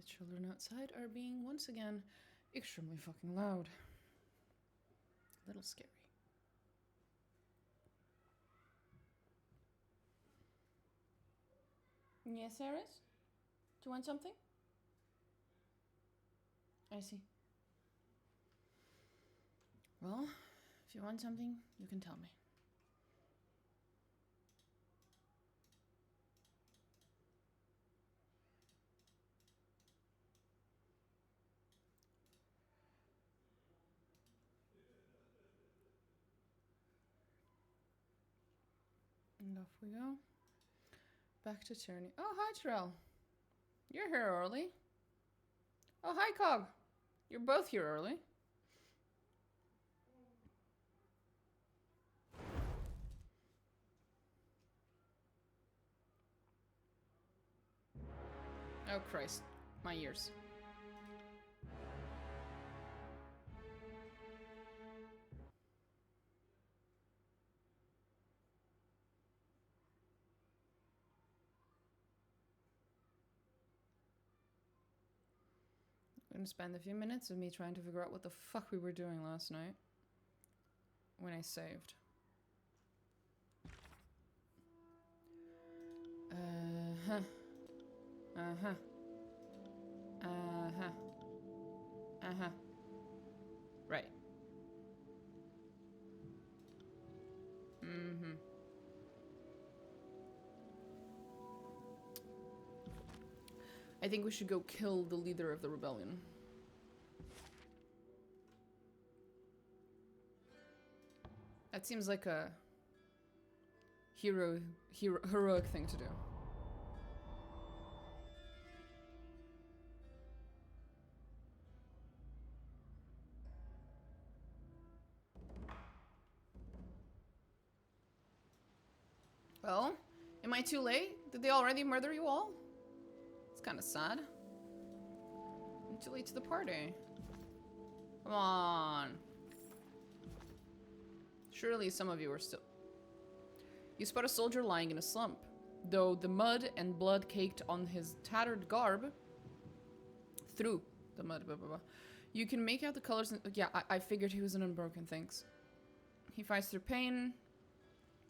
The children outside are being, once again, extremely fucking loud. A little scary. Yes, Harris? Do you want something? I see. Well, if you want something, you can tell me. And off we go. Back to Tyranny. Oh, hi, Terrell. You're here early. Oh, hi, Cog. You're both here early. Oh, Christ. My ears. I'm gonna spend a few minutes of me trying to figure out what the fuck we were doing last night. When I saved. Uh-huh. Uh-huh. Uh-huh. Uh-huh. Right. Mm-hmm. I think we should go kill the leader of the rebellion. That seems like a heroic thing to do. Well, am I too late? Did they already murder you all? It's kind of sad. I'm too late to the party. Come on. Surely some of you are still... You spot a soldier lying in a slump. Though the mud and blood caked on his tattered garb... Through the mud, blah, blah, blah. You can make out the colors... Yeah, I figured he was an unbroken, thanks. He fights through pain.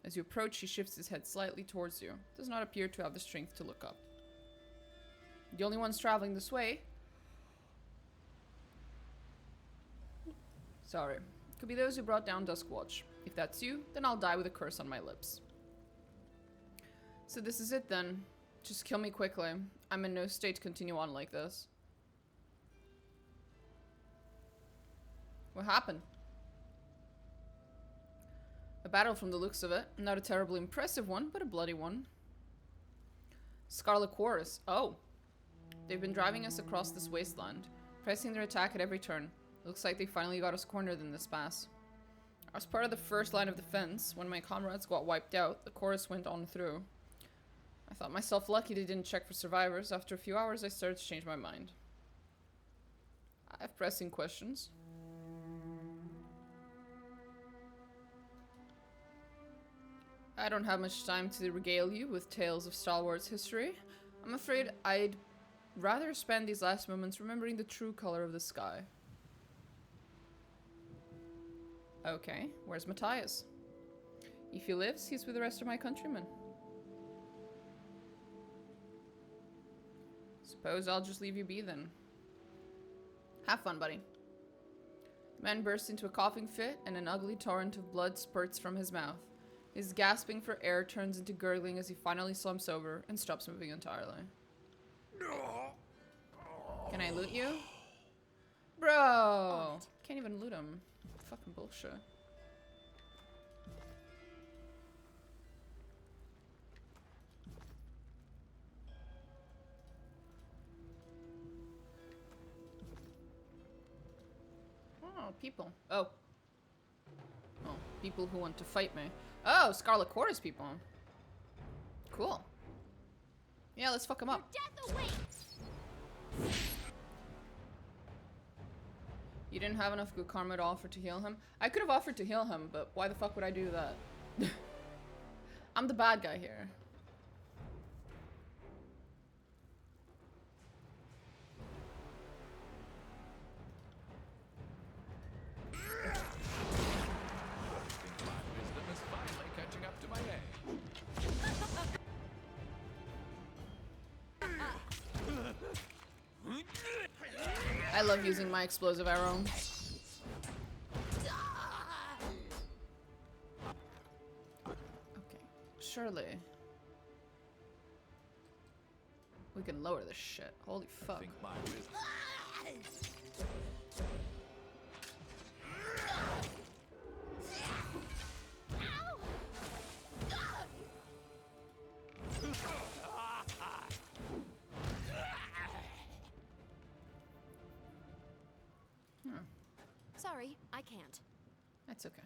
As you approach, he shifts his head slightly towards you. Does not appear to have the strength to look up. The only ones traveling this way... Sorry. Could be those who brought down Duskwatch. If that's you, then I'll die with a curse on my lips. So this is it then. Just kill me quickly. I'm in no state to continue on like this. What happened? A battle from the looks of it. Not a terribly impressive one, but a bloody one. Scarlet Chorus. Oh. They've been driving us across this wasteland, pressing their attack at every turn. Looks like they finally got us cornered in this pass. I was part of the first line of defense. When my comrades got wiped out, the chorus went on through. I thought myself lucky they didn't check for survivors. After a few hours, I started to change my mind. I have pressing questions. I don't have much time to regale you with tales of Star Wars history. I'm afraid I'd rather spend these last moments remembering the true color of the sky. Okay, where's Matthias? If he lives, he's with the rest of my countrymen. Suppose I'll just leave you be then. Have fun, buddy. The man bursts into a coughing fit and an ugly torrent of blood spurts from his mouth. His gasping for air turns into gurgling as he finally slumps over and stops moving entirely. Can I loot you? Bro! Can't even loot him. Fucking bullshit. Oh, people. Oh. Oh, people who want to fight me. Oh, Scarlet Chorus people. Cool. Yeah, let's fuck them up. Death awaits. You didn't have enough good karma to offer to heal him? I could have offered to heal him, but why the fuck would I do that? I'm the bad guy here. I love using my explosive arrow. Okay, surely we can lower this shit. Holy fuck. Sorry, I can't. That's okay.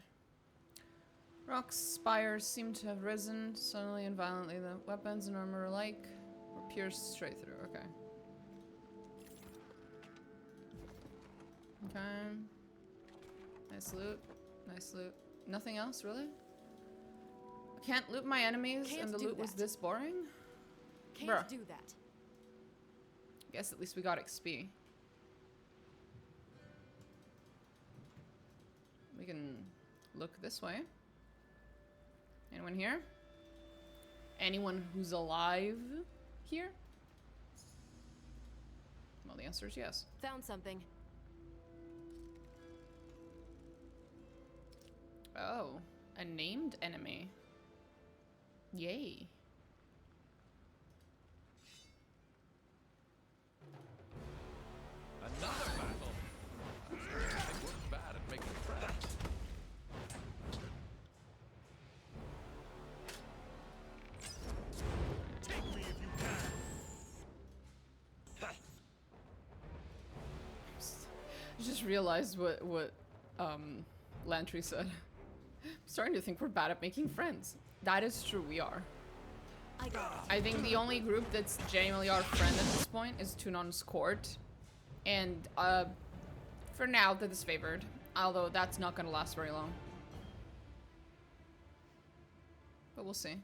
Rocks, spires seem to have risen suddenly and violently. The weapons and armor alike were pierced straight through. Okay. Okay. Nice loot. Nice loot. Nothing else, really? I can't loot my enemies and the loot was this boring? Can't do that. Guess at least we got XP. We can look this way. Anyone here? Anyone who's alive here? Well, the answer is yes. Found something. Oh, a named enemy. Yay. Another battle. I think we're bad at making friends. Take me if you can. I just realized what Lantry said. I'm starting to think we're bad at making friends. That is true, we are. I got it. I think the only group that's genuinely our friend at this point is Tunon's Court. And for now, they're disfavored. Although that's not gonna last very long. But we'll see.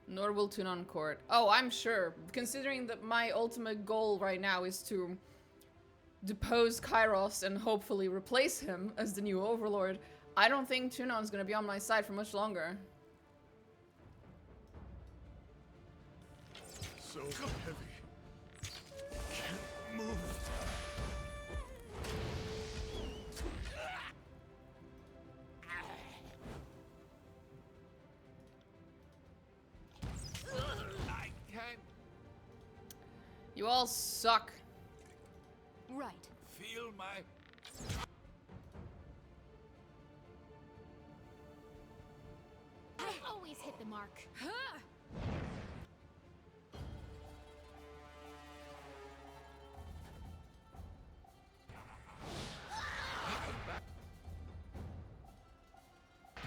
Nor will Tunon Court. Oh, I'm sure. Considering that my ultimate goal right now is to depose Kairos and hopefully replace him as the new overlord, I don't think Tunon's gonna be on my side for much longer. So heavy. Can't move. I can't You all suck. Right. feel my... I always hit the mark.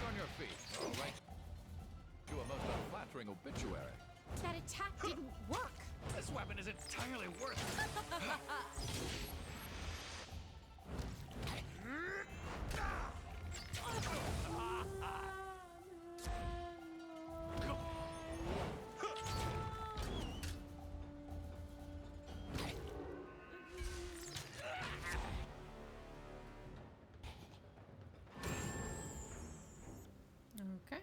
On your feet, all right? You a most unflattering obituary. That attack didn't work. This weapon is entirely worthless. Okay.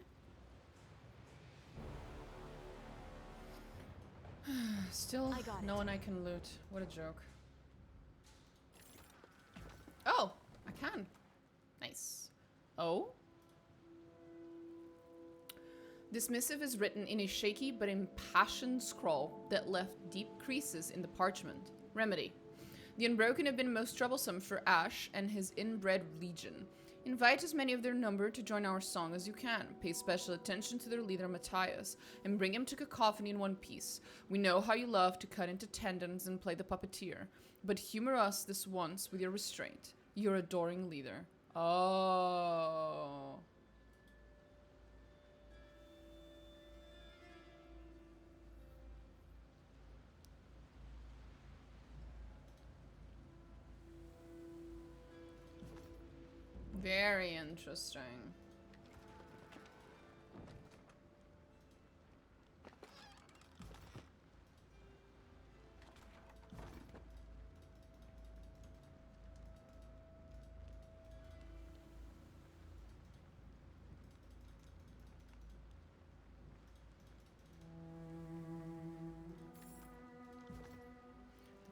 Still I got no it. one I can loot. What a joke. Oh, I can. Nice. Oh? This missive is written in a shaky but impassioned scrawl that left deep creases in the parchment. Remedy. The Unbroken have been most troublesome for Ash and his inbred legion. Invite as many of their number to join our song as you can. Pay special attention to their leader Matthias, and bring him to Cacophony in one piece. We know how you love to cut into tendons and play the puppeteer, but humor us this once with your restraint. Your adoring leader. Oh. Very interesting.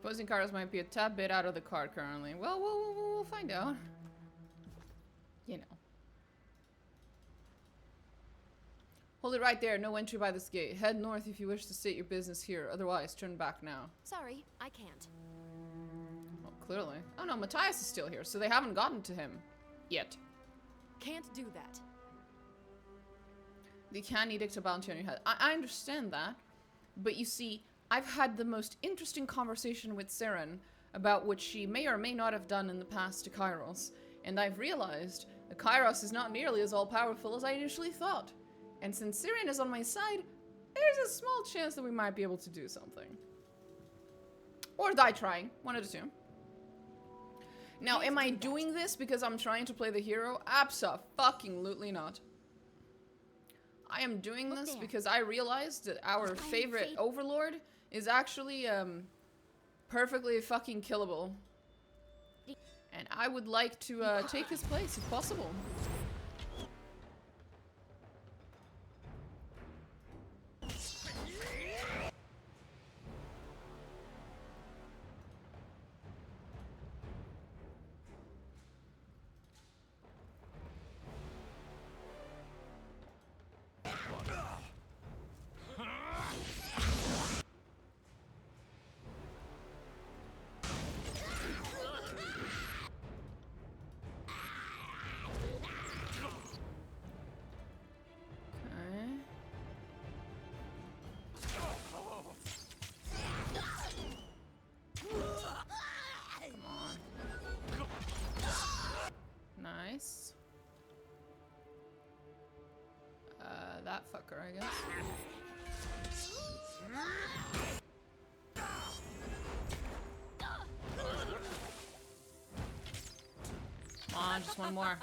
Opposing Kairos might be a tad bit out of the card currently. Well, we'll find out. You know. Hold it right there. No entry by this gate. Head north if you wish to state your business here. Otherwise, turn back now. Sorry, I can't. Well, clearly. Oh no, Matthias is still here, so they haven't gotten to him. Yet. Can't do that. They can edict a bounty on your head. I understand that. But you see, I've had the most interesting conversation with Siren about what she may or may not have done in the past to Kairos. And I've realized that Kairos is not nearly as all-powerful as I initially thought. And since Siren is on my side, there's a small chance that we might be able to do something. Or die trying. One of the two. Now, am I doing this because I'm trying to play the hero? Abso-fucking-lutely not. I am doing this because I realized that our favorite overlord is actually, perfectly fucking killable. And I would like to, take his place if possible. Nice. That fucker, I guess. Come on, just one more.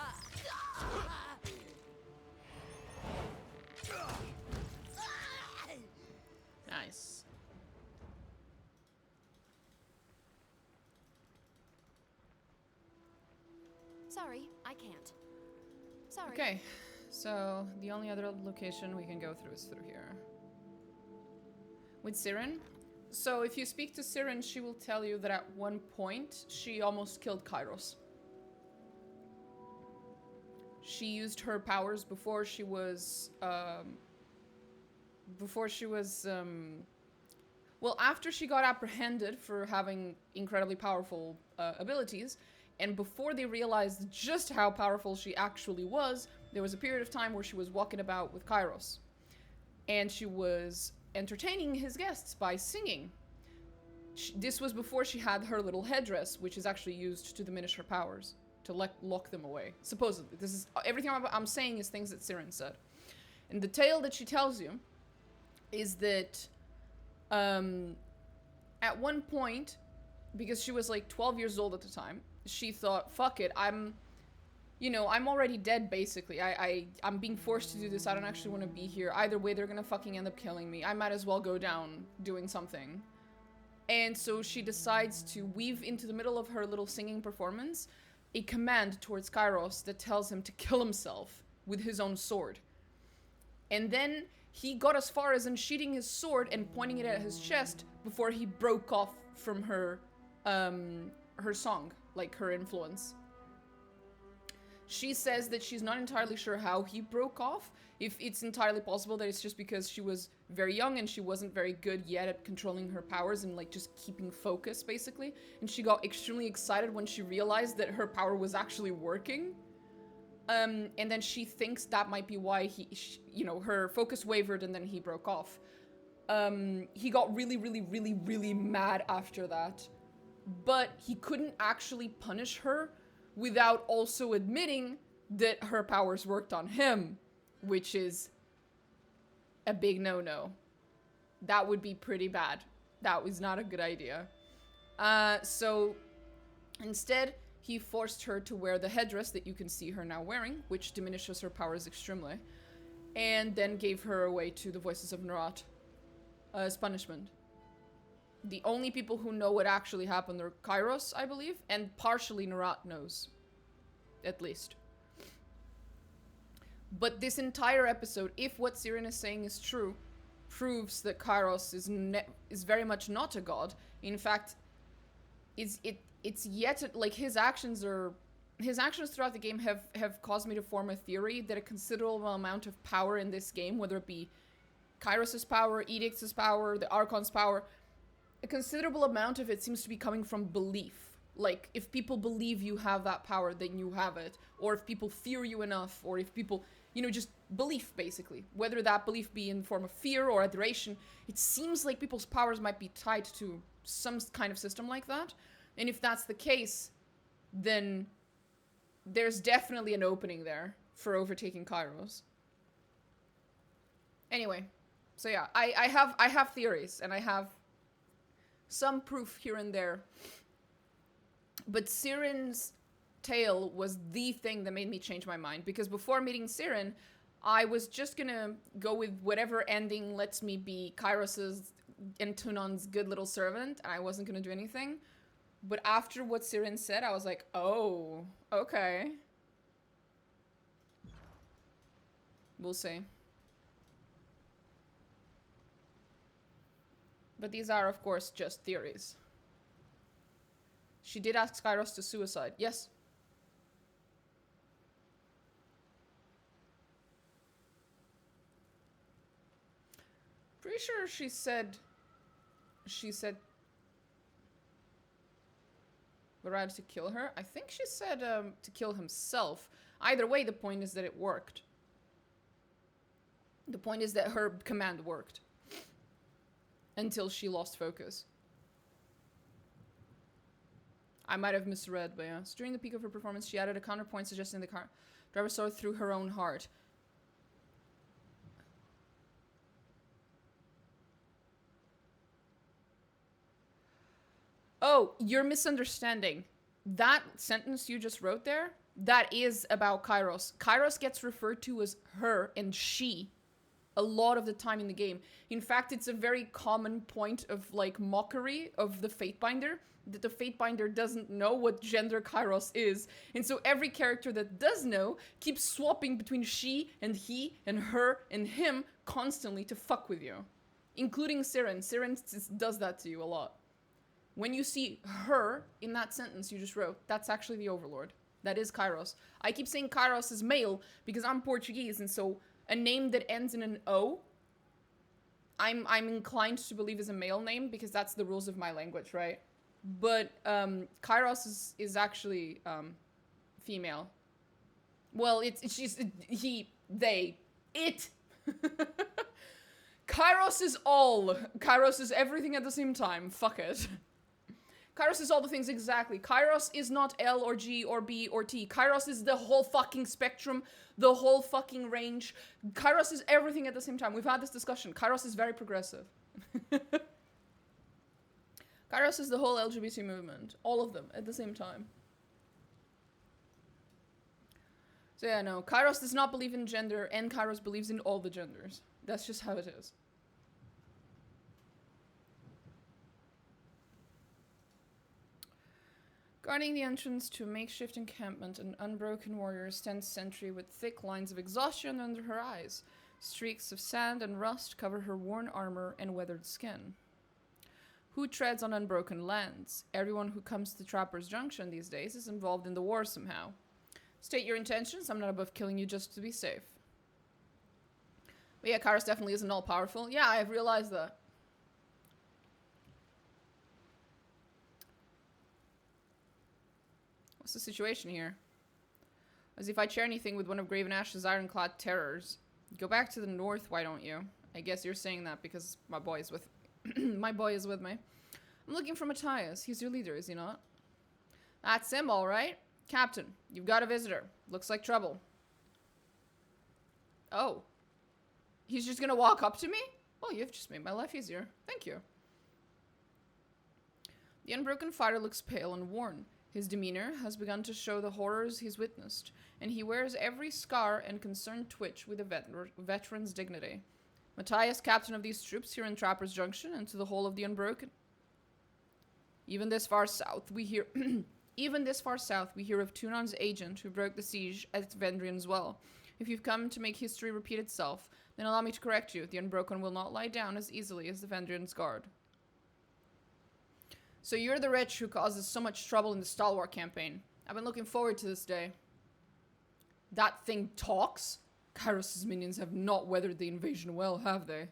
Nice. Sorry, I can't. Sorry. Okay, so the only other location we can go through is through here. With Siren? So if you speak to Siren, she will tell you that at one point, she almost killed Kairos. She used her powers before she was, well, after she got apprehended for having incredibly powerful abilities, and before they realized just how powerful she actually was, there was a period of time where she was walking about with Kairos. And she was entertaining his guests by singing. This was before she had her little headdress, which is actually used to diminish her powers, to lock them away. Supposedly. This is everything I'm saying is things that Siren said. And the tale that she tells you is that at one point, because she was like 12 years old at the time, she thought, fuck it, I'm already dead, basically. I'm being forced to do this. I don't actually want to be here. Either way, they're gonna fucking end up killing me. I might as well go down doing something. And so she decides to weave into the middle of her little singing performance a command towards Kairos that tells him to kill himself with his own sword. And then he got as far as unsheathing his sword and pointing it at his chest before he broke off from her song, like her influence. She says that she's not entirely sure how he broke off. If it's entirely possible that it's just because she was very young and she wasn't very good yet at controlling her powers and like just keeping focus, basically. And she got extremely excited when she realized that her power was actually working. And then she thinks that might be why her focus wavered and then he broke off. He got really mad after that. But he couldn't actually punish her without also admitting that her powers worked on him, which is a big no-no. That would be pretty bad. That was not a good idea. So instead, he forced her to wear the headdress that you can see her now wearing, which diminishes her powers extremely, and then gave her away to the Voices of Nerat as punishment. The only people who know what actually happened are Kairos, I believe, and partially Nerat knows. At least. But this entire episode, if what Siren is saying is true, proves that Kairos is very much not a god. In fact, it's yet, like, his actions throughout the game have caused me to form a theory that a considerable amount of power in this game, whether it be Kairos' power, Edict's power, the Archon's power, a considerable amount of it seems to be coming from belief. Like, if people believe you have that power, then you have it. Or if people fear you enough, or if people, you know, just belief, basically. Whether that belief be in the form of fear or adoration, it seems like people's powers might be tied to some kind of system like that. And if that's the case, then there's definitely an opening there for overtaking Kairos. Anyway, so yeah, I have theories, and I have some proof here and there. But Siren's tale was the thing that made me change my mind, because before meeting Siren, I was just gonna go with whatever ending lets me be Kairos's and Tunon's good little servant, and I wasn't gonna do anything. But after what Siren said, I was like, oh, okay. We'll see. But these are, of course, just theories. She did ask Kairos to suicide. Yes. Pretty sure she said Barad to kill her. I think she said to kill himself. Either way, the point is that it worked. The point is that her command worked. Until she lost focus. I might have misread, but yeah. So during the peak of her performance, she added a counterpoint suggesting the car driver saw it through her own heart. Oh, you're misunderstanding. That sentence you just wrote there, that is about Kairos. Kairos gets referred to as her and she a lot of the time in the game. In fact, it's a very common point of, like, mockery of the Fatebinder, that the Fatebinder doesn't know what gender Kairos is. And so every character that does know keeps swapping between she and he and her and him constantly to fuck with you. Including Siren. Siren does that to you a lot. When you see her in that sentence you just wrote, that's actually the Overlord. That is Kairos. I keep saying Kairos is male because I'm Portuguese, and so a name that ends in an O, I'm inclined to believe is a male name because that's the rules of my language, right? But Kairos is actually female. Well, she's he, they, it. Kairos is all. Kairos is everything at the same time. Fuck it. Kairos is all the things, exactly. Kairos is not L or G or B or T. Kairos is the whole fucking spectrum, the whole fucking range. Kairos is everything at the same time. We've had this discussion. Kairos is very progressive. Kairos is the whole LGBT movement. All of them at the same time. So yeah, no. Kairos does not believe in gender, and Kairos believes in all the genders. That's just how it is. Guarding the entrance to a makeshift encampment, an unbroken warrior stands sentry with thick lines of exhaustion under her eyes. Streaks of sand and rust cover her worn armor and weathered skin. Who treads on unbroken lands? Everyone who comes to Trapper's Junction these days is involved in the war somehow. State your intentions. I'm not above killing you just to be safe. But yeah, Kairos definitely isn't all-powerful. Yeah, I've realized that. What's the situation here? As if I share anything with one of Graven Ash's ironclad terrors. Go back to the north, why don't you? I guess you're saying that because my boy is with my boy is with me. I'm looking for Matthias. He's your leader, is he not? That's him, all right. Captain, you've got a visitor. Looks like trouble. Oh. He's just gonna walk up to me? Well, you've just made my life easier. Thank you. The unbroken fighter looks pale and worn. His demeanor has begun to show the horrors he's witnessed, and he wears every scar and concerned twitch with a veteran's dignity. Matthias, captain of these troops here in Trapper's Junction, and to the whole of the Unbroken. Even this far south, we hear of Tunon's agent who broke the siege at Vendrian's Well. If you've come to make history repeat itself, then allow me to correct you. The Unbroken will not lie down as easily as the Vendrian's Guard. So you're the wretch who causes so much trouble in the Stalwart campaign. I've been looking forward to this day. That thing talks? Kairos' minions have not weathered the invasion well, have they?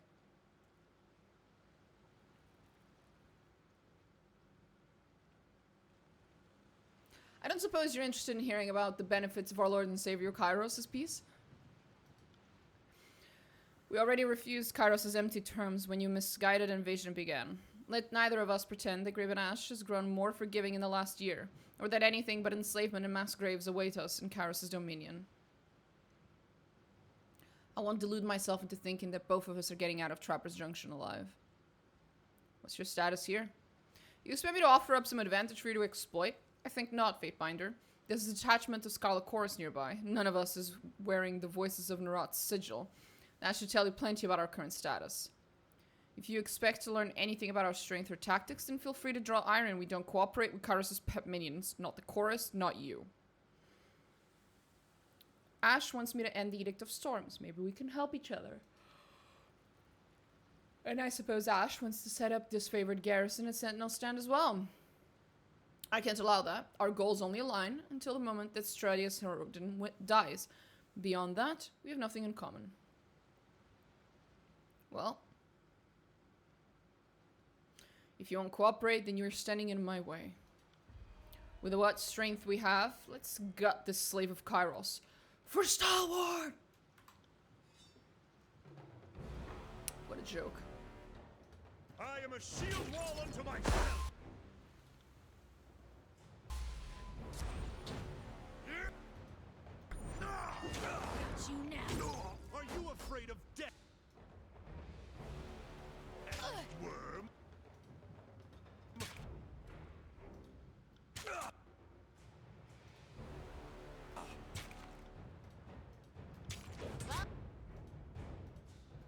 I don't suppose you're interested in hearing about the benefits of our Lord and Savior Kairos' peace? We already refused Kairos' empty terms when your misguided invasion began. Let neither of us pretend that Graven Ash has grown more forgiving in the last year, or that anything but enslavement and mass graves await us in Kairos' dominion. I won't delude myself into thinking that both of us are getting out of Trapper's Junction alive. What's your status here? You expect me to offer up some advantage for you to exploit? I think not, Fatebinder. There's a detachment of Scarlet Chorus nearby. None of us is wearing the Voices of Narat's sigil. That should tell you plenty about our current status. If you expect to learn anything about our strength or tactics, then feel free to draw iron. We don't cooperate with Kairos' pet minions. Not the Chorus, not you. Ash wants me to end the Edict of Storms. Maybe we can help each other. And I suppose Ash wants to set up disfavored garrison and sentinel stand as well. I can't allow that. Our goals only align until the moment that Stradius Herodin dies. Beyond that, we have nothing in common. Well, if you won't cooperate, then you're standing in my way. With what strength we have, let's gut this slave of Kairos. For Stalwart! What a joke. I am a shield wall unto myself! Got you now. Are you afraid of death? Worm?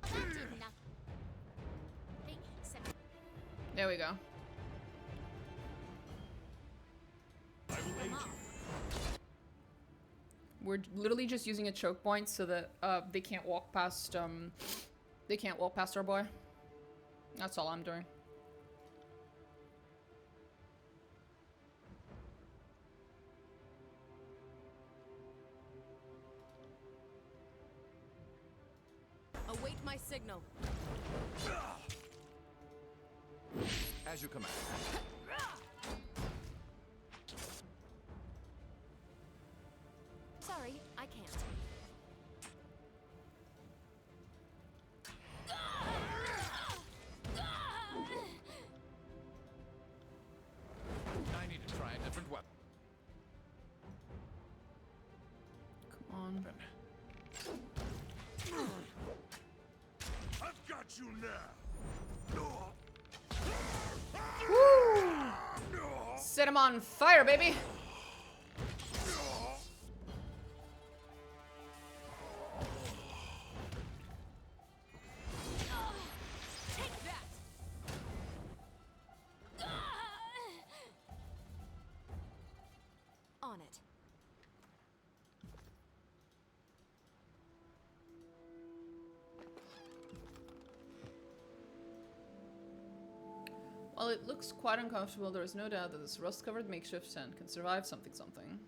That did nothing. There we go. I will aid you. We're literally just using a choke point so that they can't walk past our boy. That's all I'm doing. Await my signal. As you command. Sorry, I can't. I need to try a different weapon. Come on. I've got you now! Set him on fire, baby! Take that. On it. While it looks quite uncomfortable, there is no doubt that this rust-covered makeshift tent can survive something.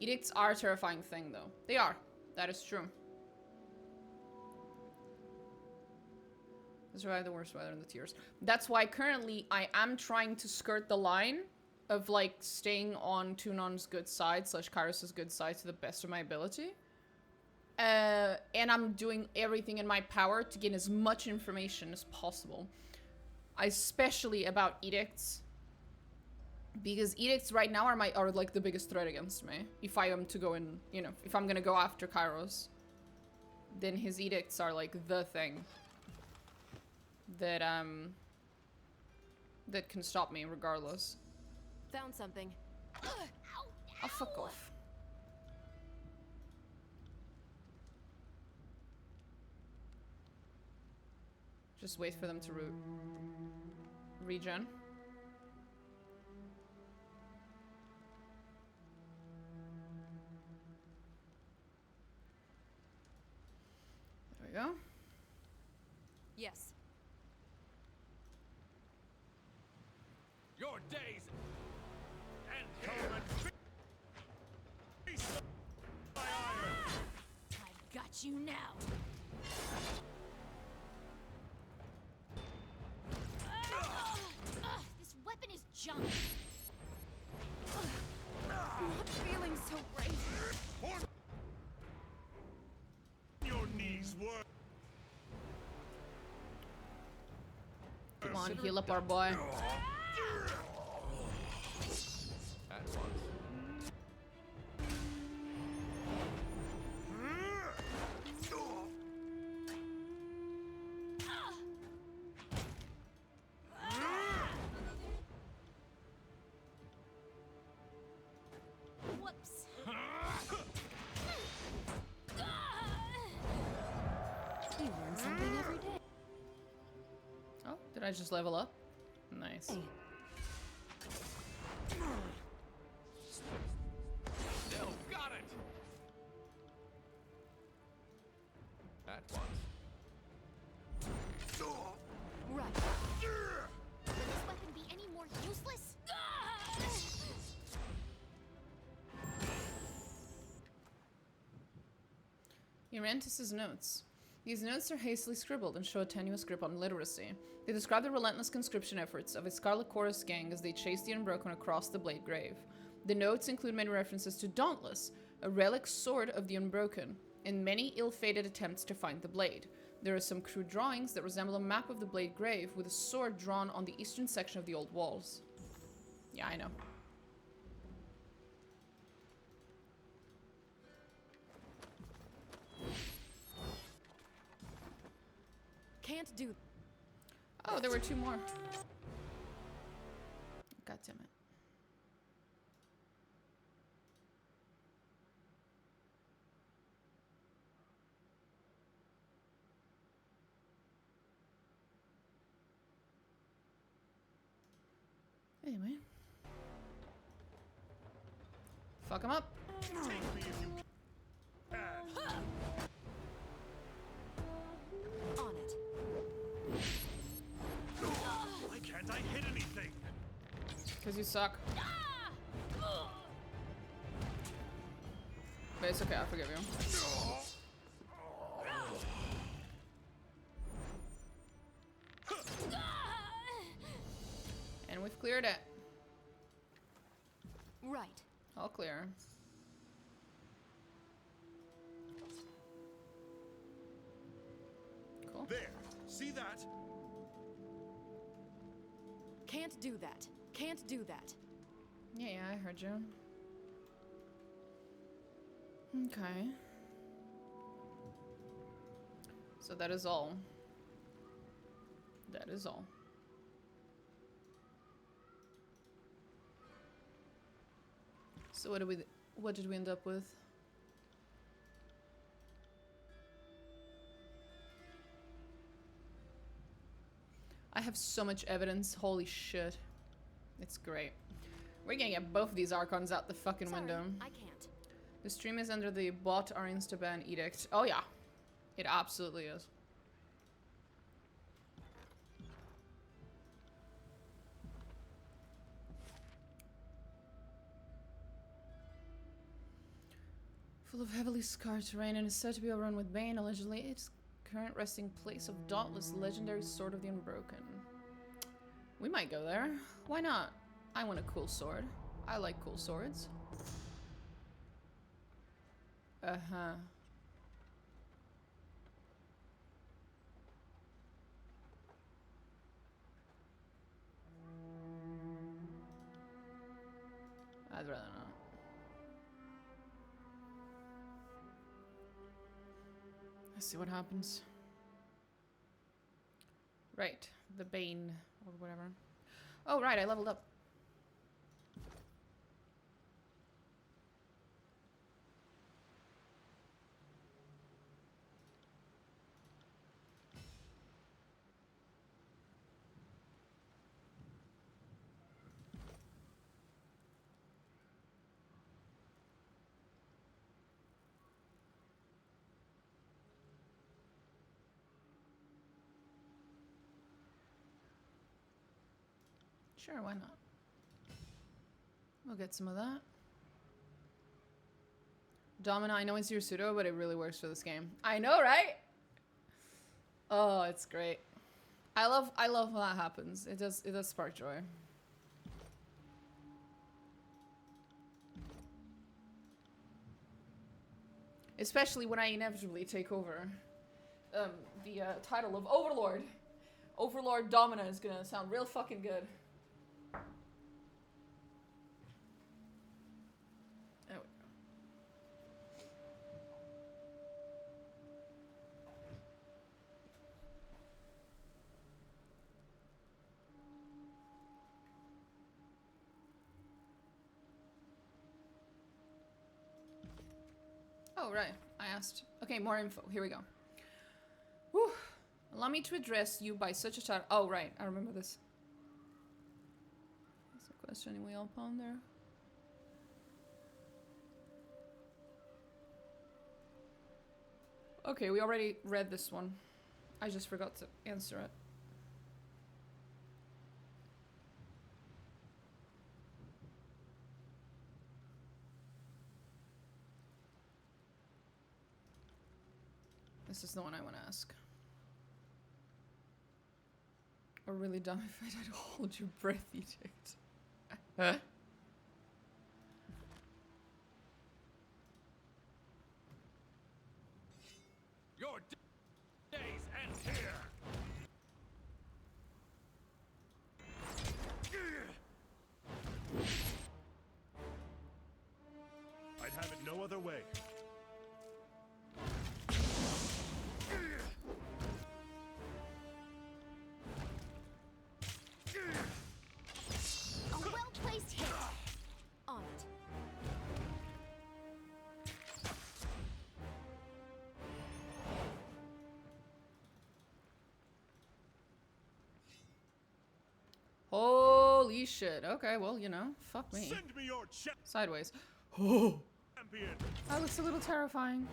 Edicts are a terrifying thing, though. They are. That is true. They survive the worst weather and the tears. That's why currently I am trying to skirt the line of, like, staying on Tunon's good side / Kairos' good side to the best of my ability. And I'm doing everything in my power to gain as much information as possible. Especially about edicts, because edicts right now are like the biggest threat against me. If I am to go in, you know, if I'm gonna go after Kairos, then his edicts are like the thing that that can stop me regardless. Found something. Oh, fuck off. Just wait for them to regen. There we go. Yes. Your days end Come here. and feast my iron. I've got you now. This weapon is junk. Not feeling so great. On your knees, work. Come on, heal up our boy. At once. Whoops. You learn something every day. Oh, did I just level up? Nice. Still got it. At once. Right. Will this weapon be any more useless? Urantus's notes. These notes are hastily scribbled and show a tenuous grip on literacy. They describe the relentless conscription efforts of a Scarlet Chorus gang as they chase the Unbroken across the Blade Grave. The notes include many references to Dauntless, a relic sword of the Unbroken, and many ill-fated attempts to find the blade. There are some crude drawings that resemble a map of the Blade Grave with a sword drawn on the eastern section of the Oldwalls. Yeah, I know. Can't do. Oh, there were two more. God damn it. Anyway. Fuck him up. Take me if you can. On it. Why can't I hit anything? Because you suck. But it's okay, I'll forgive you. And we've cleared it. Right. All clear. Cool. There. See that? Can't do that. Can't do that. Yeah, I heard you. Okay. So that is all. That is all. So what did we end up with? I have so much evidence. Holy shit. It's great. We're gonna get both of these Archons out the fucking Sorry, window. I can't. The stream is under the bot or insta-ban edict. Oh yeah. It absolutely is. Full of heavily scarred terrain and is said to be overrun with bane, allegedly its current resting place of Dauntless, legendary sword of the Unbroken. We might go there. Why not? I want a cool sword. I like cool swords. Uh-huh. I'd rather not. Let's see what happens. Right, the Bane, or whatever. Oh, right, I leveled up. Sure, why not? We'll get some of that. Domina, I know it's your pseudo, but it really works for this game. I know, right? Oh, it's great. I love when that happens. It does spark joy. Especially when I inevitably take over the title of Overlord. Overlord Domina is gonna sound real fucking good. There we go. Oh, right. I asked. Okay, more info. Here we go. Whew. Allow me to address you by such a title. Oh, right. I remember this. That's a question we all ponder. Okay, we already read this one. I just forgot to answer it. This is the one I want to ask. Or really dumb if I don't hold your breath, Egypt. Huh? Your days end here. I'd have it no other way. A well-placed hit. On it. Holy shit. Okay, well, you know, fuck me. Send me your Sideways. Oh, champion. that looks a little terrifying.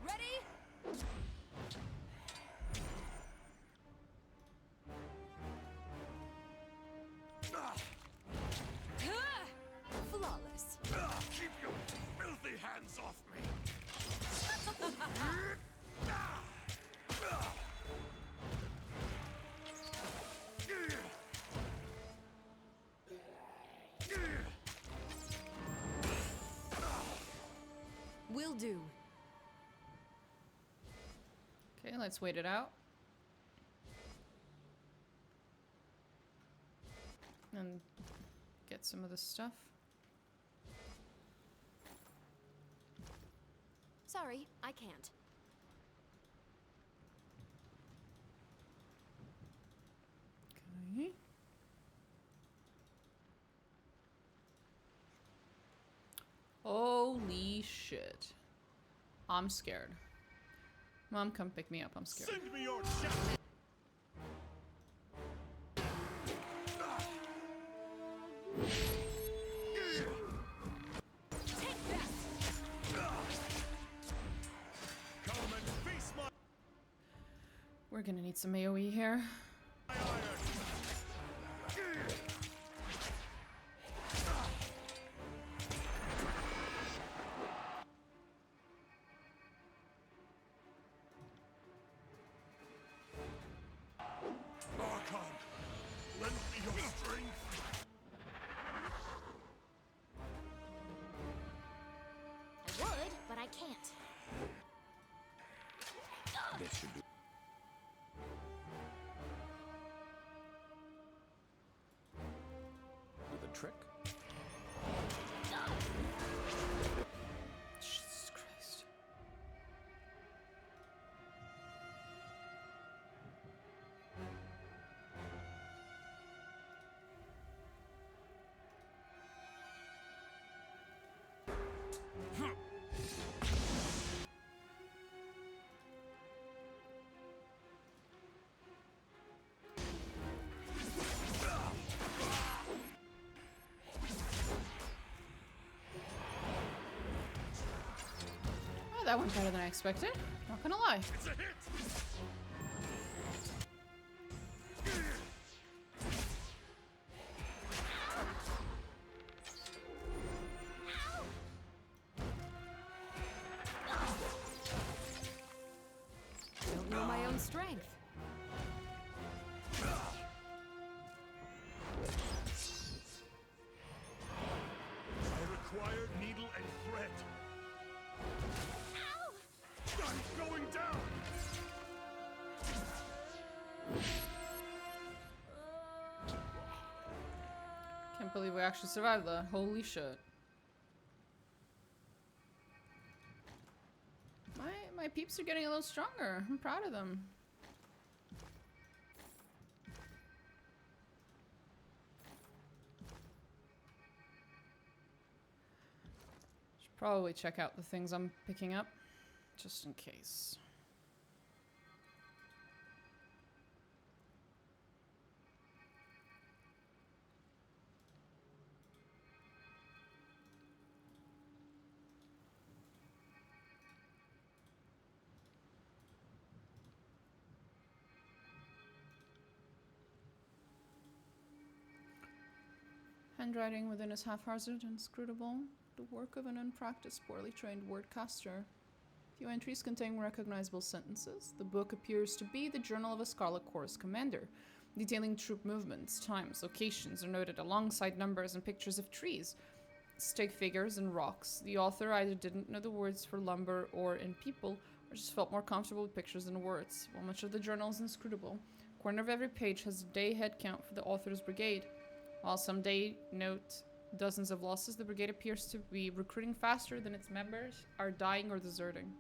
Ready? Flawless. Keep your filthy hands off me. Will do. Okay, let's wait it out. And get some of this stuff. Sorry, I can't. Okay. Holy shit. I'm scared. Mom, come pick me up. I'm scared. Send me your champion. Take that! Come and face my We're gonna need some AoE here. iron. Archon, lend me your strength. I would, but I can't. This should do. With a trick? Jesus Christ. that went better than I expected. Not gonna lie. It's a hit! Don't know my own strength. I require needle and thread. I'm going down! Can't believe we actually survived that. Holy shit. My peeps are getting a little stronger. I'm proud of them. Should probably check out the things I'm picking up, just in case. Handwriting within is haphazard and inscrutable. The work of an unpracticed, poorly trained wordcaster. Few entries contain recognizable sentences. The book appears to be the journal of a Scarlet Chorus commander. Detailing troop movements, times, locations are noted alongside numbers and pictures of trees, stick figures, and rocks. The author either didn't know the words for lumber or in people, or just felt more comfortable with pictures than words. While much of the journal is inscrutable, a corner of every page has a day head count for the author's brigade. While some day note dozens of losses, the brigade appears to be recruiting faster than its members are dying or deserting.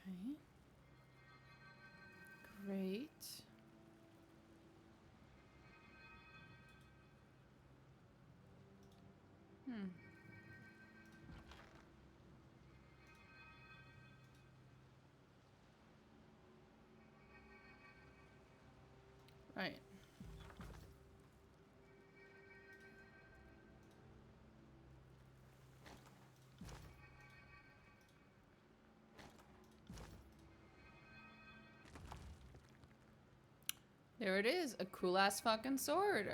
Okay. Great. Right. There it is, a cool ass fucking sword.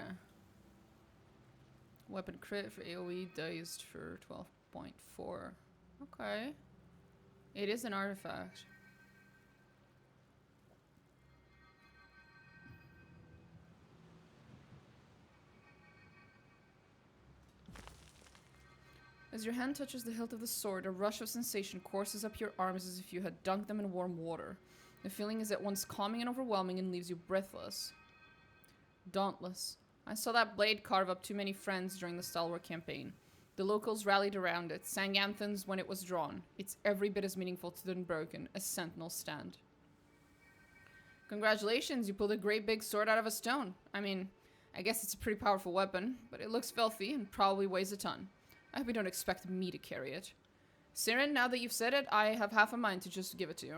Weapon crit for AoE, dazed for 12.4. Okay. It is an artifact. As your hand touches the hilt of the sword, a rush of sensation courses up your arms as if you had dunked them in warm water. The feeling is at once calming and overwhelming and leaves you breathless. Dauntless. I saw that blade carve up too many friends during the Stalwart campaign. The locals rallied around it, sang anthems when it was drawn. It's every bit as meaningful to the Unbroken as Sentinel's stand. Congratulations, you pulled a great big sword out of a stone. I mean, I guess it's a pretty powerful weapon, but it looks filthy and probably weighs a ton. I hope you don't expect me to carry it. Siren, now that you've said it, I have half a mind to just give it to you.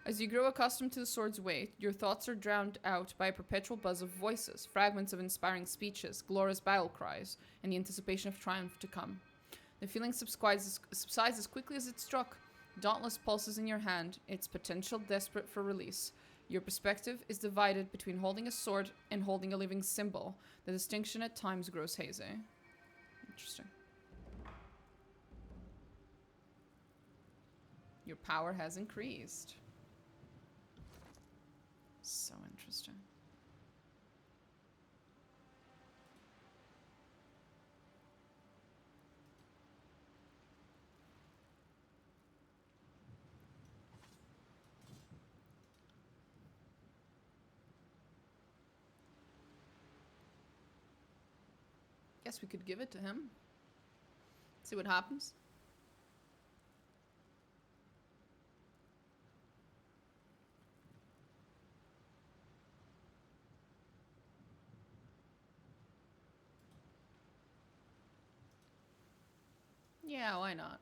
As you grow accustomed to the sword's weight, your thoughts are drowned out by a perpetual buzz of voices, fragments of inspiring speeches, glorious battle cries, and the anticipation of triumph to come. The feeling subsides as quickly as it struck. Dauntless pulses in your hand, its potential desperate for release. Your perspective is divided between holding a sword and holding a living symbol. The distinction at times grows hazy. Interesting. Your power has increased. So interesting. Guess we could give it to him. See what happens. Yeah, why not?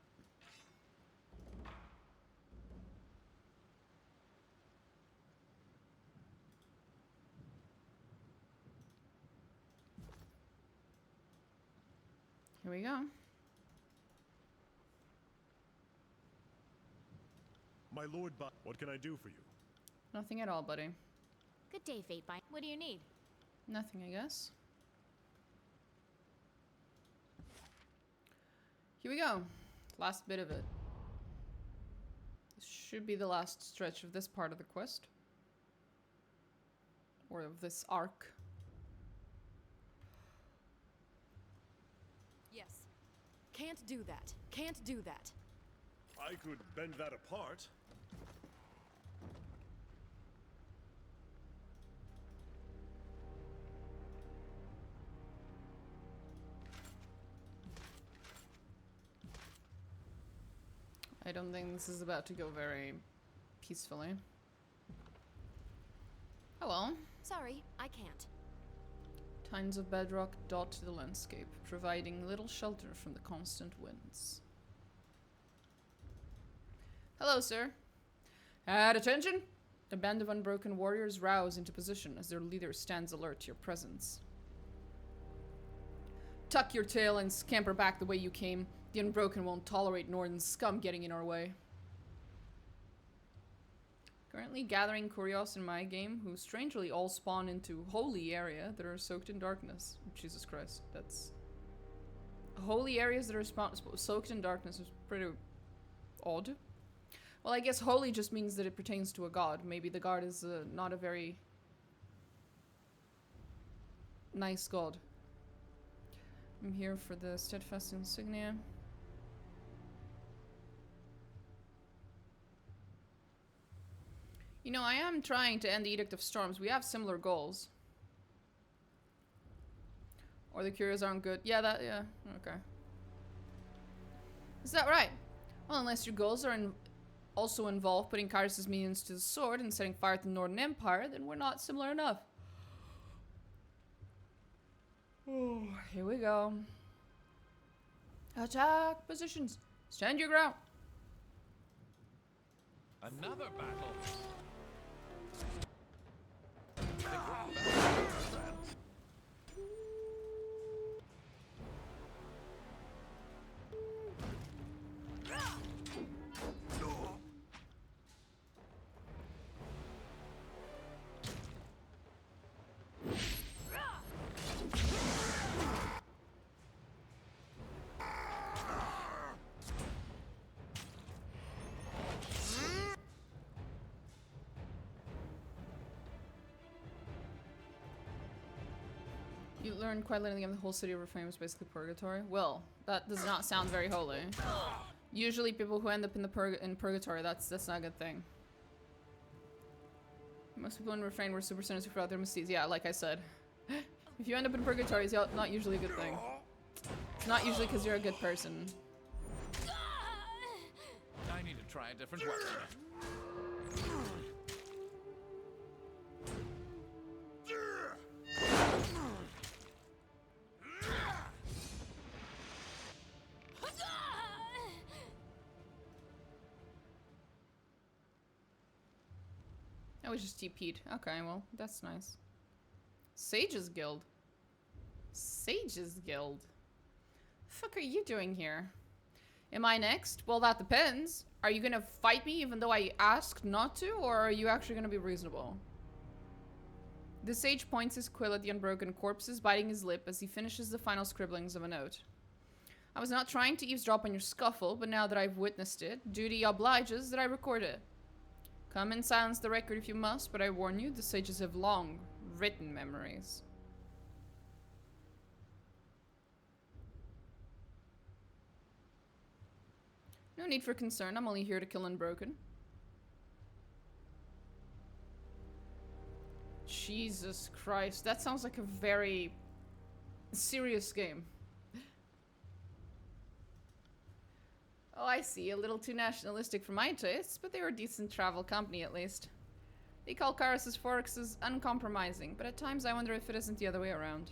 Here we go. My lord, what can I do for you? Nothing at all, buddy. Good day, Fatebind. What do you need? Nothing, I guess. Here we go. Last bit of it. This should be the last stretch of this part of the quest. Or of this arc. Yes. Can't do that. Can't do that. I could bend that apart. I don't think this is about to go very peacefully. Oh well. Sorry, I can't. Tines of bedrock dot the landscape, providing little shelter from the constant winds. Hello, sir. At attention! A band of unbroken warriors rouse into position as their leader stands alert to your presence. Tuck your tail and scamper back the way you came. The Unbroken won't tolerate Northern scum getting in our way. Currently gathering Kurios in my game, who strangely all spawn into holy area that are soaked in darkness. Jesus Christ, that's... Holy areas that are soaked in darkness is pretty odd. Well, I guess holy just means that it pertains to a god. Maybe the god is not a very nice god. I'm here for the steadfast insignia. You know, I am trying to end the Edict of Storms. We have similar goals. Or the cures aren't good. Yeah, okay. Is that right? Well, unless your goals are also involve putting Kyrus' minions to the sword and setting fire to the Northern Empire, then we're not similar enough. Oh, here we go. Attack positions. Stand your ground. Another battle. You learned quite late in the game the whole city of Reframe is basically purgatory. Well, that does not sound very holy. Usually people who end up in purgatory, that's not a good thing. Most people in Refrain were super sinners who forgot their misdeeds. Yeah, like I said. If you end up in purgatory, it's not usually a good thing. It's not usually because you're a good person. I need to try a different weapon. I was just TP'd. Okay, well, that's nice. Sage's Guild. Sage's Guild. The fuck are you doing here? Am I next? Well, that depends. Are you gonna fight me even though I asked not to, or are you actually gonna be reasonable? The sage points his quill at the unbroken corpses, biting his lip as he finishes the final scribblings of a note. I was not trying to eavesdrop on your scuffle, but now that I've witnessed it, duty obliges that I record it. Come and silence the record if you must, but I warn you, the sages have long written memories. No need for concern, I'm only here to kill Unbroken. Jesus Christ, that sounds like a very serious game. Oh, I see. A little too nationalistic for my tastes, but they were a decent travel company at least. They call Karis's forests uncompromising, but at times I wonder if it isn't the other way around.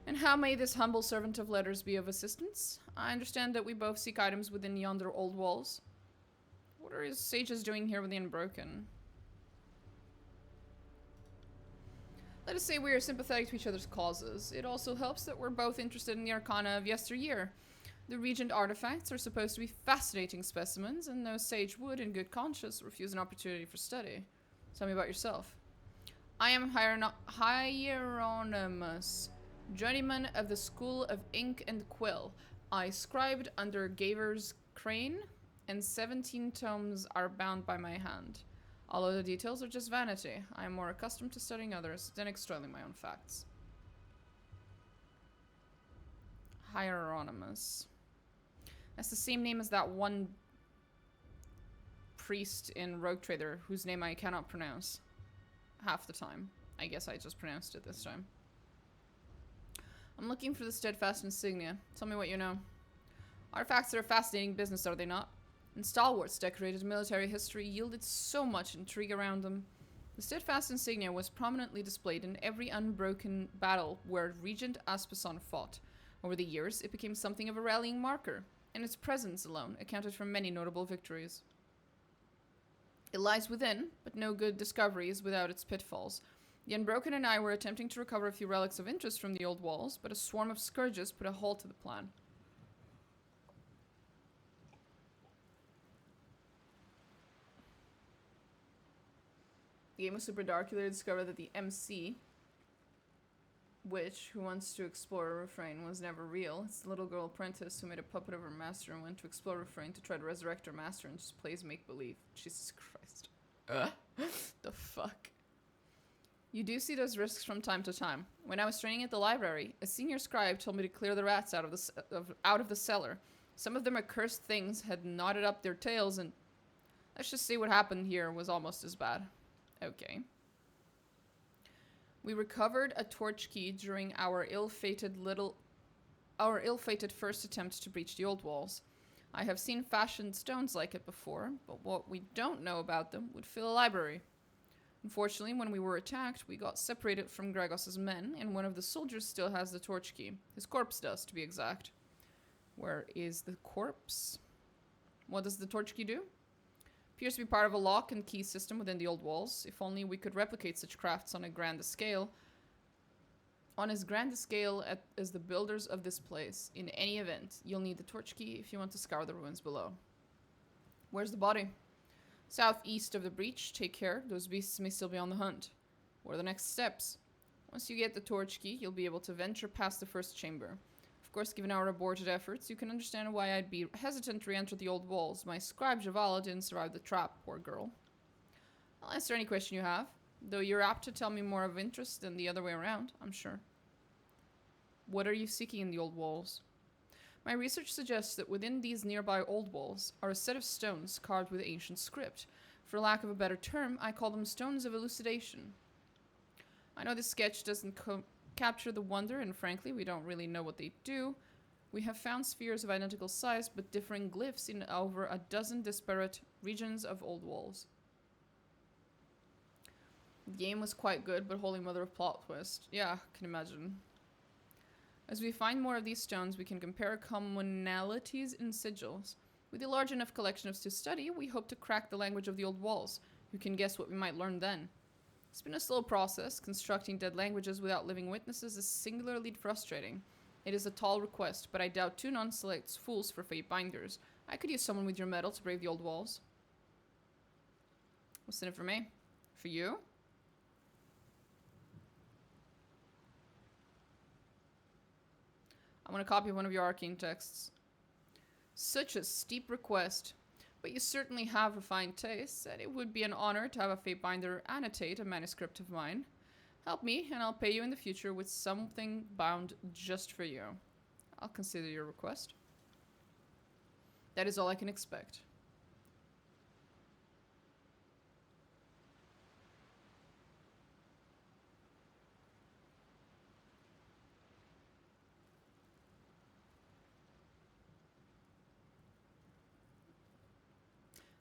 And how may this humble servant of letters be of assistance? I understand that we both seek items within yonder old walls. What are his sages doing here with the Unbroken? Let us say we are sympathetic to each other's causes. It also helps that we're both interested in the arcana of yesteryear. The Regent artifacts are supposed to be fascinating specimens, and no sage would, in good conscience, refuse an opportunity for study. Tell me about yourself. I am Hieronymus, journeyman of the School of Ink and Quill. I scribed under Gaver's crane, and 17 tomes are bound by my hand. All other details are just vanity. I am more accustomed to studying others than extolling my own facts. Hieronymus. That's the same name as that one priest in Rogue Trader whose name I cannot pronounce half the time. I guess I just pronounced it this time. I'm looking for the steadfast insignia. Tell me what you know. Artifacts are a fascinating business, are they not? And stalwarts decorated military history yielded so much intrigue around them. The steadfast insignia was prominently displayed in every unbroken battle where Regent Aspason fought. Over the years, it became something of a rallying marker, and its presence alone accounted for many notable victories. It lies within, but no good discovery is without its pitfalls. The Unbroken and I were attempting to recover a few relics of interest from the old walls, but a swarm of scourges put a halt to the plan. The game was super dark. You later discovered that the MC witch who wants to explore a refrain was never real. It's the little girl apprentice who made a puppet of her master and went to explore a refrain to try to resurrect her master and just plays make-believe. Jesus Christ. The fuck? You do see those risks from time to time. When I was training at the library, a senior scribe told me to clear the rats out of the cellar. Some of them accursed things had knotted up their tails, and let's just say what happened here was almost as bad. Okay. We recovered a torch key during our ill-fated first attempt to breach the old walls. I have seen fashioned stones like it before, but what we don't know about them would fill a library. Unfortunately, when we were attacked, we got separated from Gregos's men, and one of the soldiers still has the torch key. His corpse does, to be exact. Where is the corpse? What does the torch key do? Appears to be part of a lock and key system within the old walls. If only we could replicate such crafts on a grand scale. On as grand a scale as the builders of this place. In any event, you'll need the torch key if you want to scour the ruins below. Where's the body? Southeast of the breach. Take care, those beasts may still be on the hunt. What are the next steps? Once you get the torch key, you'll be able to venture past the first chamber. Of course, given our aborted efforts, you can understand why I'd be hesitant to re-enter the old walls. My scribe Javala didn't survive the trap, poor girl. I'll answer any question you have, though you're apt to tell me more of interest than the other way around, I'm sure. What are you seeking in the old walls? My research suggests that within these nearby old walls are a set of stones carved with ancient script. For lack of a better term, I call them stones of elucidation. I know this sketch doesn't capture the wonder, and frankly, we don't really know what they do. We have found spheres of identical size, but differing glyphs in over a dozen disparate regions of old walls. The game was quite good, but holy mother of plot twist. Yeah, I can imagine. As we find more of these stones, we can compare commonalities in sigils. With a large enough collection of to study, we hope to crack the language of the old walls. Who can guess what we might learn then? It's been a slow process. Constructing dead languages without living witnesses is singularly frustrating. It is a tall request, but I doubt Tunon selects fools for fate binders. I could use someone with your metal to brave the old walls. What's in it for me? For you? I want a copy of one of your arcane texts. Such a steep request. But you certainly have refined tastes, and it would be an honor to have a fate binder annotate a manuscript of mine. Help me, and I'll pay you in the future with something bound just for you. I'll consider your request. That is all I can expect.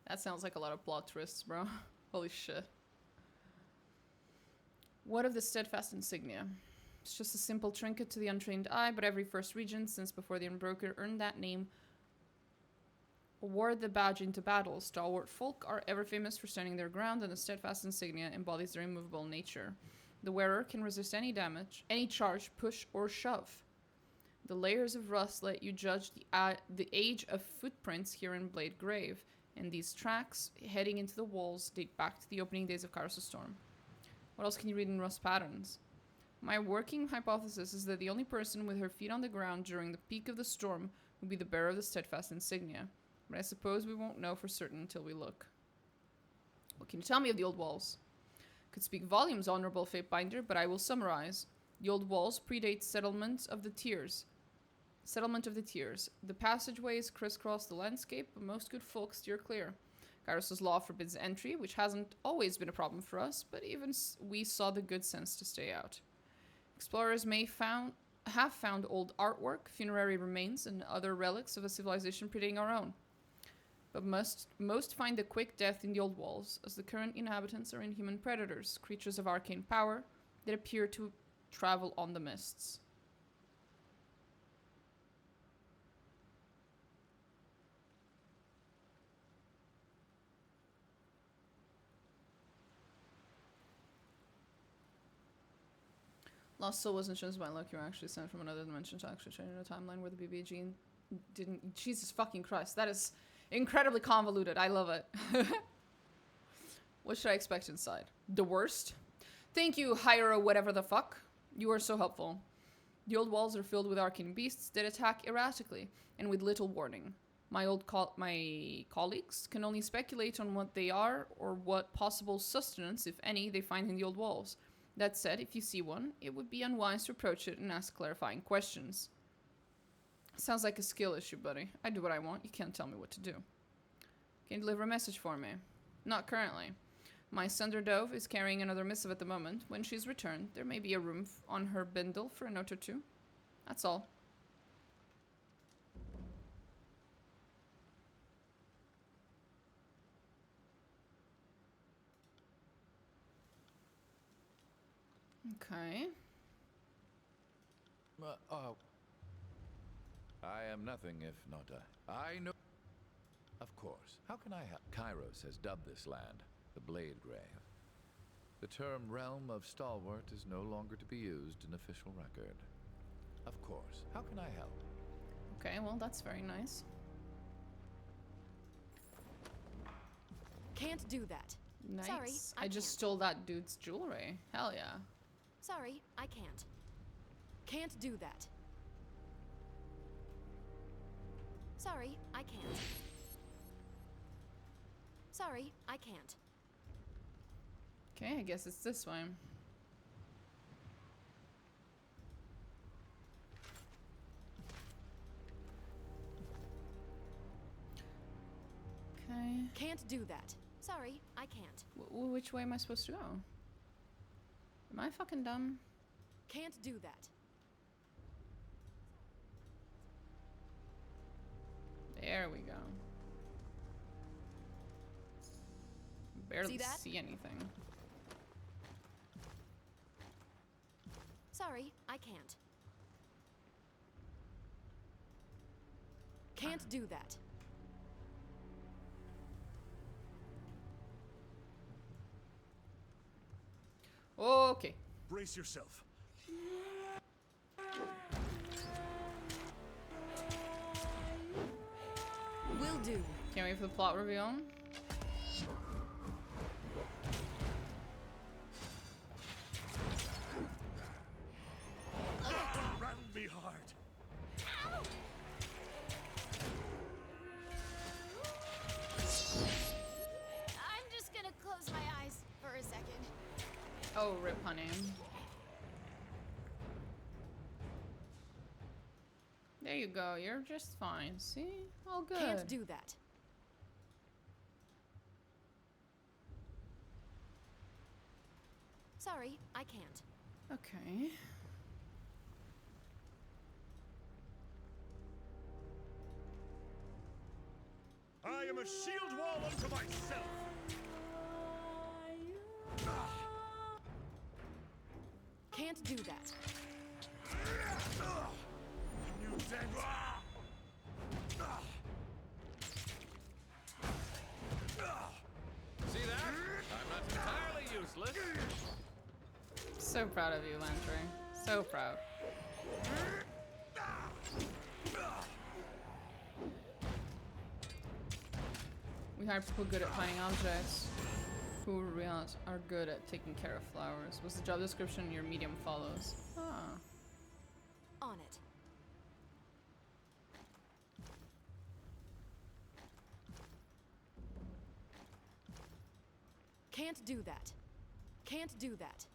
That sounds like a lot of plot twists, bro. Holy shit. What of the steadfast insignia? It's just a simple trinket to the untrained eye, but every first regent since before the Unbroker earned that name wore the badge into battle. Stalwart folk are ever famous for standing their ground, and the steadfast insignia embodies their immovable nature. The wearer can resist any damage, any charge, push, or shove. The layers of rust let you judge the age of footprints here in Blade Grave, and these tracks heading into the walls date back to the opening days of Kairos' Storm. What else can you read in rust patterns? My working hypothesis is that the only person with her feet on the ground during the peak of the storm would be the bearer of the steadfast insignia, but I suppose we won't know for certain until we look. What can you tell me of the old walls? Could speak volumes, Honorable Fatebinder, but I will summarize. The old walls predate settlement of the Tiers. The passageways crisscross the landscape, but most good folk steer clear. Kairos' law forbids entry, which hasn't always been a problem for us, but even we saw the good sense to stay out. Explorers may have found old artwork, funerary remains, and other relics of a civilization predating our own. But most find a quick death in the old walls, as the current inhabitants are inhuman predators, creatures of arcane power that appear to travel on the mists. Lost Soul wasn't chosen by luck. You were actually sent from another dimension to actually change in a timeline where the BB didn't. Jesus fucking Christ. That is incredibly convoluted. I love it. What should I expect inside? The worst? Thank you, Hyro whatever the fuck. You are so helpful. The old walls are filled with arcane beasts that attack erratically and with little warning. My colleagues can only speculate on what they are or what possible sustenance, if any, they find in the old walls. That said, if you see one, it would be unwise to approach it and ask clarifying questions. Sounds like a skill issue, buddy. I do what I want. You can't tell me what to do. Can you deliver a message for me? Not currently. My Sunder Dove is carrying another missive at the moment. When she's returned, there may be a room on her bindle for a note or two. That's all. Okay. I am nothing if not a... I know... Of course. How can I help? Kairos has dubbed this land the Blade Grave. The term Realm of Stalwart is no longer to be used in official record. Of course. How can I help? Okay, well, that's very nice. Can't do that. Nice. Sorry, I just can't. stole that dude's jewelry. Hell yeah. Sorry, I can't. Can't do that. Sorry, I can't. Sorry, I can't. Okay, I guess it's this way. Okay. Can't do that. Sorry, I can't. Which way am I supposed to go? Am I fucking dumb? Can't do that. There we go. Barely See that? see anything. Sorry, I can't. Can't do that. Okay. Brace yourself. Will do. Can't wait for the plot reveal. Rattle me hard. I'm just gonna close my eyes for a second. Oh, rip, honey. There you go. You're just fine. See? All good. Can't do that. Sorry, I can't. Okay. I am am a shield wall unto myself. Can't do that. You dead. See that? I'm not entirely useless. So proud of you, Lantry. So proud. We hire people good at finding objects who are good at taking care of flowers. What's the job description your medium follows? Ah. On it. Can't do that. Can't do that.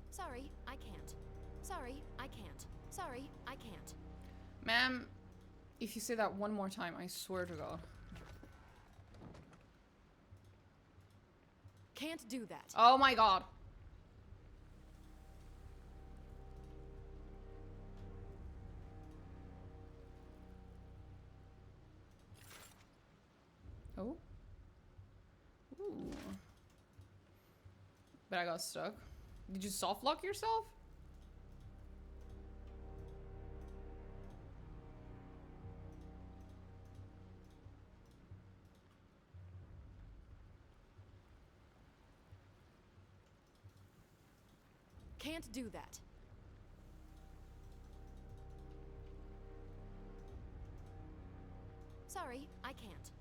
Sorry, I can't. Sorry, I can't. Sorry, I can't. Ma'am, if you say that one more time, I swear to God. Can't do that. Oh my God. Oh. Ooh. But I got stuck. Did you soft lock yourself? Can't do that. Sorry, I can't.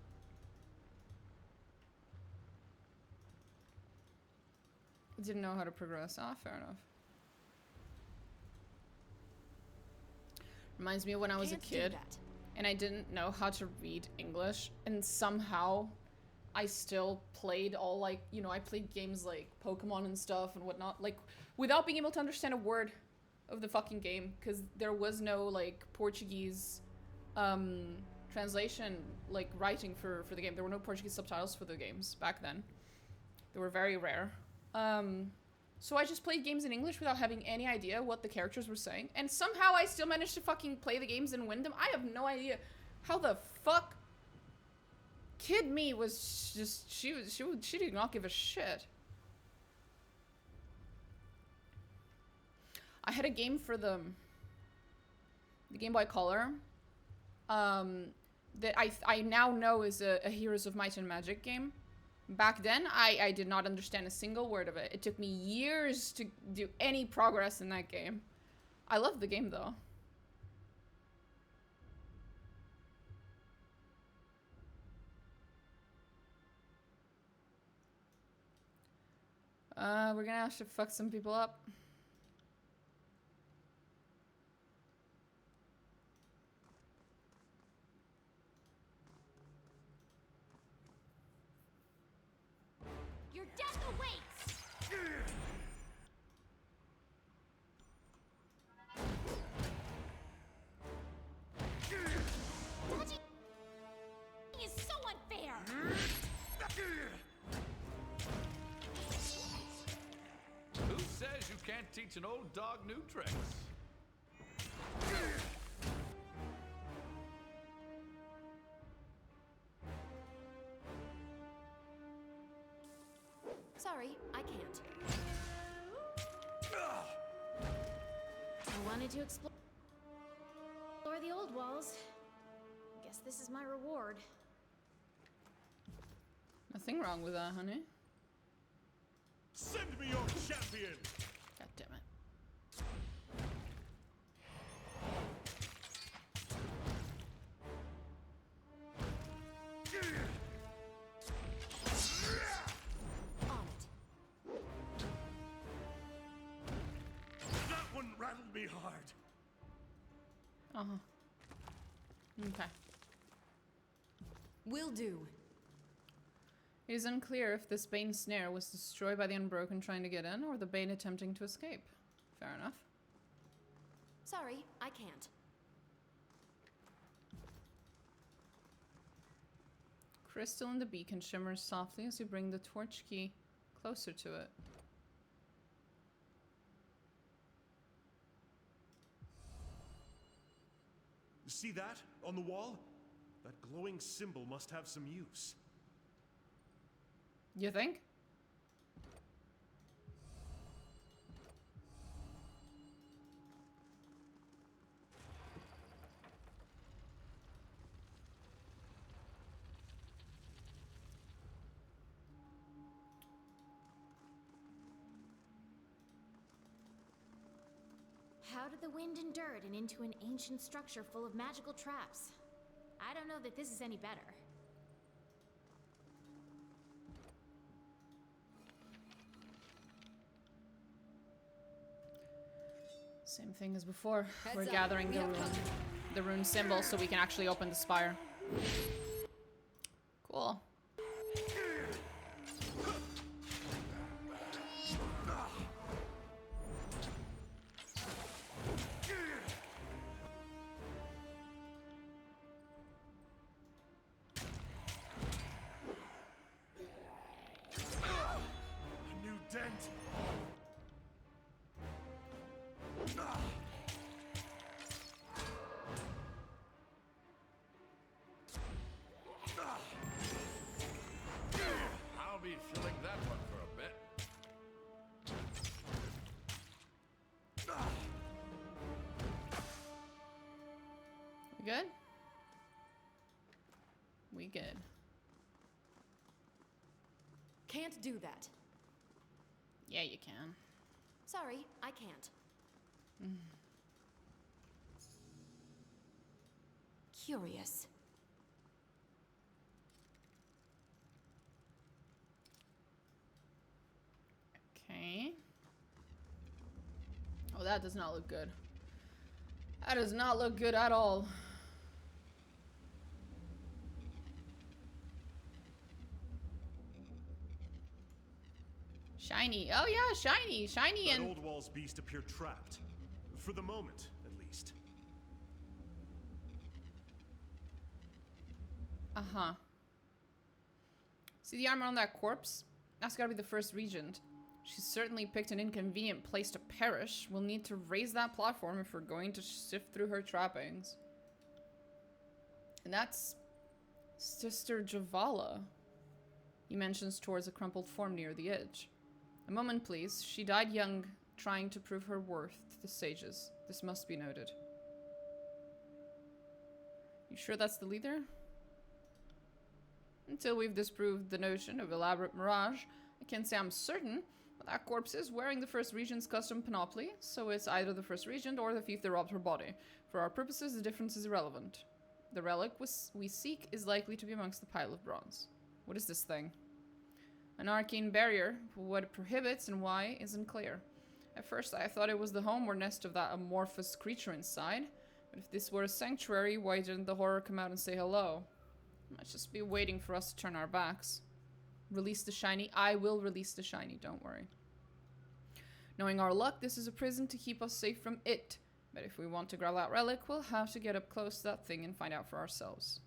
Didn't know how to progress. Ah, fair enough. Reminds me of when I was a Can't do kid that. and I didn't know how to read English, and somehow I still played all, like, you know, I played games like Pokemon and stuff and whatnot, like, without being able to understand a word of the fucking game, because there was no, like, Portuguese translation, like, writing for the game. There were no Portuguese subtitles for the games back then. They were very rare. So I just played games in English without having any idea what the characters were saying, and somehow I still managed to fucking play the games and win them. I have no idea how the fuck. Kid me was just, she did not give a shit. I had a game for the Game Boy Color that I now know is a Heroes of Might and Magic game. Back then, I did not understand a single word of it. It took me years to do any progress in that game. I love the game, though. We're gonna have to fuck some people up. Your death awaits! Dodging is so unfair! Who says you can't teach an old dog new tricks? Sorry, I can't. I wanted to explore the Oldwalls. Guess this is my reward. Nothing wrong with that, honey. Send me your champion! God damn it. On it. That one rattled me hard. Uh-huh. Okay. Will do. It is unclear if this Bane snare was destroyed by the Unbroken trying to get in, or the Bane attempting to escape. Fair enough. Sorry, I can't. Crystal in the beacon shimmers softly as you bring the torch key closer to it. See that on the wall? That glowing symbol must have some use. You think? How did the wind endure it and into an ancient structure full of magical traps? I don't know that this is any better. Same thing as before. We're Heads up. gathering We the have rune, company. the rune symbol so we can actually open the spire. Cool. A new dent. I'll be filling that one for a bit. We good? We good. Can't do that. Yeah, you can. Sorry, I can't. Curious. Okay. Oh, that does not look good. That does not look good at all. Shiny. Oh yeah, shiny. Shiny That and... Oldwalls beast appeared trapped. For the moment, at least. Uh-huh. See the armor on that corpse? That's gotta be the first regent. She's certainly picked an inconvenient place to perish. We'll need to raise that platform if we're going to sift through her trappings. And that's... Sister Javala. He mentions towards a crumpled form near the edge. A moment, please. She died young, trying to prove her worth to the sages. This must be noted. You sure that's the leader? Until we've disproved the notion of elaborate mirage, I can't say I'm certain, but that corpse is wearing the First Regent's custom panoply, so it's either the First Regent or the thief that robbed her body. For our purposes, the difference is irrelevant. The relic we seek is likely to be amongst the pile of bronze. What is this thing? An arcane barrier. What it prohibits and why isn't clear. At first, I thought it was the home or nest of that amorphous creature inside, but if this were a sanctuary, why didn't the horror come out and say hello? Might just be waiting for us to turn our backs. Release the shiny. I will release the shiny, don't worry. Knowing our luck, this is a prison to keep us safe from it. But if we want to grab that relic, we'll have to get up close to that thing and find out for ourselves.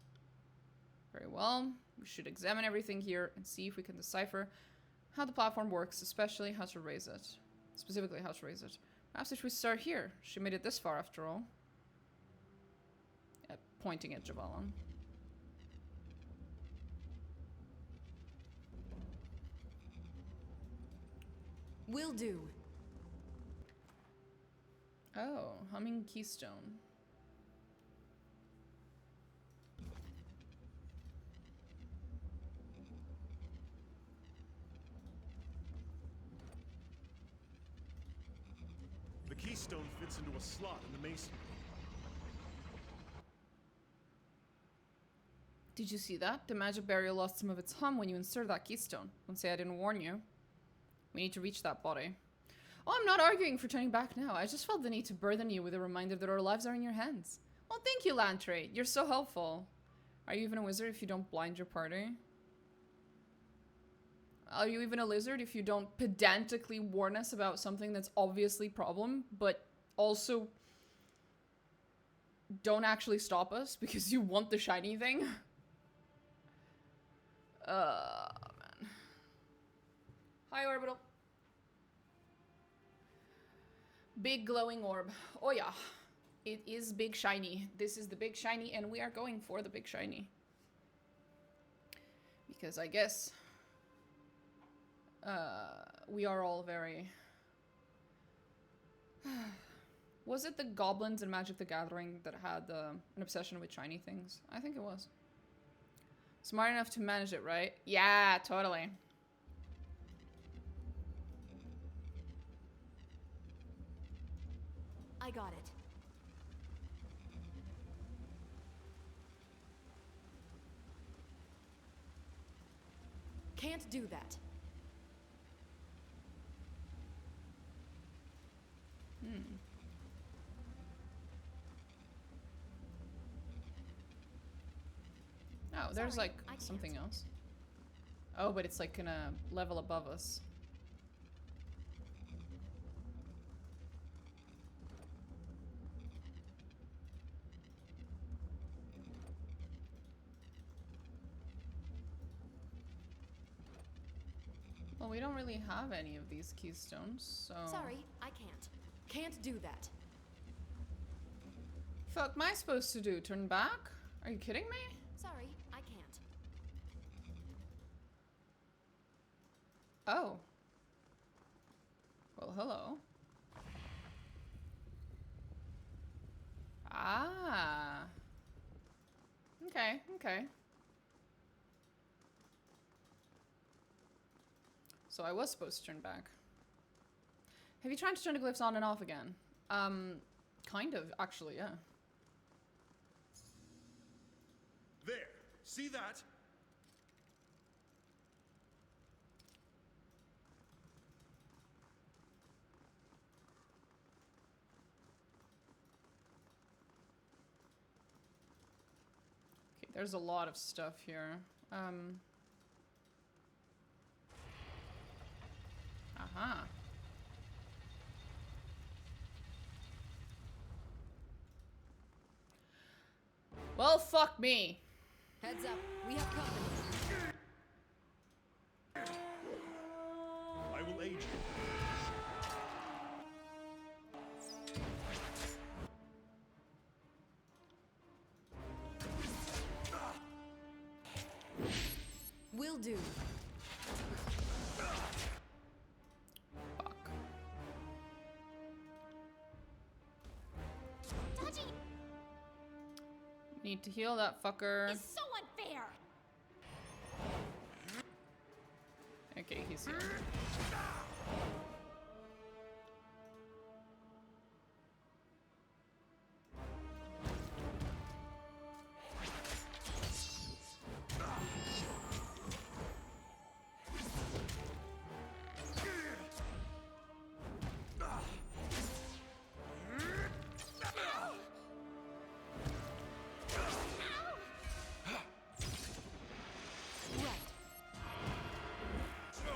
Very well. We should examine everything here and see if we can decipher how the platform works, especially how to raise it. Specifically, how to raise it. Perhaps if we start here. She made it this far, after all. Pointing at Javala. Will do. Oh, humming keystone. The keystone fits into a slot in the masonry. Did you see that? The magic barrier lost some of its hum when you inserted that keystone. Don't say I didn't warn you. We need to reach that body. Oh, I'm not arguing for turning back now. I just felt the need to burden you with a reminder that our lives are in your hands. Oh, thank you, Lantrate. You're so helpful. Are you even a wizard if you don't blind your party? Are you even a lizard if you don't pedantically warn us about something that's obviously a problem, but also don't actually stop us because you want the shiny thing? Man. Hi, Orbital. Big glowing orb. Oh, yeah. It is big shiny. This is the big shiny, and we are going for the big shiny. Because I guess we are all very... Was it the goblins in Magic the Gathering that had an obsession with shiny things? I think it was. Smart enough to manage it, right? Yeah, totally. I got it. Can't do that. Oh, there's Sorry, like I can't. something else. Oh, but it's like in a level above us. Well, we don't really have any of these keystones, so... Sorry, I can't. Can't do that. Fuck am I supposed to do? Turn back? Are you kidding me? Sorry, I can't. Oh. Well, hello. Ah. Okay, okay. So I was supposed to turn back. Have you tried to turn the glyphs on and off again? Kind of, actually, yeah. There. See that? Okay, there's a lot of stuff here. Aha. Well, fuck me. Heads up, we have company. I will aid you. Will do. Fuck. Dodgy Need to heal that fucker. is so unfair. Okay, he's here.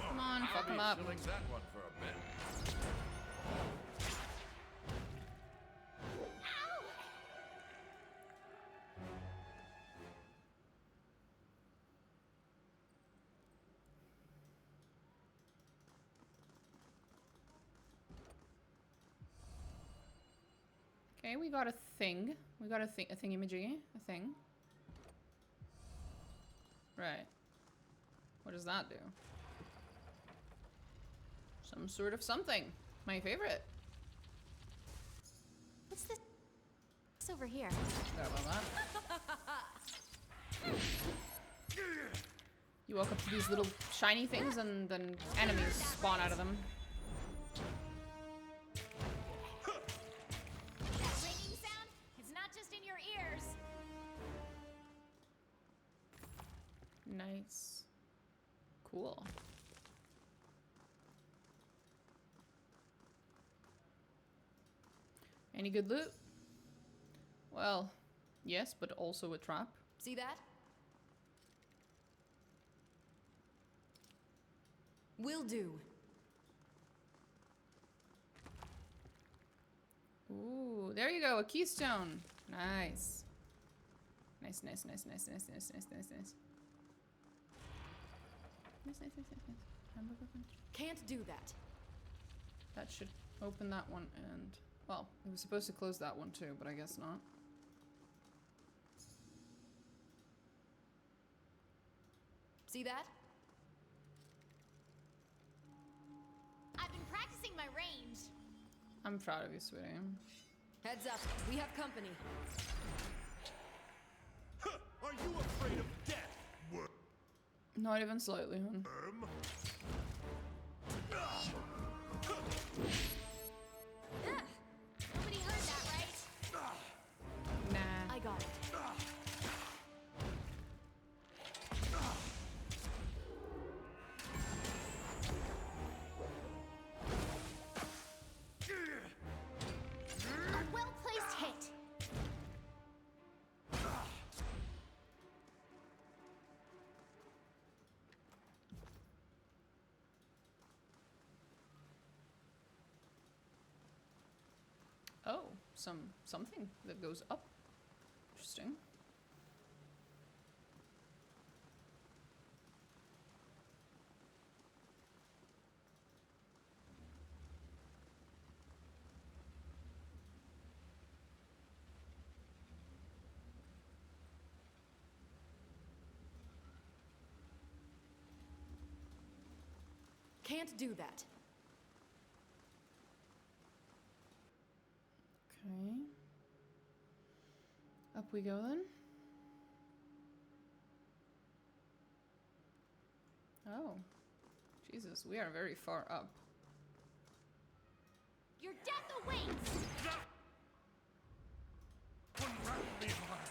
Come on, fuck him up. Filling that one for a bit. Okay, we got a thing. We got a thingamajiggy. A thing. Right. What does that do? Some sort of something. My favorite. What's this over here? Forgot about that. You walk up to these little shiny things and then enemies spawn out of them. That ringing sound? It's not just in your ears. Nice. Cool. Any good loot? Well, yes, but also a trap. See that? Will do. Ooh, there you go, a keystone. Nice. Nice, nice, nice, nice, nice, nice, nice, nice, nice. Nice, nice, nice, nice, nice. Hamburger punch. Can't do that. That should open that one and... Well, it was supposed to close that one too, but I guess not. See that? I've been practicing my range. I'm proud of you, sweetie. Heads up. We have company. Huh, are you afraid of death, worm? Not even slightly, hun. Nobody heard that, right? Nah. I got it. A well-placed hit. Oh, something that goes up. Interesting. Can't do that. Okay. Up we go then. Oh. Jesus, we are very far up. Your death awaits. One rattled me hard.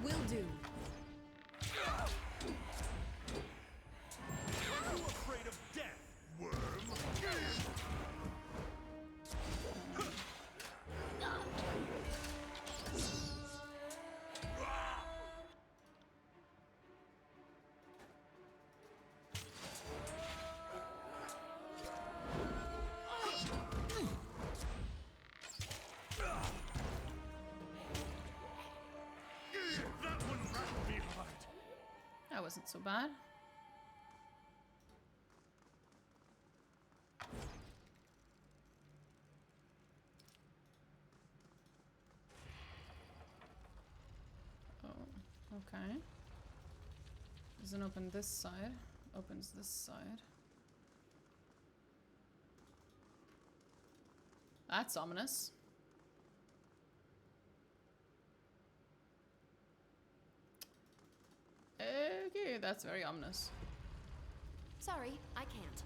Will do. Are you afraid of death, worm? That one rattled me hard. That wasn't so bad. Oh, okay. Doesn't open this side. Opens this side. That's ominous. Okay, that's very ominous. Sorry, I can't.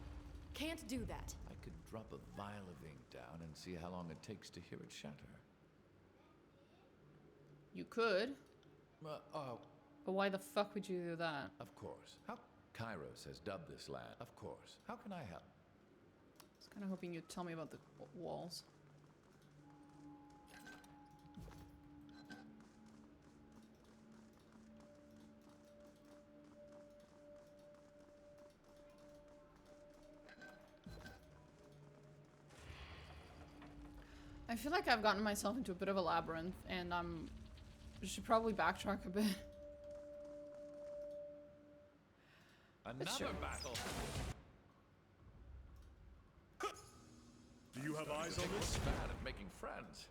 Can't do that. I could drop a vial of ink down and see how long it takes to hear it shatter. You could, Oh, but why the fuck would you do that? of course. How Kairos has dubbed this land. Of course. How can I help? I was kind of hoping you'd tell me about the walls. I feel like I've gotten myself into a bit of a labyrinth, and I should probably backtrack a bit. Another sure. battle. Do you have eyes on Take this? what's bad at making friends.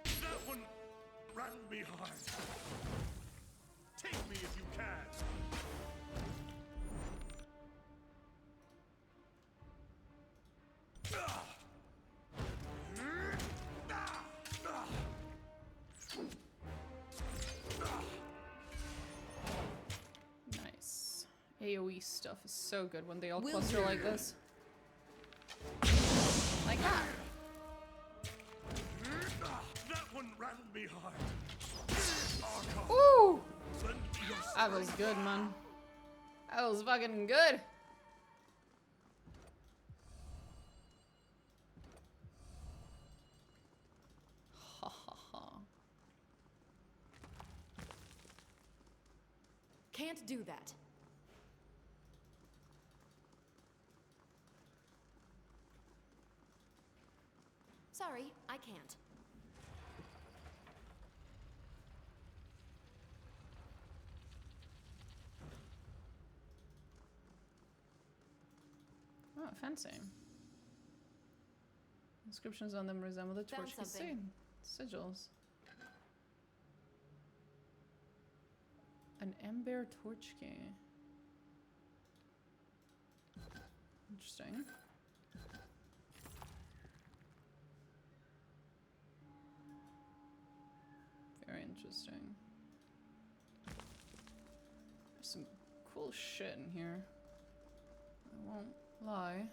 That one rattled me hard. Take me if you can. Nice. AoE stuff is so good when they all Will cluster do. like this. Like that. That one rattled me hard. Archon, Woo! lend your That was good, man. That was fucking good. Ha ha ha. Can't do that. Sorry, I can't. fancy. Inscriptions on them resemble the Found torch key something. sigils. An ember torch key. Interesting. Very interesting. There's some cool shit in here. I won't lie.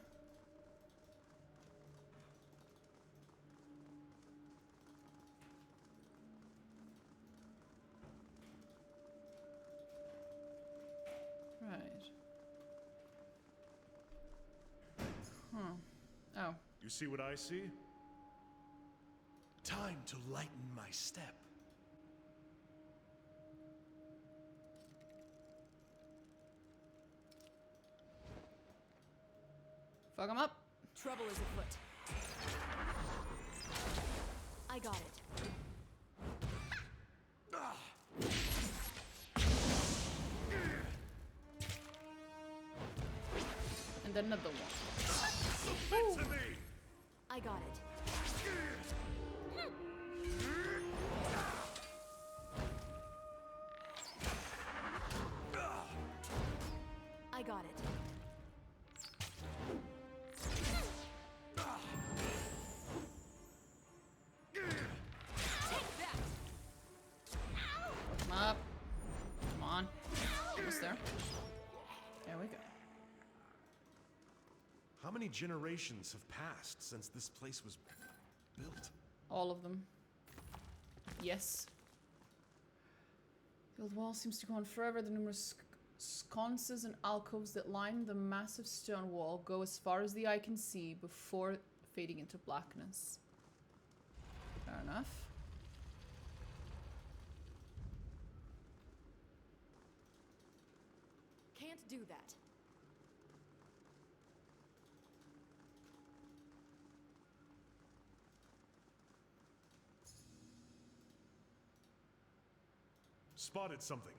Right. Huh. Oh. You see what I see? Time to lighten my step. Fuck 'em up. Trouble is afoot. I got it. And then another one. Submit to me! I got it. I got it. Fuck 'em up. Come on. Almost there. There we go. How many generations have passed since this place was built? All of them. Yes. The old wall seems to go on forever. The numerous sconces and alcoves that line the massive stone wall go as far as the eye can see before fading into blackness. Fair enough. Can't do that. Spotted something.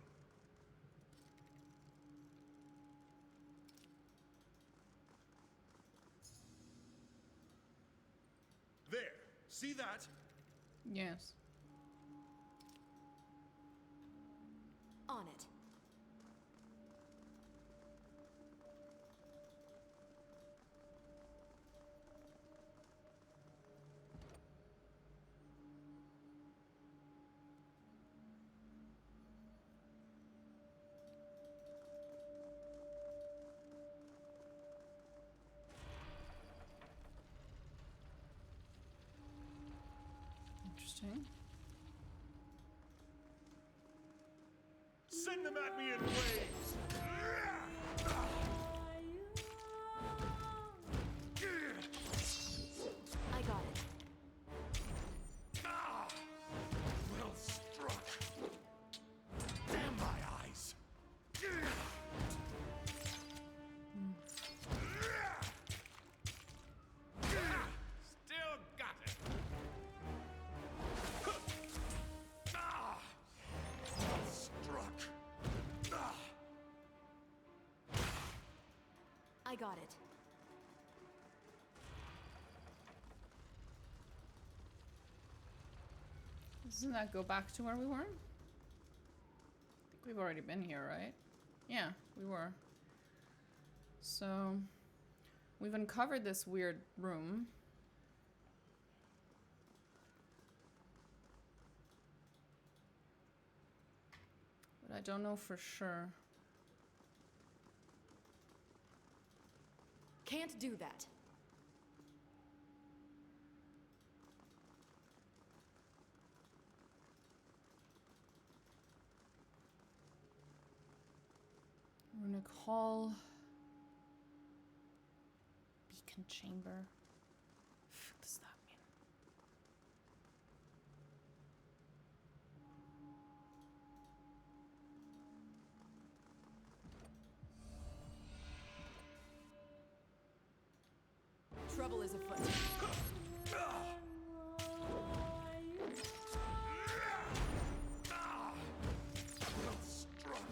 There. See that? Yes. On it. Interesting. Send them at me in waves! I got it. Well struck. Damn my eyes. Still got it. Well struck. I got it. Doesn't that go back to where we were? I think we've already been here, right? Yeah, we were. So, we've uncovered this weird room. But I don't know for sure. Can't do that. Runic Hall. Beacon Chamber. What does that mean? Trouble is afoot. Well struck.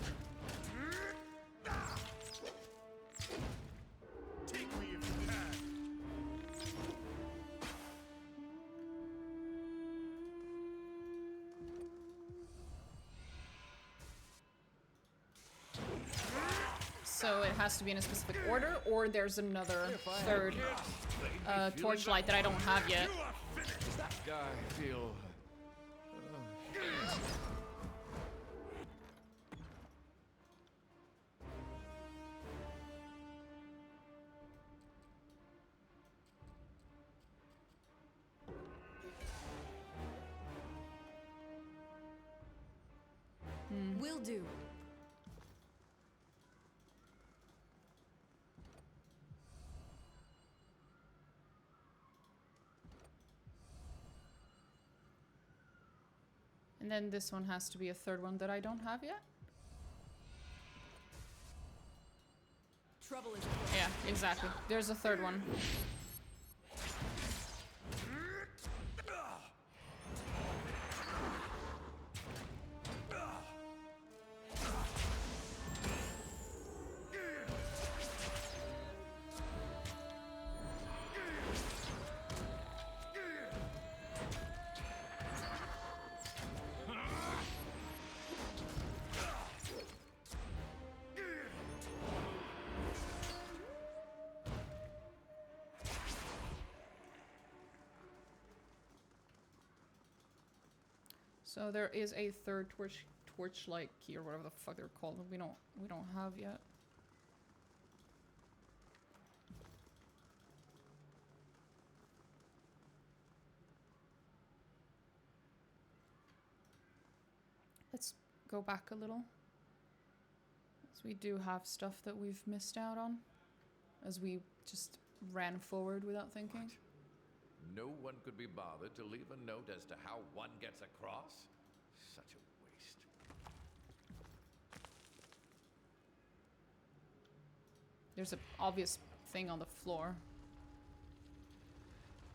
Take me if you So it has to be in a specific order, or there's another third torchlight that I don't have yet. Does that guy feel... Will do. And then this one has to be a third one that I don't have yet. Trouble is Yeah, exactly. There's a third one. So there is a third torchlight key or whatever the fuck they're called. We don't have yet. Let's go back a little. As we do have stuff that we've missed out on. As we just ran forward without thinking. What? No one could be bothered to leave a note as to how one gets across? Such a waste. There's an obvious thing on the floor.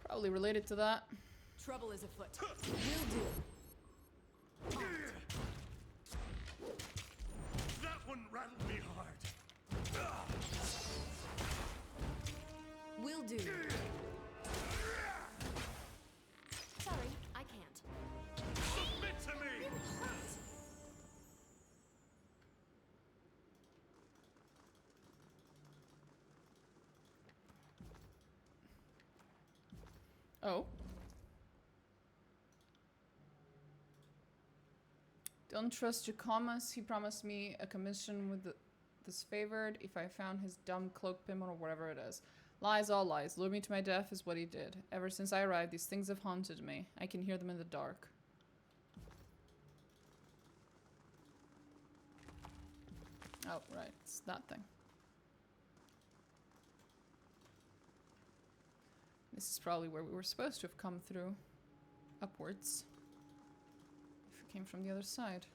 Probably related to that. trouble is afoot. Will do. That one rattled me hard. Will do. Sorry, I can't. Submit to me! Oh. Don't trust Jacomas. He promised me a commission with this favored if I found his dumb cloak pimple or whatever it is. Lies, all lies. Lure me to my death is what he did. Ever since I arrived, these things have haunted me. I can hear them in the dark. Oh, right. It's that thing. This is probably where we were supposed to have come through. Upwards. If we came from the other side.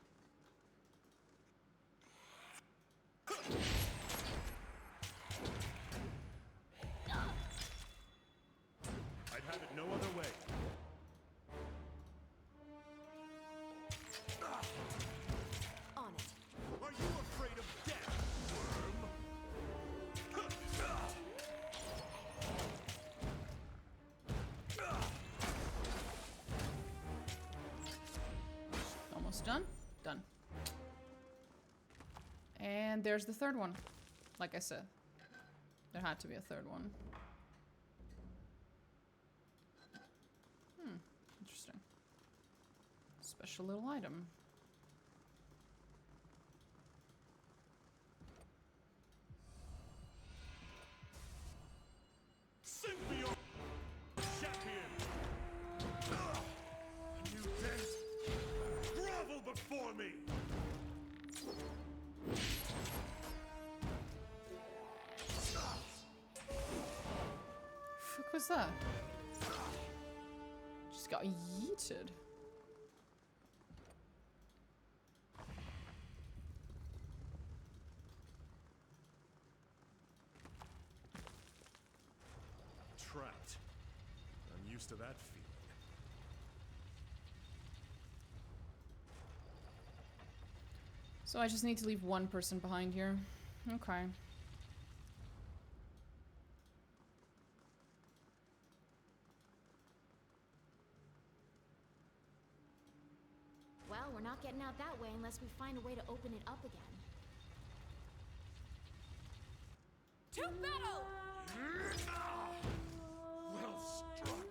I'd have it no other way. On it. Are you afraid of death, worm? Almost done? Done. And there's the third one. Like I said. There had to be a third one. Interesting. Special little item. Symbiote champion! You dare grovel before me! Fuck was that? Just got yeeted. Trapped. I'm used to that feeling. So I just need to leave one person behind here. Okay. Well, we're not getting out that way unless we find a way to open it up again. To battle! Well struck.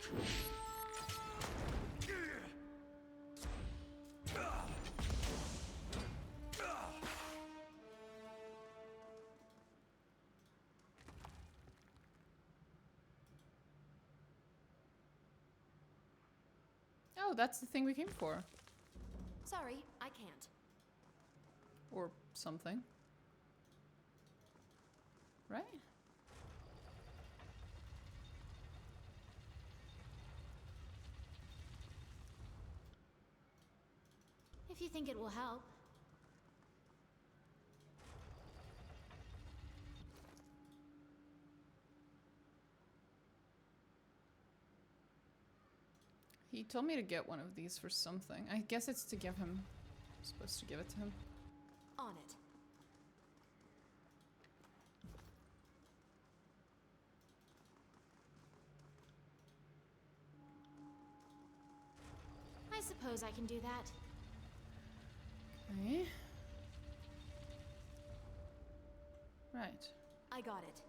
Oh, that's the thing we came for. Sorry, I can't. Or something. Right? If you think it will help. He told me to get one of these for something. I guess it's to give him. I'm supposed to give it to him. On it. I suppose I can do that. Okay. Right. I got it.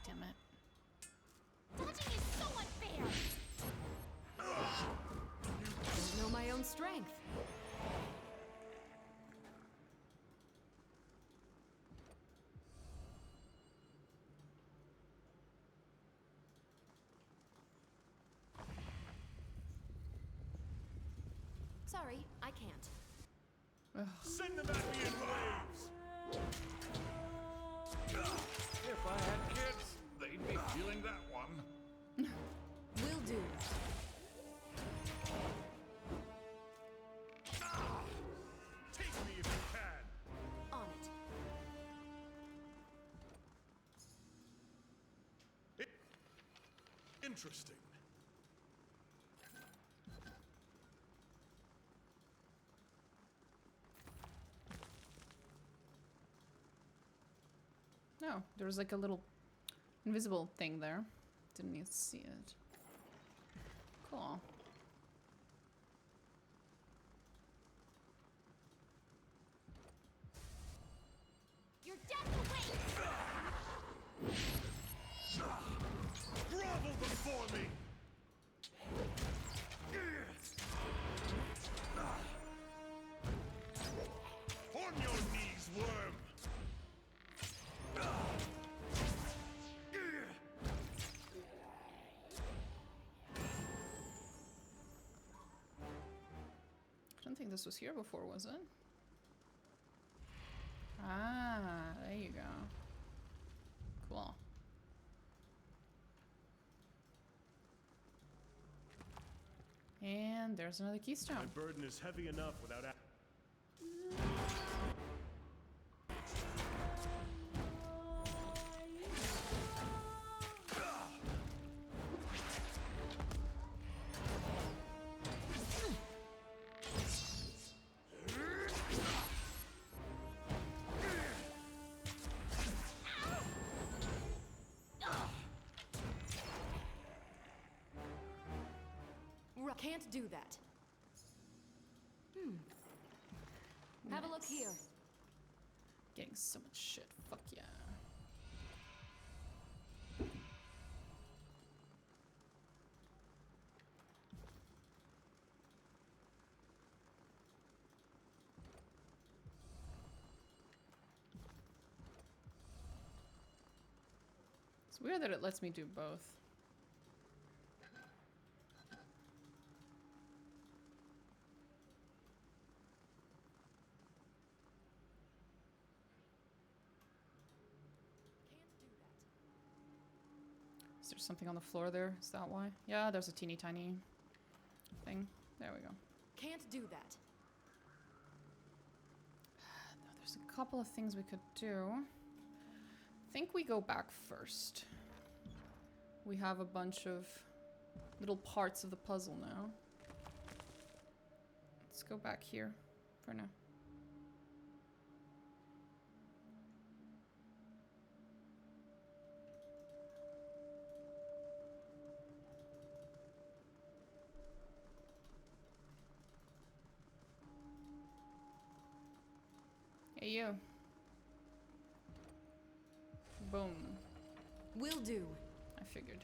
Damn it. Dodging is so unfair! Don't know my own strength. Sorry, I can't. Ugh. Send them at me in waves. If I had kids, they'd be feeling that one. Will do. Take me if you can. On it. Interesting. No, there was like a little invisible thing there. Didn't need to see it. Cool. Your death awaits! Grovel before me. On your knees, worm. I don't think this was here before, was it? Ah, there you go. Cool. And there's another My keystone. burden is heavy enough without. Can't do that. Have a look here. Getting so much shit. Fuck yeah. It's weird that it lets me do both. Is there something on the floor there? Is that why? Yeah, there's a teeny tiny thing. There we go. Can't do that. Now, there's a couple of things we could do. I think we go back first. We have a bunch of little parts of the puzzle now. Let's go back here for now. Hey, you. Boom. Will do. I figured.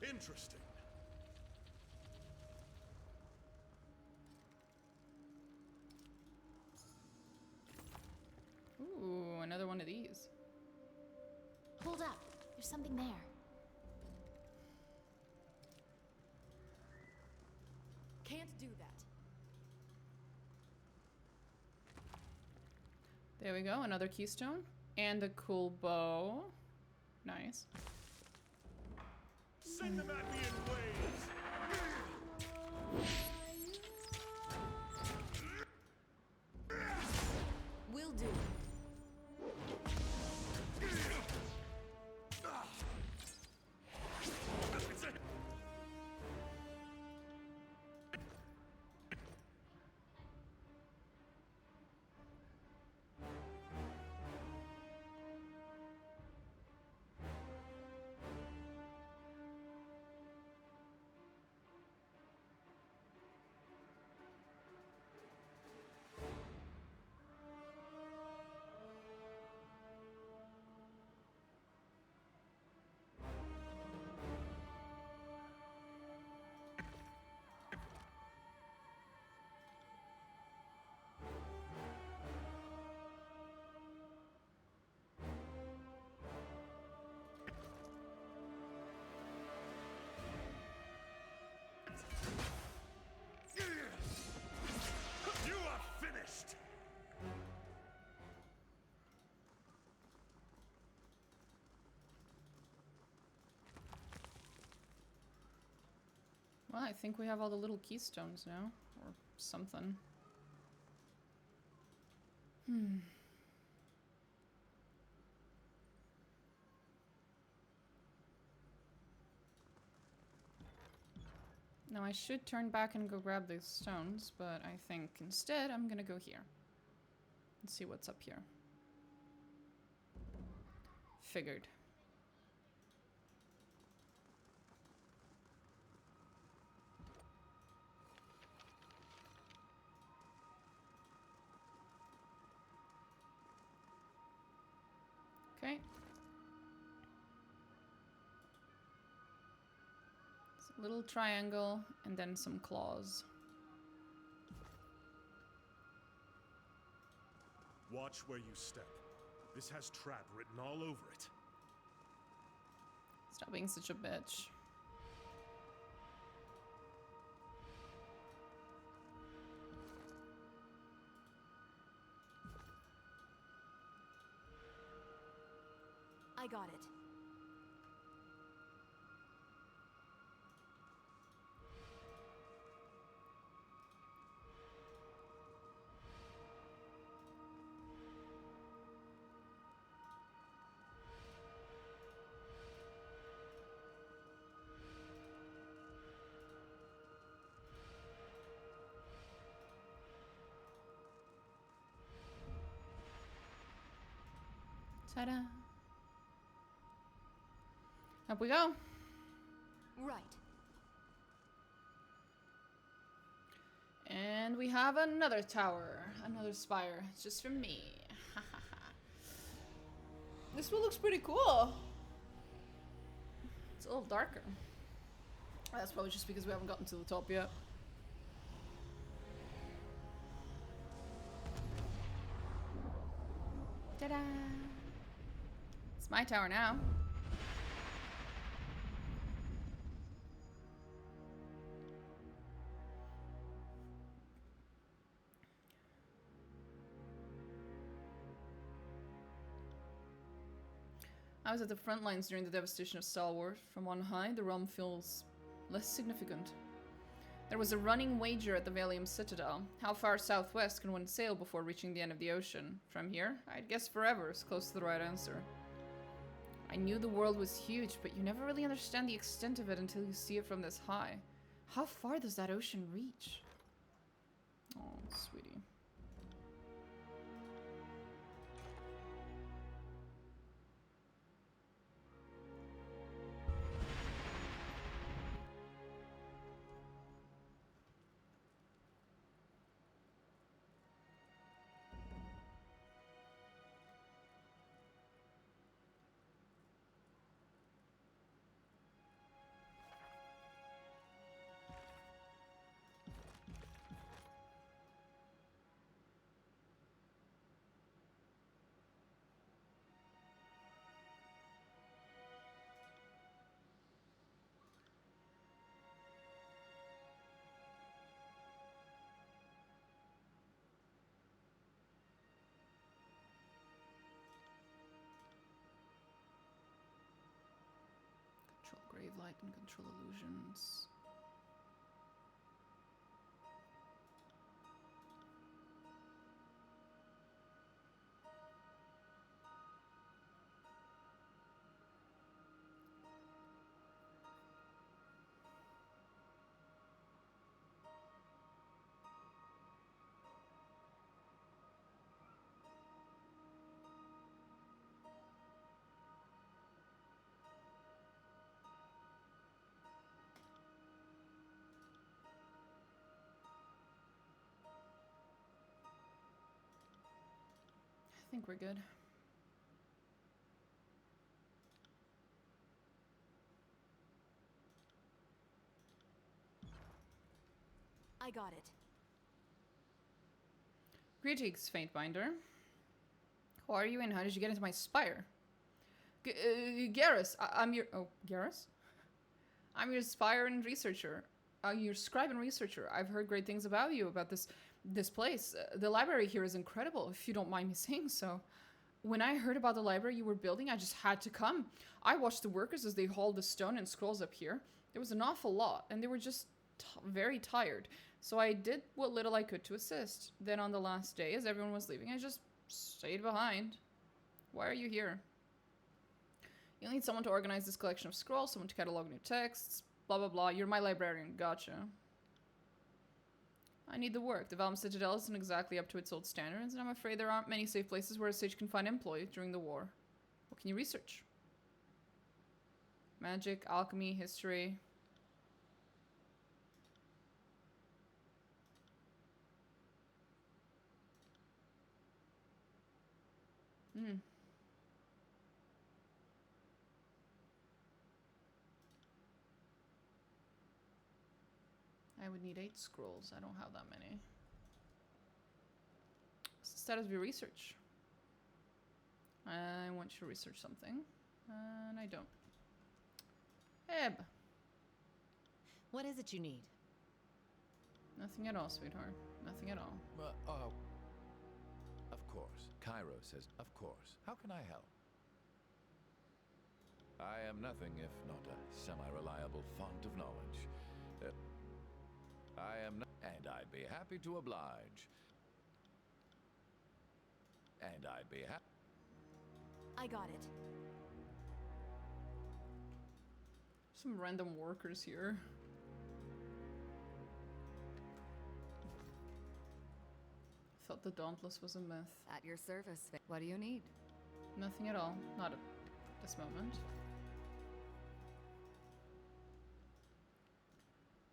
Interesting. Ooh, another one of these. Hold up. There's something there. Can't do that. There we go, another keystone. And a cool bow. Nice. Send them at me in waves. Will do. You are finished. Well, I think we have all the little keystones now. Or something. Now I should turn back and go grab these stones, but I think instead I'm gonna go here. And see what's up here. Figured. Okay. It's a little triangle and then some claws. Watch where you step. This has trap written all over it. Stop being such a bitch. I got it. Ta-da! Up we go. Right. And we have another tower. Another spire. It's just for me. This one looks pretty cool. It's a little darker. That's probably just because we haven't gotten to the top yet. Ta-da! It's my tower now. I was at the front lines during the devastation of Stalwart. From on high, the realm feels less significant. There was a running wager at the Valium Citadel. How far southwest can one sail before reaching the end of the ocean? From here? I'd guess forever is close to the right answer. I knew the world was huge, but you never really understand the extent of it until you see it from this high. How far does that ocean reach? Oh, sweetie. Brave light and control illusions. I think we're good. I got it. Greetings, Faintbinder. Who are you and how did you get into my spire? Garrus, I'm your... Oh, Garrus? I'm your spire and researcher. Your scribe and researcher. I've heard great things about you, about this place. The library here is incredible, if you don't mind me saying so. When I heard about the library you were building, I just had to come. I watched the workers as they hauled the stone and scrolls up here. There was an awful lot, and they were just very tired. So I did what little I could to assist. Then on the last day, as everyone was leaving, I just stayed behind. Why are you here? You'll need someone to organize this collection of scrolls, someone to catalog new texts, blah blah blah. You're my librarian, gotcha. I need the work. The Valm Citadel isn't exactly up to its old standards, and I'm afraid there aren't many safe places where a sage can find employ during the war. What can you research? Magic, alchemy, history. I would need 8 scrolls. I don't have that many. What's the status of your research? I want you to research something. And I don't. Eb. What is it you need? Nothing at all, sweetheart. Nothing at all. Of course. Cairo says, of course. How can I help? I am nothing if not a semi-reliable font of knowledge. I am not, and I'd be happy to oblige. And I'd be happy. I got it. Some random workers here. Thought the Dauntless was a myth. At your service. What do you need? Nothing at all. Not at this moment.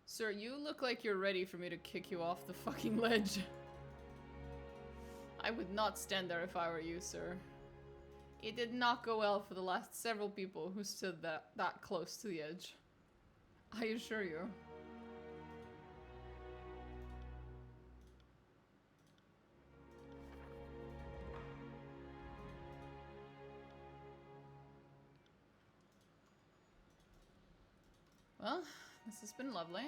Sir, you look like you're ready for me to kick you off the fucking ledge. I would not stand there if I were you, sir. It did not go well for the last several people who stood that close to the edge. I assure you. Well, this has been lovely.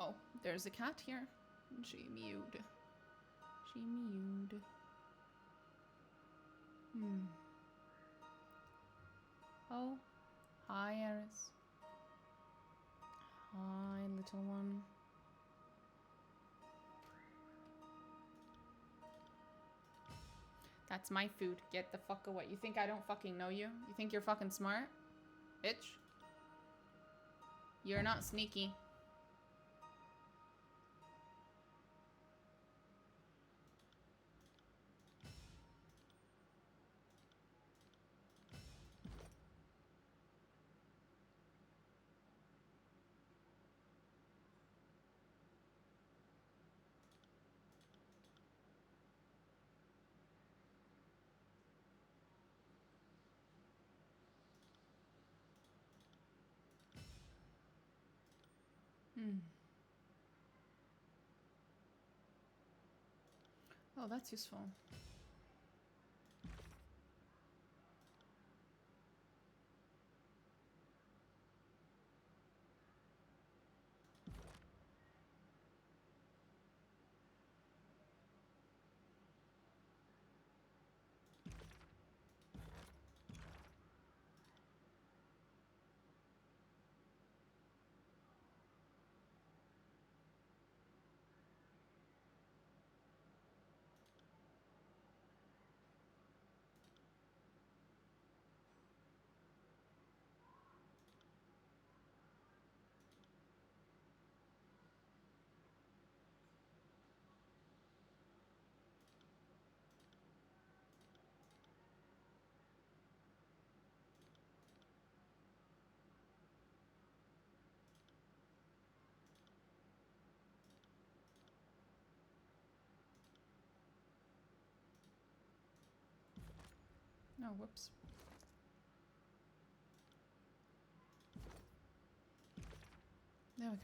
Oh, there's a cat here. She mewed. She mewed. Oh, hi, Eris. Hi, little one. That's my food. Get the fuck away. You think I don't fucking know you? You think you're fucking smart? Bitch. You're not sneaky. Oh, that's useful. No, whoops. There we go.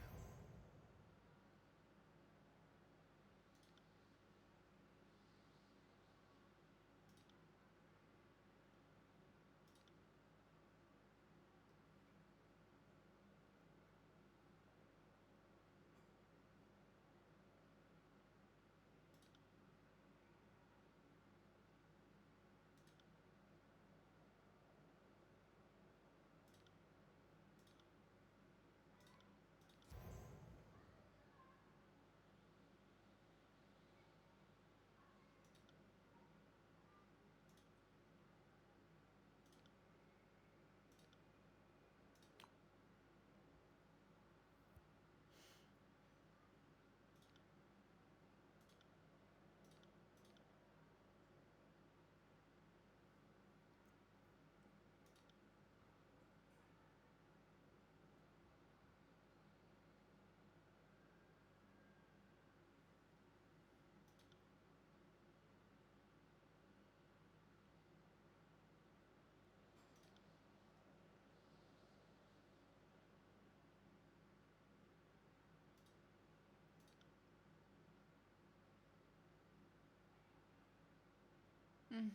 Mm.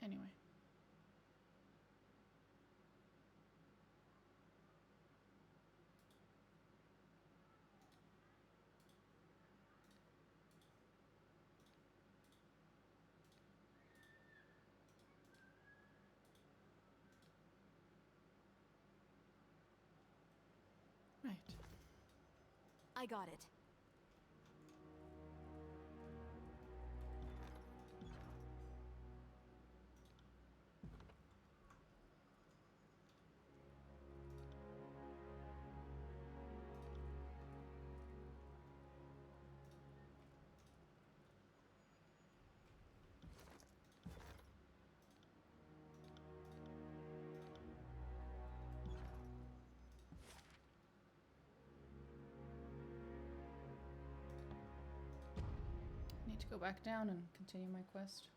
Anyway. Right. I got it. Need to go back down and continue my quest.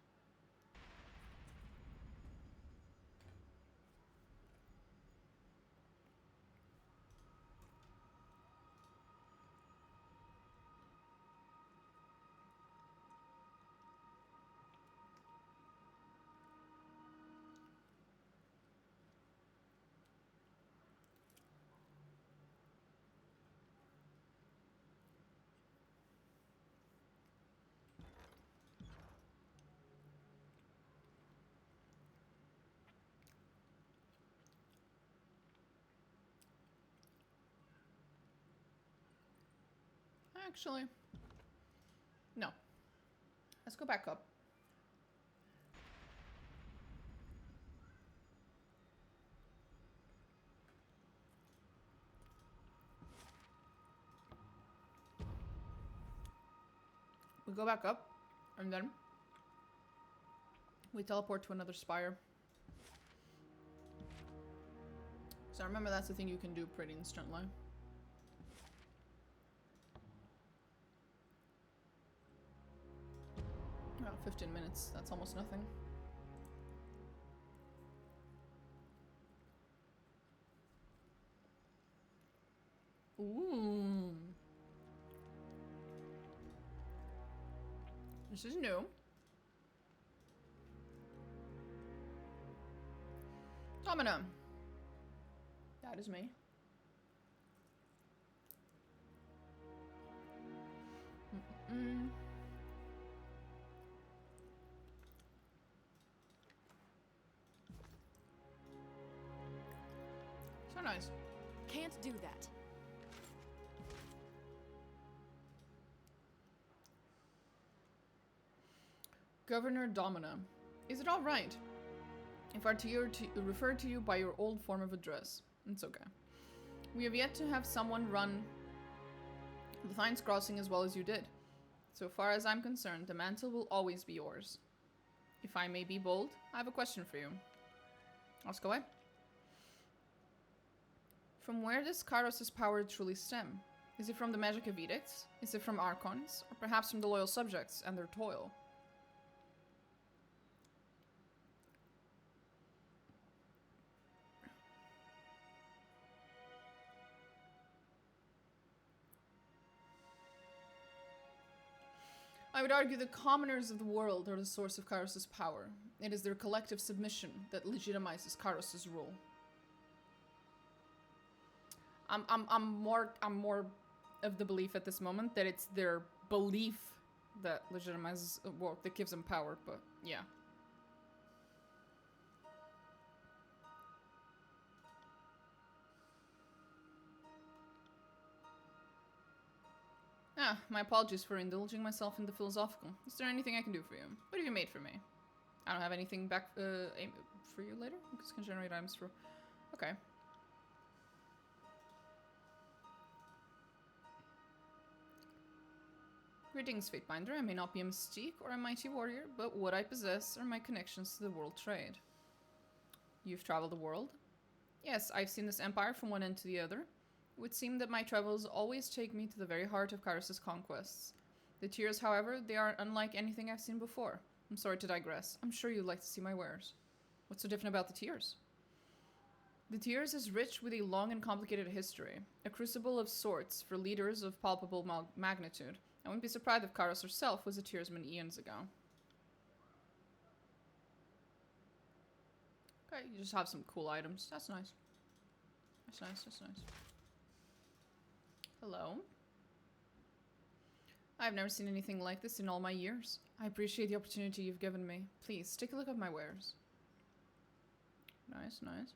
Actually, no. Let's go back up. We go back up, and then we teleport to another spire. So I remember that's the thing you can do pretty instantly. Oh, 15 minutes. That's almost nothing. Ooh. This is new. Domino. That is me. Mm-mm. So nice. Can't do that. Governor Domina. Is it alright if I refer to you by your old form of address? It's okay. We have yet to have someone run the Thines Crossing as well as you did. So far as I'm concerned, the mantle will always be yours. If I may be bold, I have a question for you. Ask away. From where does Kairos' power truly stem? Is it from the magic of edicts? Is it from archons? Or perhaps from the loyal subjects and their toil? I would argue the commoners of the world are the source of Kairos' power. It is their collective submission that legitimizes Kairos' rule. I'm more of the belief at this moment that it's their belief that legitimizes, well, that gives them power, but yeah. Ah, my apologies for indulging myself in the philosophical. Is there anything I can do for you? What have you made for me? I don't have anything back for you later? Because can generate items for... Okay. Greetings, Fatebinder. I may not be a mystique or a mighty warrior, but what I possess are my connections to the world trade. You've traveled the world? Yes, I've seen this empire from one end to the other. It would seem that my travels always take me to the very heart of Kairos' conquests. The tears, however, they are unlike anything I've seen before. I'm sorry to digress. I'm sure you'd like to see my wares. What's so different about the tears? The tears is rich with a long and complicated history, a crucible of sorts for leaders of palpable magnitude. I wouldn't be surprised if Kairos herself was a tearsman eons ago. Okay, you just have some cool items. That's nice. That's nice, that's nice. Hello? I've never seen anything like this in all my years. I appreciate the opportunity you've given me. Please, take a look at my wares. Nice, nice.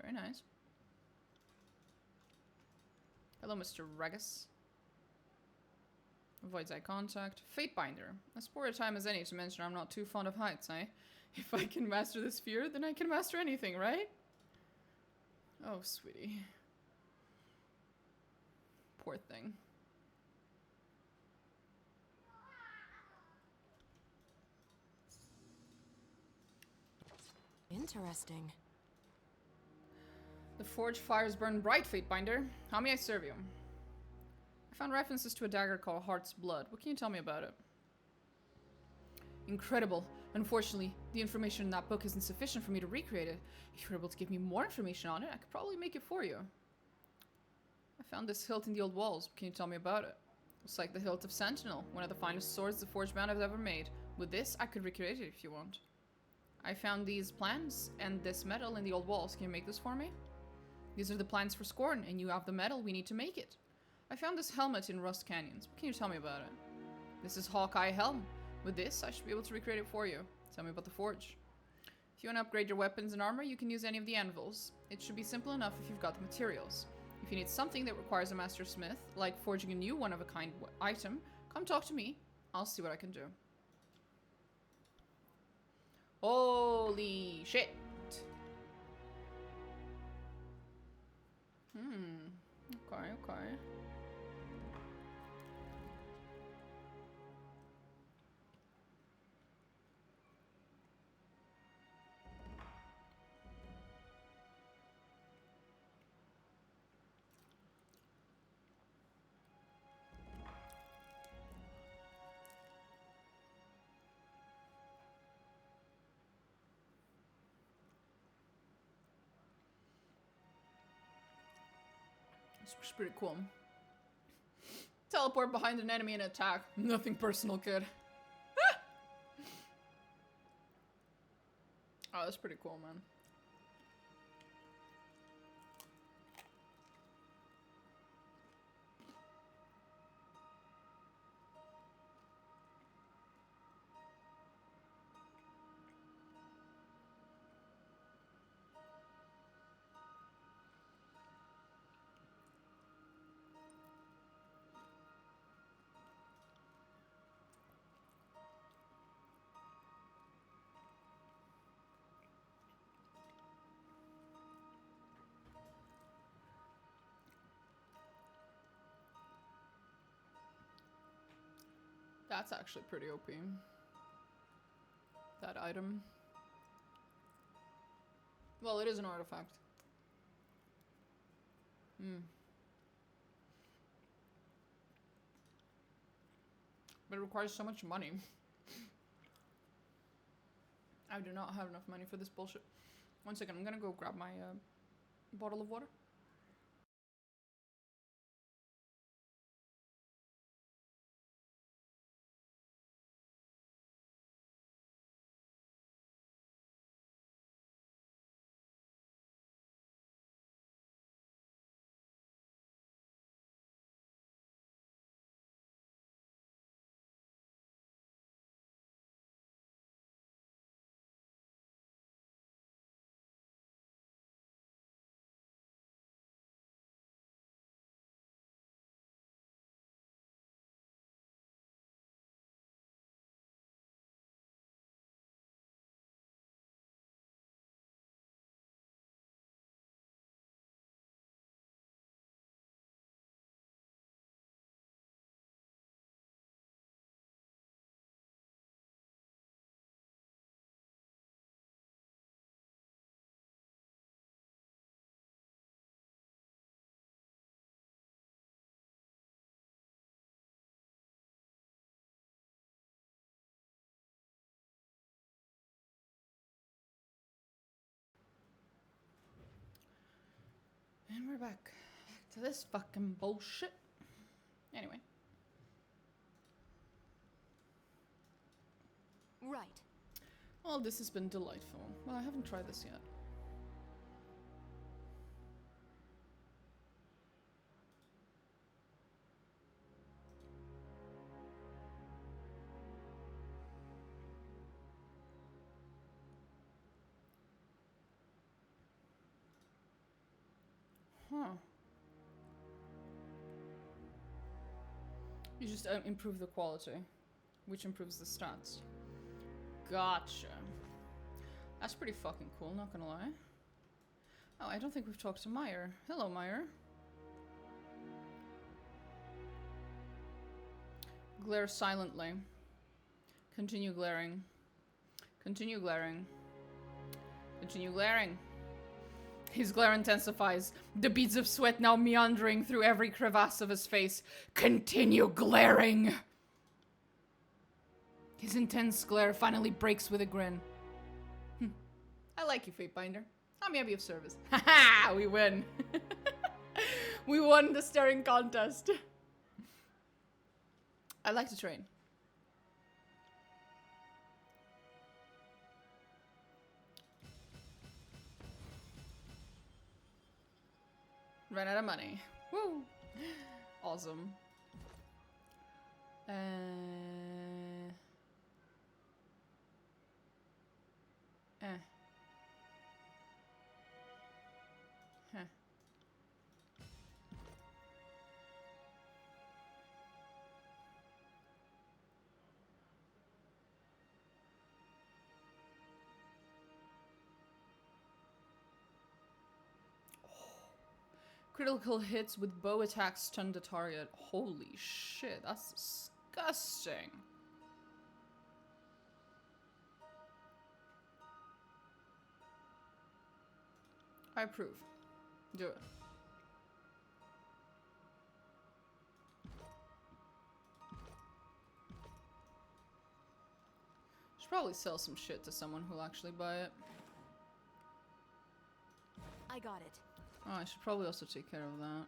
Very nice. Hello, Mr. Regis. Avoids eye contact. Fatebinder. As poor a time as any to mention I'm not too fond of heights, eh? If I can master this fear, then I can master anything, right? Oh, sweetie. Poor thing. Interesting. The forge fires burn bright, Fatebinder. How may I serve you? I found references to a dagger called Heart's Blood. What can you tell me about it? Incredible. Unfortunately, the information in that book isn't sufficient for me to recreate it. If you're able to give me more information on it, I could probably make it for you. I found this hilt in the old walls. What can you tell me about it? Looks like the hilt of Sentinel, one of the finest swords the forge man has ever made. With this, I could recreate it if you want. I found these plans and this metal in the old walls. Can you make this for me? These are the plans for Scorn, and you have the metal we need to make it. I found this helmet in Rust Canyons. What can you tell me about it? This is Hawkeye Helm. With this, I should be able to recreate it for you. Tell me about the forge. If you want to upgrade your weapons and armor, you can use any of the anvils. It should be simple enough if you've got the materials. If you need something that requires a master smith, like forging a new one-of-a-kind item, come talk to me. I'll see what I can do. Holy shit! Okay, okay. It's pretty cool. Teleport behind an enemy and attack. Nothing personal, kid. Oh, that's pretty cool, man. That's actually pretty OP. That item. Well, it is an artifact. But it requires so much money. I do not have enough money for this bullshit. One second, I'm gonna go grab my bottle of water. And we're back to this fucking bullshit. Anyway. Right. Well, this has been delightful. Well, I haven't tried this yet. Huh. You just improve the quality, which improves the stats. Gotcha. That's pretty fucking cool, not gonna lie. Oh, I don't think we've talked to Meyer. Hello, Meyer. Glare silently. Continue glaring. Continue glaring. Continue glaring. His glare intensifies, the beads of sweat now meandering through every crevasse of his face. Continue glaring! His intense glare finally breaks with a grin. I like you, Fatebinder. I'm happy of service. Haha! We win! We won the staring contest. I like to train. Ran out of money. Woo! Awesome. Huh. Critical hits with bow attacks stun the target. Holy shit, that's disgusting. I approve. Do it. Should probably sell some shit to someone who'll actually buy it. I got it. Oh, I should probably also take care of that.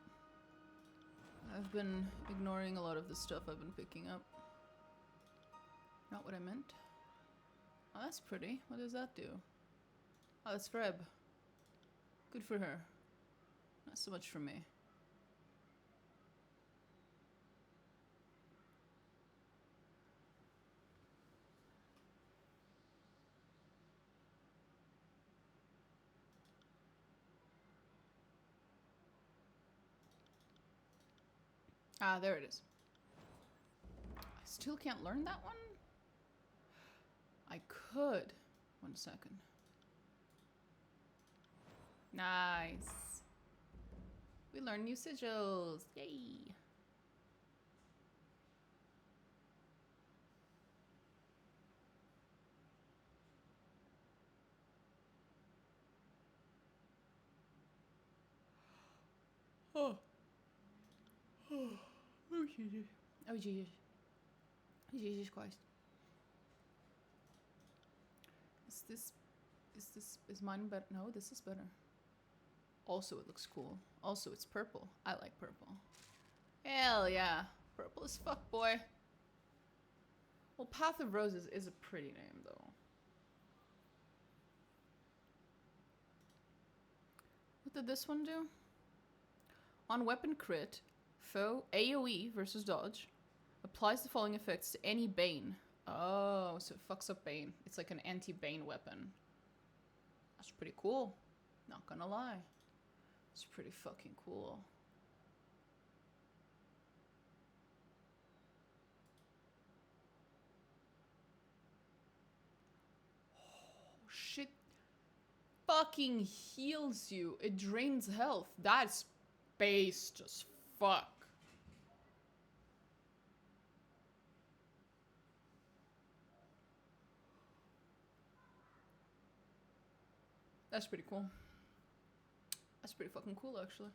I've been ignoring a lot of the stuff I've been picking up. Not what I meant. Oh, that's pretty. What does that do? Oh, that's for Eb. Good for her. Not so much for me. Ah, there it is. I still can't learn that one? I could. 1 second. Nice. We learn new sigils. Yay. Oh. Oh, Jesus. Oh, Jesus. Jesus Christ. Is mine better? No, this is better. Also, it looks cool. Also, it's purple. I like purple. Hell yeah. Purple as fuck, boy. Well, Path of Roses is a pretty name, though. What did this one do? On weapon crit, foe AoE versus dodge applies the following effects to any Bane. Oh, so it fucks up Bane. It's like an anti-Bane weapon. That's pretty cool. Not gonna lie. It's pretty fucking cool. Oh, shit. Fucking heals you. It drains health. That's based as fuck. That's pretty cool. That's pretty fucking cool, actually.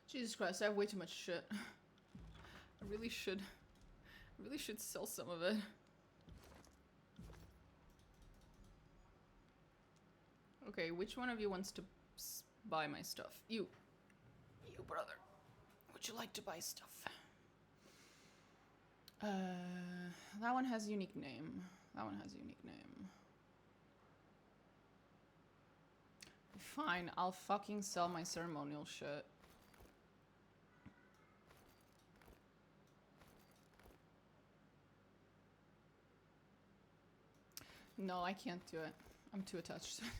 Jesus Christ, I have way too much shit. I really should sell some of it. Okay, which one of you wants to buy my stuff? You. You, brother. Would you like to buy stuff? That one has a unique name. That one has a unique name. Fine, I'll fucking sell my ceremonial shit. No, I can't do it. I'm too attached to it.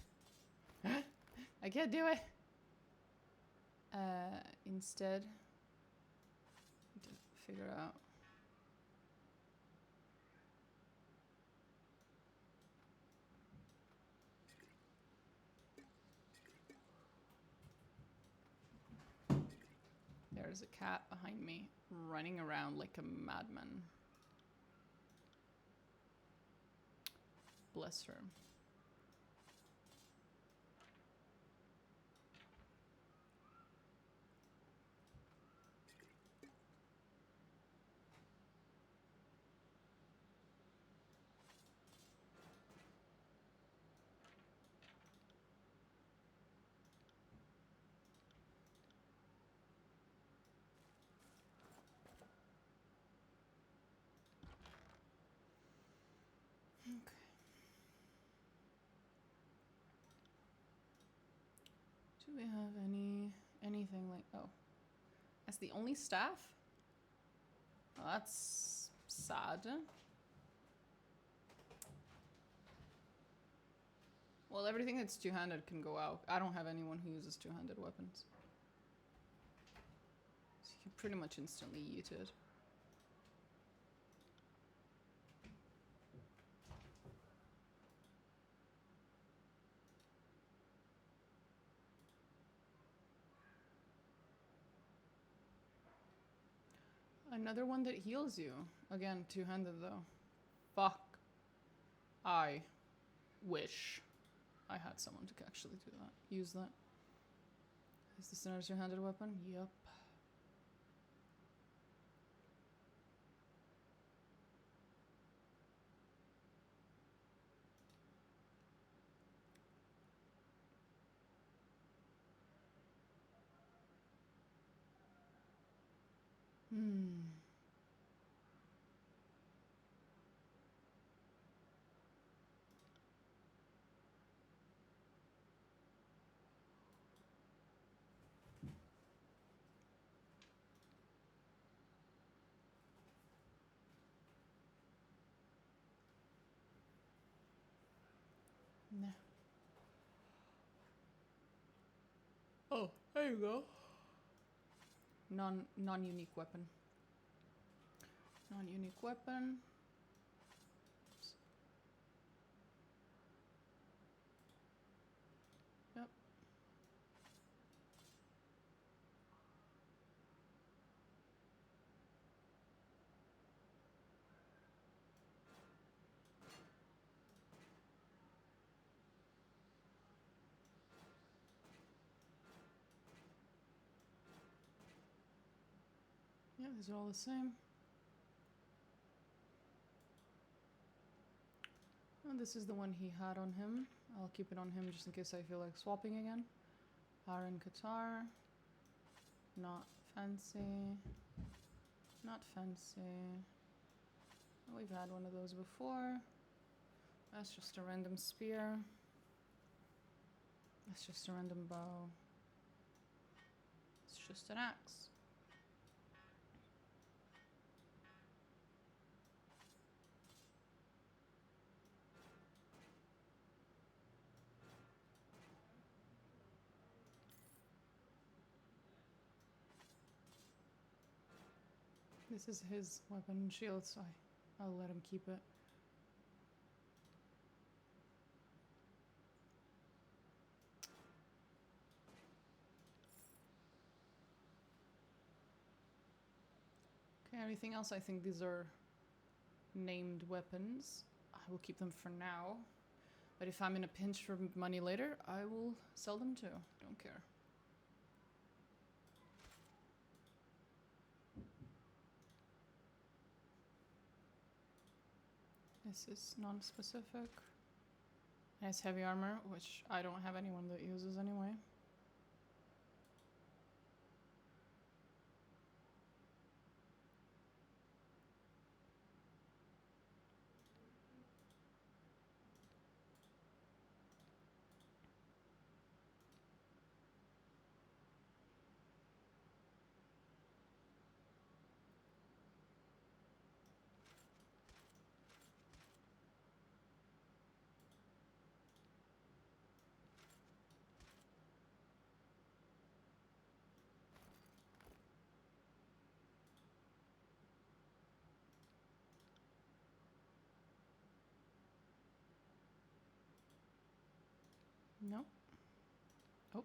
I can't do it. Instead, to figure out. There's a cat behind me, running around like a madman. Bless her. Do we have anything like, oh, that's the only staff? Oh, that's sad. Well, everything that's two-handed can go out. I don't have anyone who uses two-handed weapons. So you can pretty much instantly yeet it. Another one that heals you. Again, two-handed though. Fuck. I wish I had someone to actually do that. Use that. Is this another two-handed weapon? Yup. Hmm. Nah. Oh, there you go. Non-unique weapon. Non-unique weapon. Oops. Yep. Yeah, these are all the same. And this is the one he had on him. I'll keep it on him just in case I feel like swapping again. Iron guitar. Not fancy. Not fancy. We've had one of those before. That's just a random spear. That's just a random bow. It's just an axe. This is his weapon and shield, so I'll let him keep it. Okay, everything else, I think these are named weapons. I will keep them for now. But if I'm in a pinch for money later, I will sell them too. Don't care. This is non-specific. Nice heavy armor, which I don't have anyone that uses anyway. No. Oh.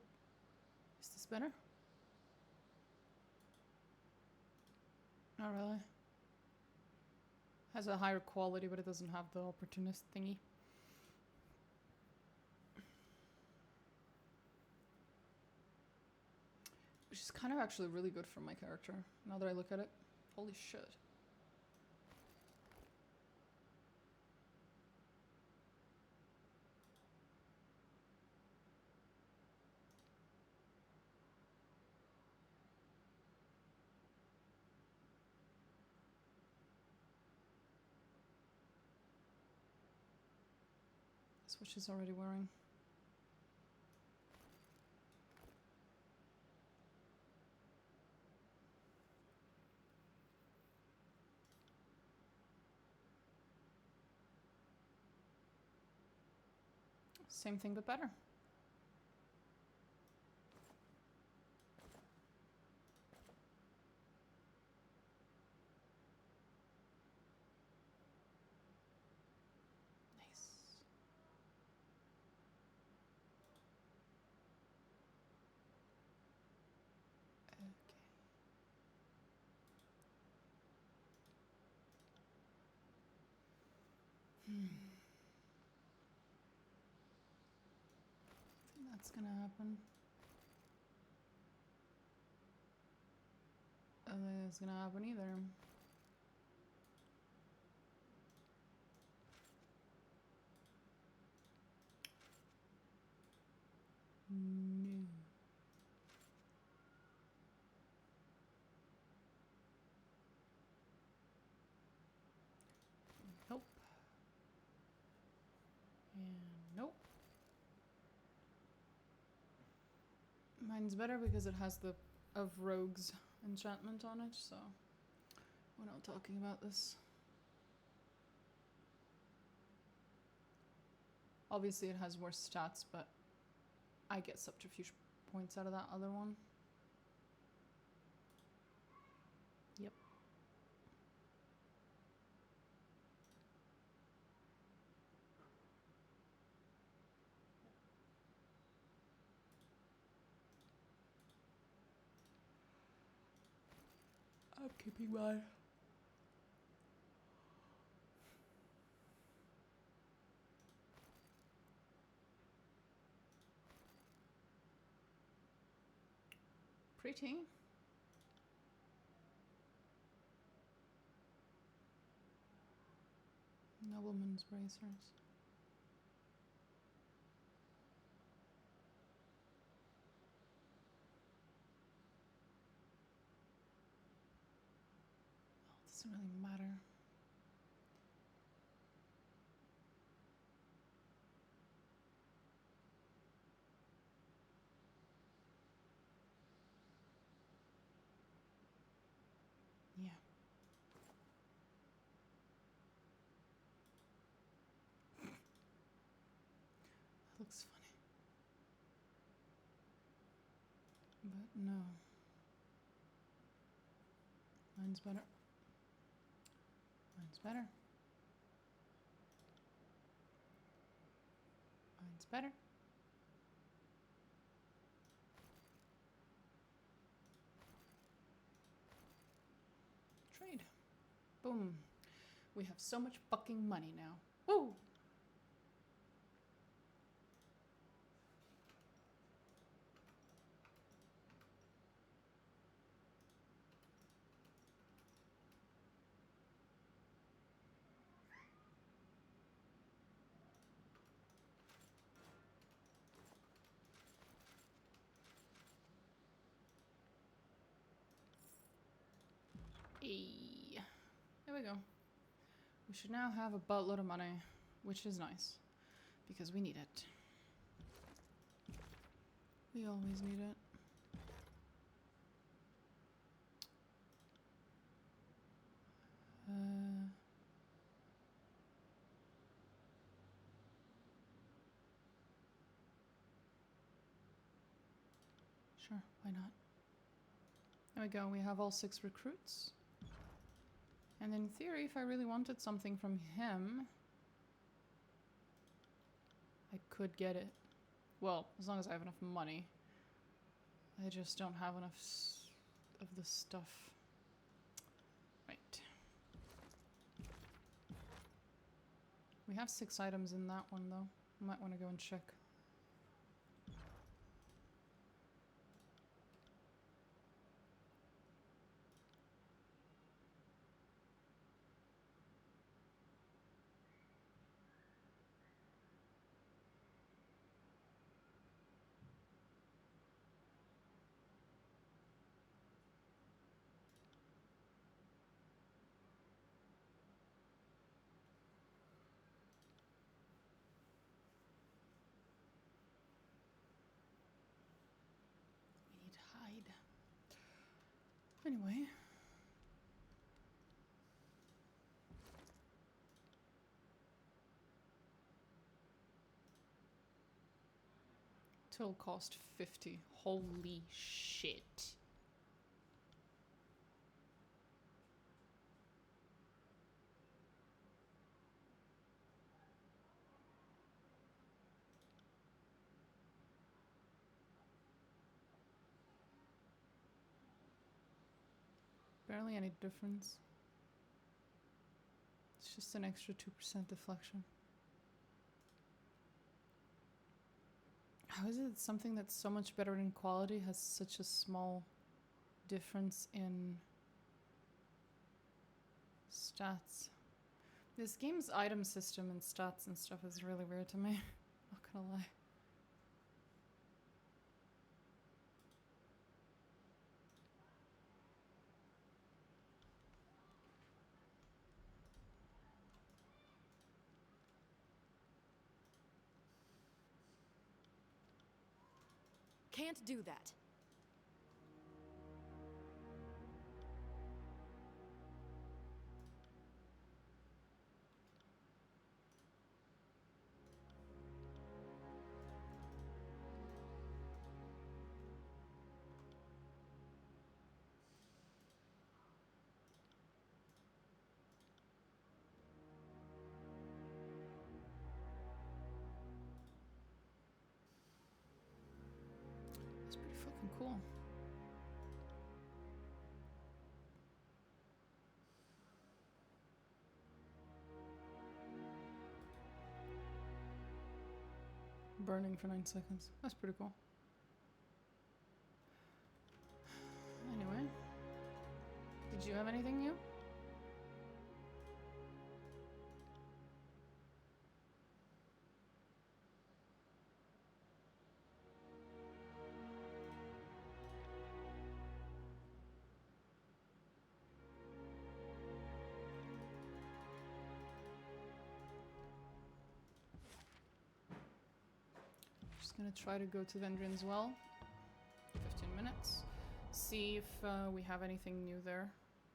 Is this better? Not really. Has a higher quality, but it doesn't have the opportunist thingy. Which is kind of actually really good for my character, now that I look at it. Holy shit. That's what she's already wearing. Same thing, but better. Nice. Okay. I think that's gonna happen. I don't think that's gonna happen either. No. Mine's better because it has the of rogues enchantment on it, so we're not talking about this. Obviously it has worse stats, but I get subterfuge points out of that other one. Yep. I'm keeping mine. Pretty. Nobleman's bracers. Doesn't really matter. Yeah. That looks funny. But no. Mine's better. Mine's better. Mine's better. Trade. Boom. We have so much fucking money now. Woo! Hey. There we go. We should now have a buttload of money, which is nice, because we need it. We always need it. Sure, why not? There we go, we have all 6 recruits. And in theory, if I really wanted something from him, I could get it. Well, as long as I have enough money. I just don't have enough of the stuff. Right. We have 6 items in that one, though. Might want to go and check. Hide. Anyway. Total cost 50. Holy shit. Barely any difference. It's just an extra 2% deflection. How is it something that's so much better in quality has such a small difference in stats? This game's item system and stats and stuff is really weird to me. Not gonna lie. Can't do that. Burning for 9 seconds. That's pretty cool. Anyway. Did you have anything new? Just gonna try to go to Vendrian's Well. 15 minutes. See if we have anything new there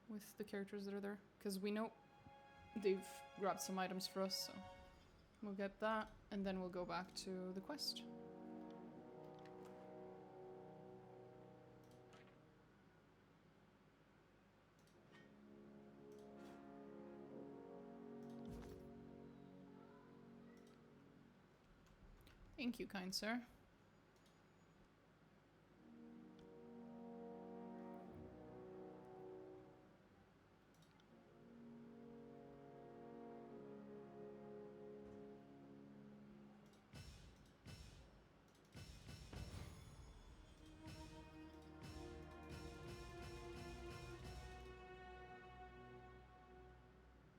with the characters that are there. Because we know they've grabbed some items for us, so we'll get that, and then we'll go back to the quest. Thank you, kind sir.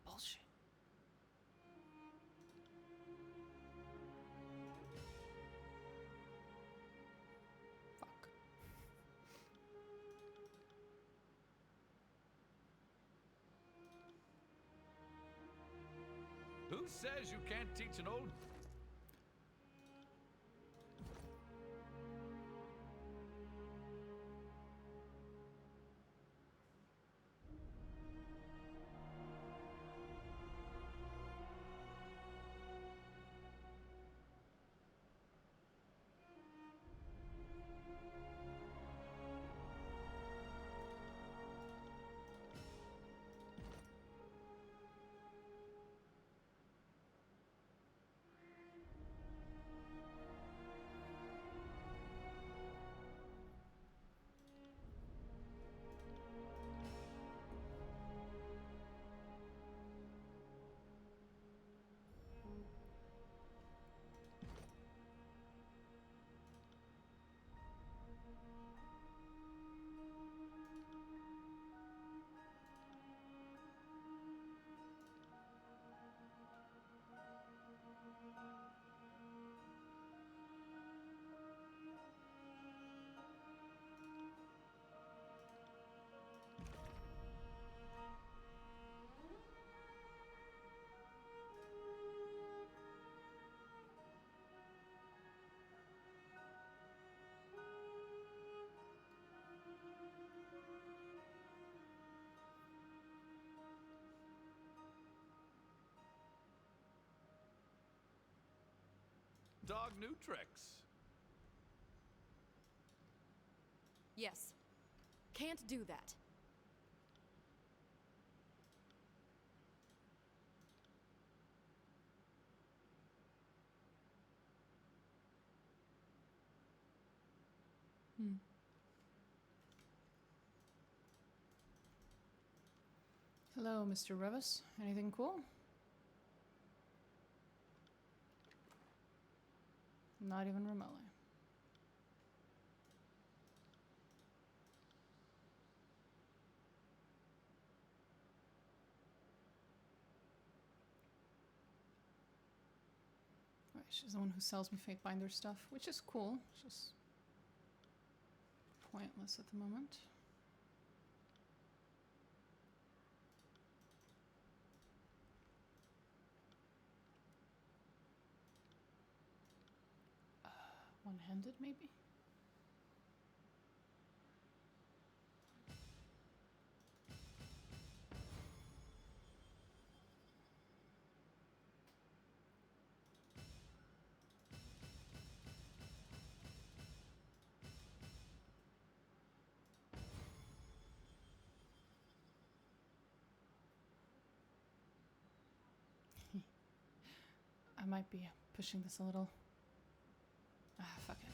Bullshit. Fuck. Who says you can't teach an old... Dog new tricks. Yes. Can't do that. Hello, Mr. Revis. Anything cool? Not even remotely. Right, she's the one who sells me Fate Binder stuff, which is cool. It's just pointless at the moment. One-handed, maybe? I might be pushing this a little. Ah, fuck it.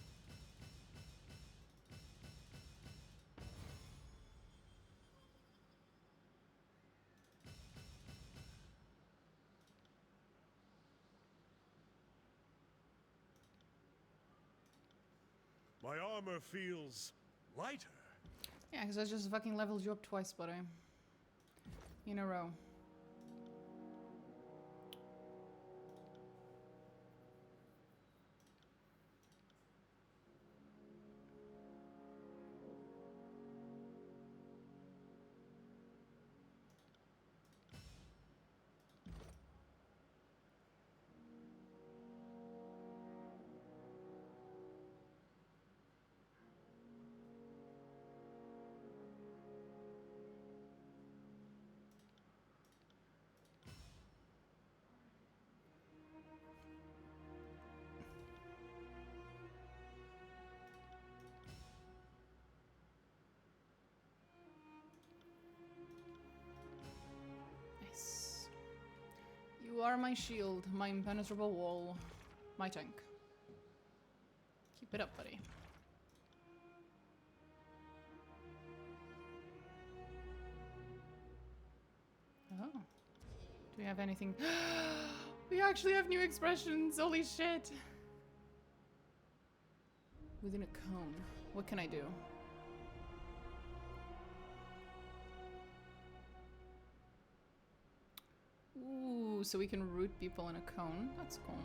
My armor feels lighter. Yeah, because I just fucking leveled you up twice, buddy. In a row. Nice. You are my shield, my impenetrable wall, my tank. Keep it up, buddy. Oh. Do we have anything? We actually have new expressions! Holy shit! Within a cone. What can I do? Ooh, so we can root people in a cone. That's cool.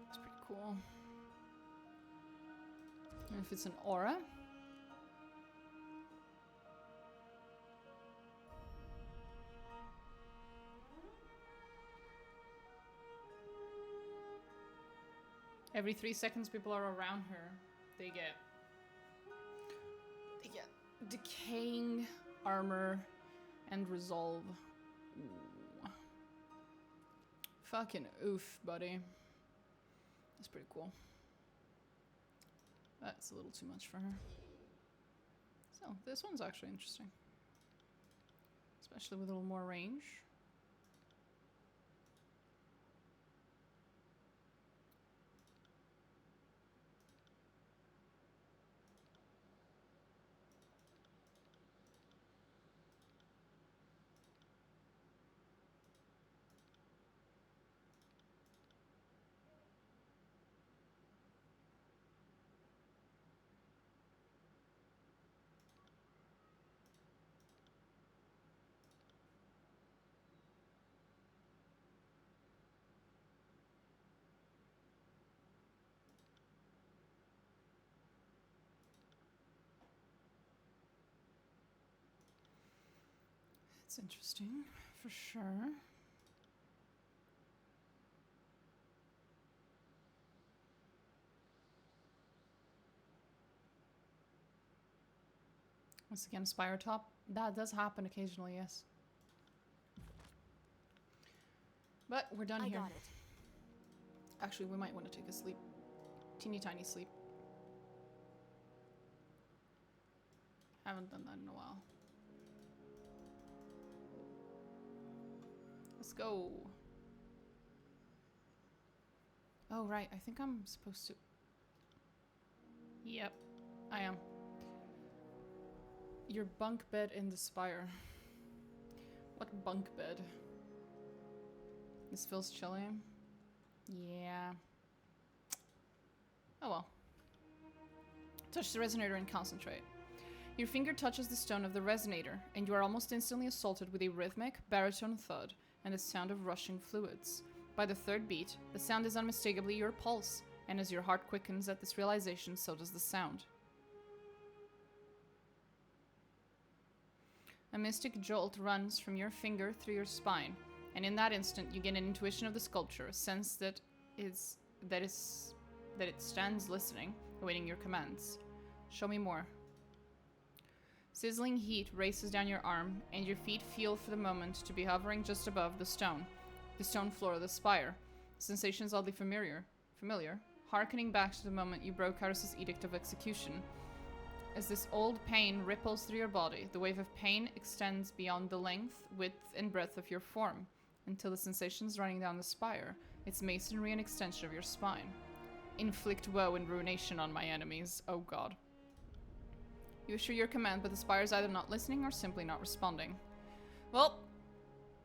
It's pretty cool. And if it's an aura. Every 3 seconds people are around her, they get decaying armor and resolve. Ooh. Fucking oof, buddy. That's pretty cool. That's a little too much for her. So, this one's actually interesting. Especially with a little more range. It's interesting, for sure. Once again, Spire top. That does happen occasionally, yes. But we're done here. I got it. Actually, we might want to take a sleep. Teeny tiny sleep. Haven't done that in a while. Let's go. Oh, right. I think I'm supposed to... Yep, I am. Your bunk bed in the Spire. What bunk bed? This feels chilly. Yeah. Oh well. Touch the resonator and concentrate. Your finger touches the stone of the resonator, and you are almost instantly assaulted with a rhythmic, baritone thud and the sound of rushing fluids. By the third beat, the sound is unmistakably your pulse, and as your heart quickens at this realization, so does the sound. A mystic jolt runs from your finger through your spine, and in that instant you get an intuition of the sculpture, a sense that it stands listening, awaiting your commands. Show me more. Sizzling heat races down your arm, and your feet feel for the moment to be hovering just above the stone floor of the spire. Sensations oddly familiar, harkening back to the moment you broke Kairos' edict of execution. As this old pain ripples through your body, the wave of pain extends beyond the length, width, and breadth of your form, until the sensations running down the spire, its masonry and extension of your spine. Inflict woe and ruination on my enemies, oh god. You issue your command, but the spire is either not listening or simply not responding. Well,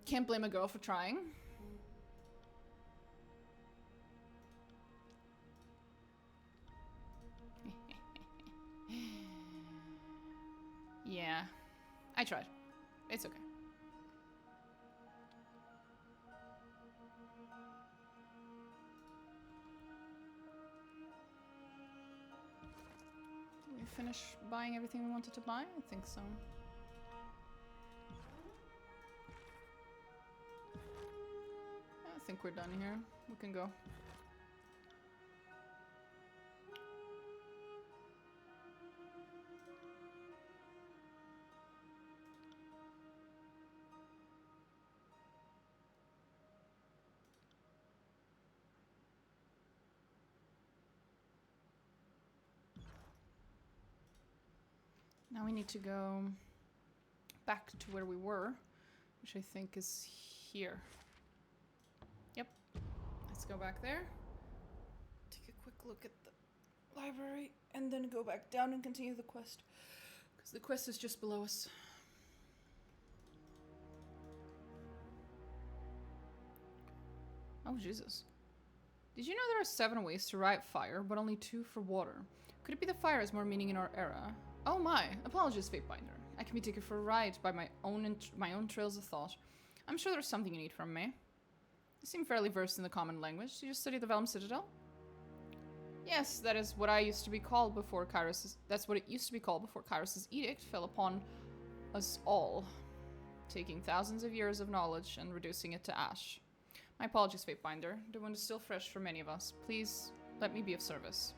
can't blame a girl for trying. Yeah, I tried. It's okay. Did we finish buying everything we wanted to buy? I think so. I think we're done here. We can go. Now we need to go back to where we were, which I think is here. Yep. Let's go back there. Take a quick look at the library and then go back down and continue the quest. Because the quest is just below us. Oh, Jesus. Did you know there are 7 ways to write fire, but only 2 for water? Could it be the fire has more meaning in our era? Oh my, apologies, Fatebinder. I can be taken for a ride by my own trails of thought. I'm sure there's something you need from me. You seem fairly versed in the common language. Did you study the Vellum Citadel? Yes, that is what I used to be called before that's what it used to be called before Kairos' edict fell upon us all, taking thousands of years of knowledge and reducing it to ash. My apologies, Fatebinder. The wound is still fresh for many of us. Please, let me be of service.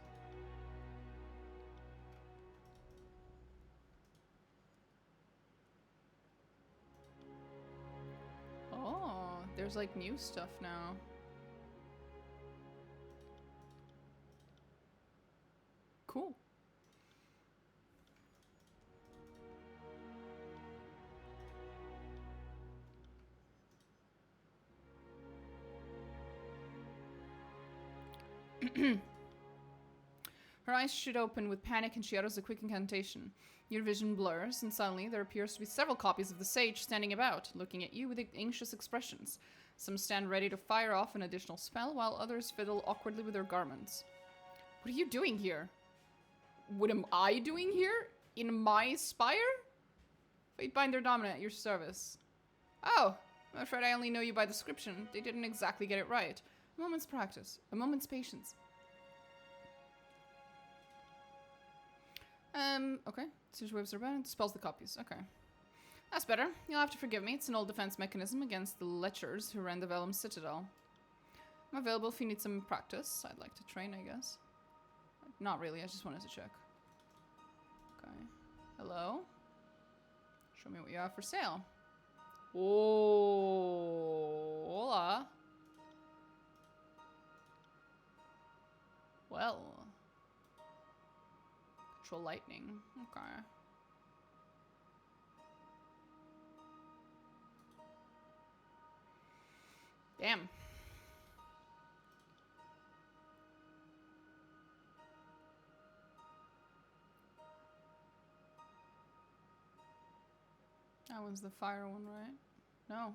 Oh, there's like new stuff now. Cool. Her eyes shoot open with panic and she utters a quick incantation. Your vision blurs, and suddenly there appears to be several copies of the sage standing about, looking at you with anxious expressions. Some stand ready to fire off an additional spell, while others fiddle awkwardly with their garments. What are you doing here? What am I doing here? In my spire? Fatebinder Dominant at your service. Oh, I'm afraid I only know you by description. They didn't exactly get it right. A moment's practice. A moment's patience. Okay. Such waves are bad. Dispels the copies. Okay. That's better. You'll have to forgive me. It's an old defense mechanism against the lechers who ran the Vellum Citadel. I'm available if you need some practice. I'd like to train, I guess. Not really. I just wanted to check. Okay. Hello? Show me what you have for sale. Oh, hola. Well. Control lightning. Okay. Damn. That one's the fire one, right? No.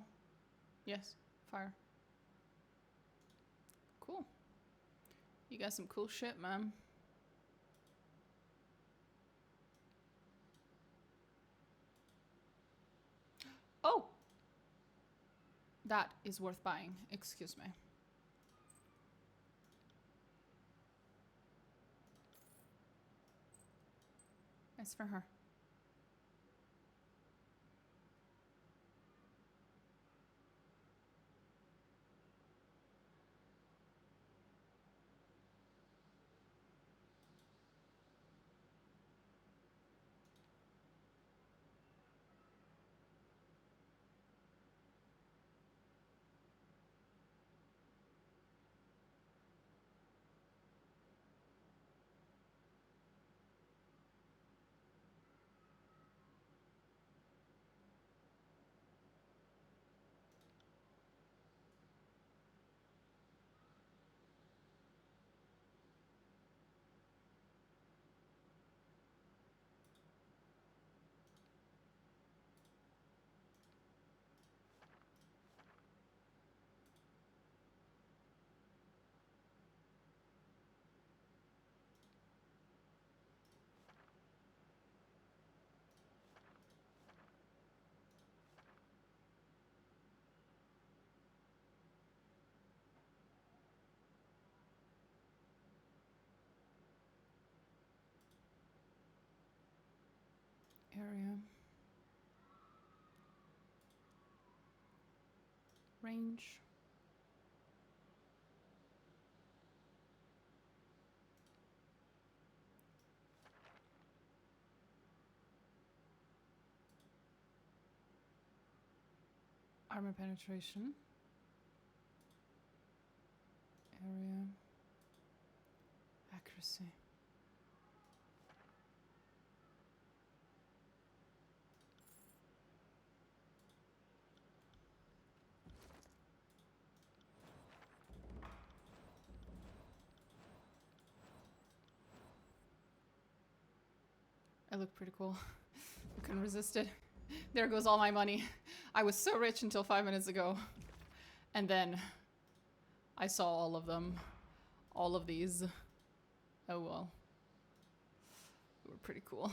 Yes, fire. Cool. You got some cool shit, man. Oh! That is worth buying. Excuse me. It's for her. range. Armor penetration. Area. Accuracy. I look pretty cool. I couldn't resist it. There goes all my money. I was so rich until 5 minutes ago. And then I saw all of them. All of these. Oh well. They were pretty cool.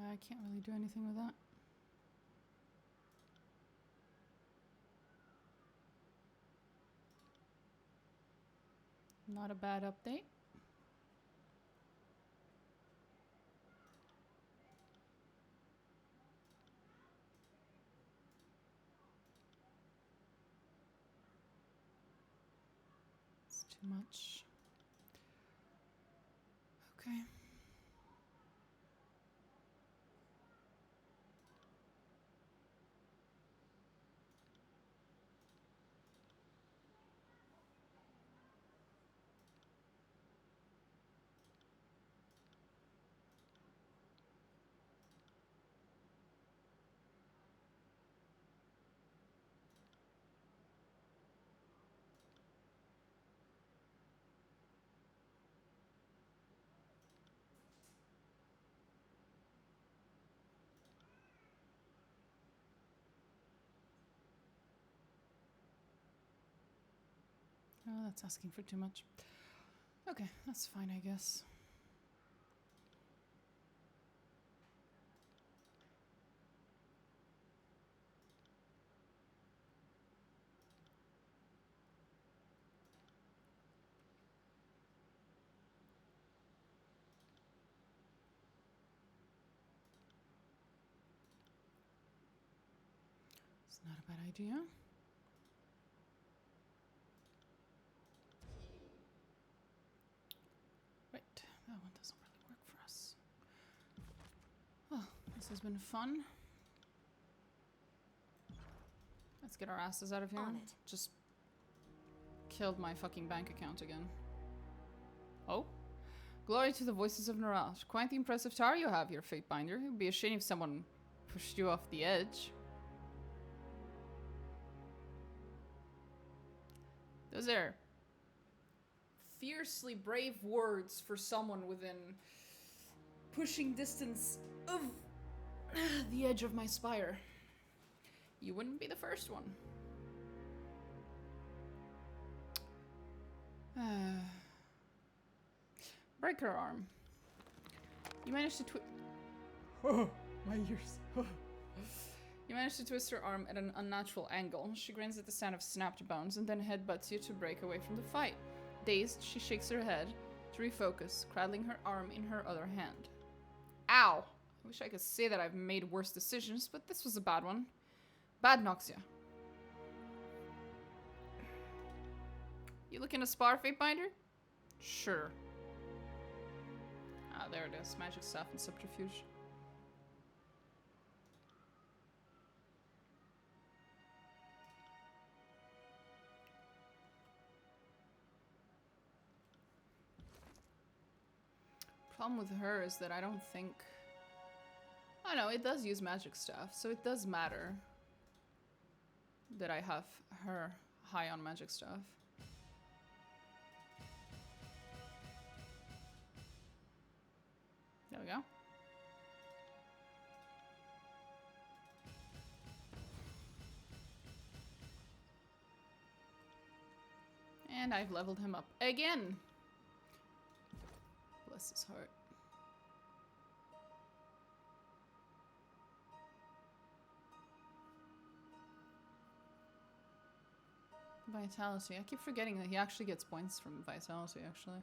I can't really do anything with that. Not a bad update. It's too much. Okay. Oh, that's asking for too much. Okay, that's fine, I guess. It's not a bad idea. Right, that one doesn't really work for us. Well, this has been fun. Let's get our asses out of here. On it. Just killed my fucking bank account again. Oh? Glory to the voices of Narash. Quite the impressive tower you have here, Fatebinder. It would be a shame if someone pushed you off the edge. Those are fiercely brave words for someone within pushing distance of the edge of my spire. You wouldn't be the first one. Break her arm. You managed to twist. Oh, my ears. You managed to twist her arm at an unnatural angle. She grins at the sound of snapped bones and then headbutts you to break away from the fight. Dazed, she shakes her head to refocus, cradling her arm in her other hand. Ow! I wish I could say that I've made worse decisions, but this was a bad one. Bad Noxia. You looking to spar, Fatebinder? Sure. Ah, there it is. Magic staff and subterfuge. Problem with her is that I don't think... I know, it does use magic staff, so it does matter that I have her high on magic staff. There we go. And I've leveled him up again. Bless his heart. Vitality. I keep forgetting that he actually gets points from vitality, actually.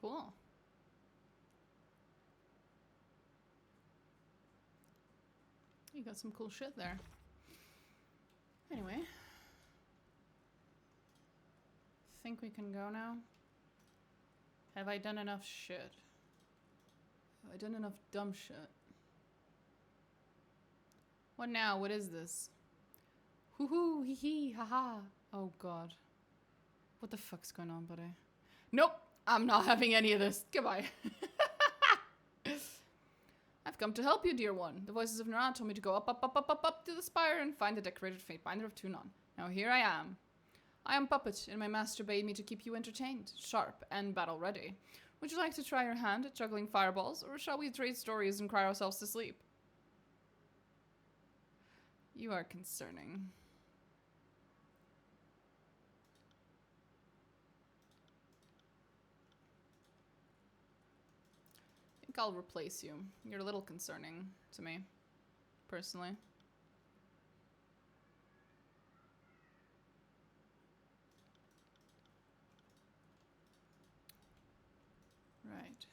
Cool. You got some cool shit there. Anyway. Think we can go now? Have I done enough shit? Have I done enough dumb shit? What now? What is this? Hoo hoo, hee hee, haha. Oh god. What the fuck's going on, buddy? Nope! I'm not having any of this. Goodbye. I've come to help you, dear one. The voices of Nara told me to go up to the spire and find the decorated fate binder of Tunon. Now here I am. I am Puppet, and my master bade me to keep you entertained, sharp, and battle ready. Would you like to try your hand at juggling fireballs, or shall we trade stories and cry ourselves to sleep? You are concerning. I'll replace you. You're a little concerning to me, personally. Right.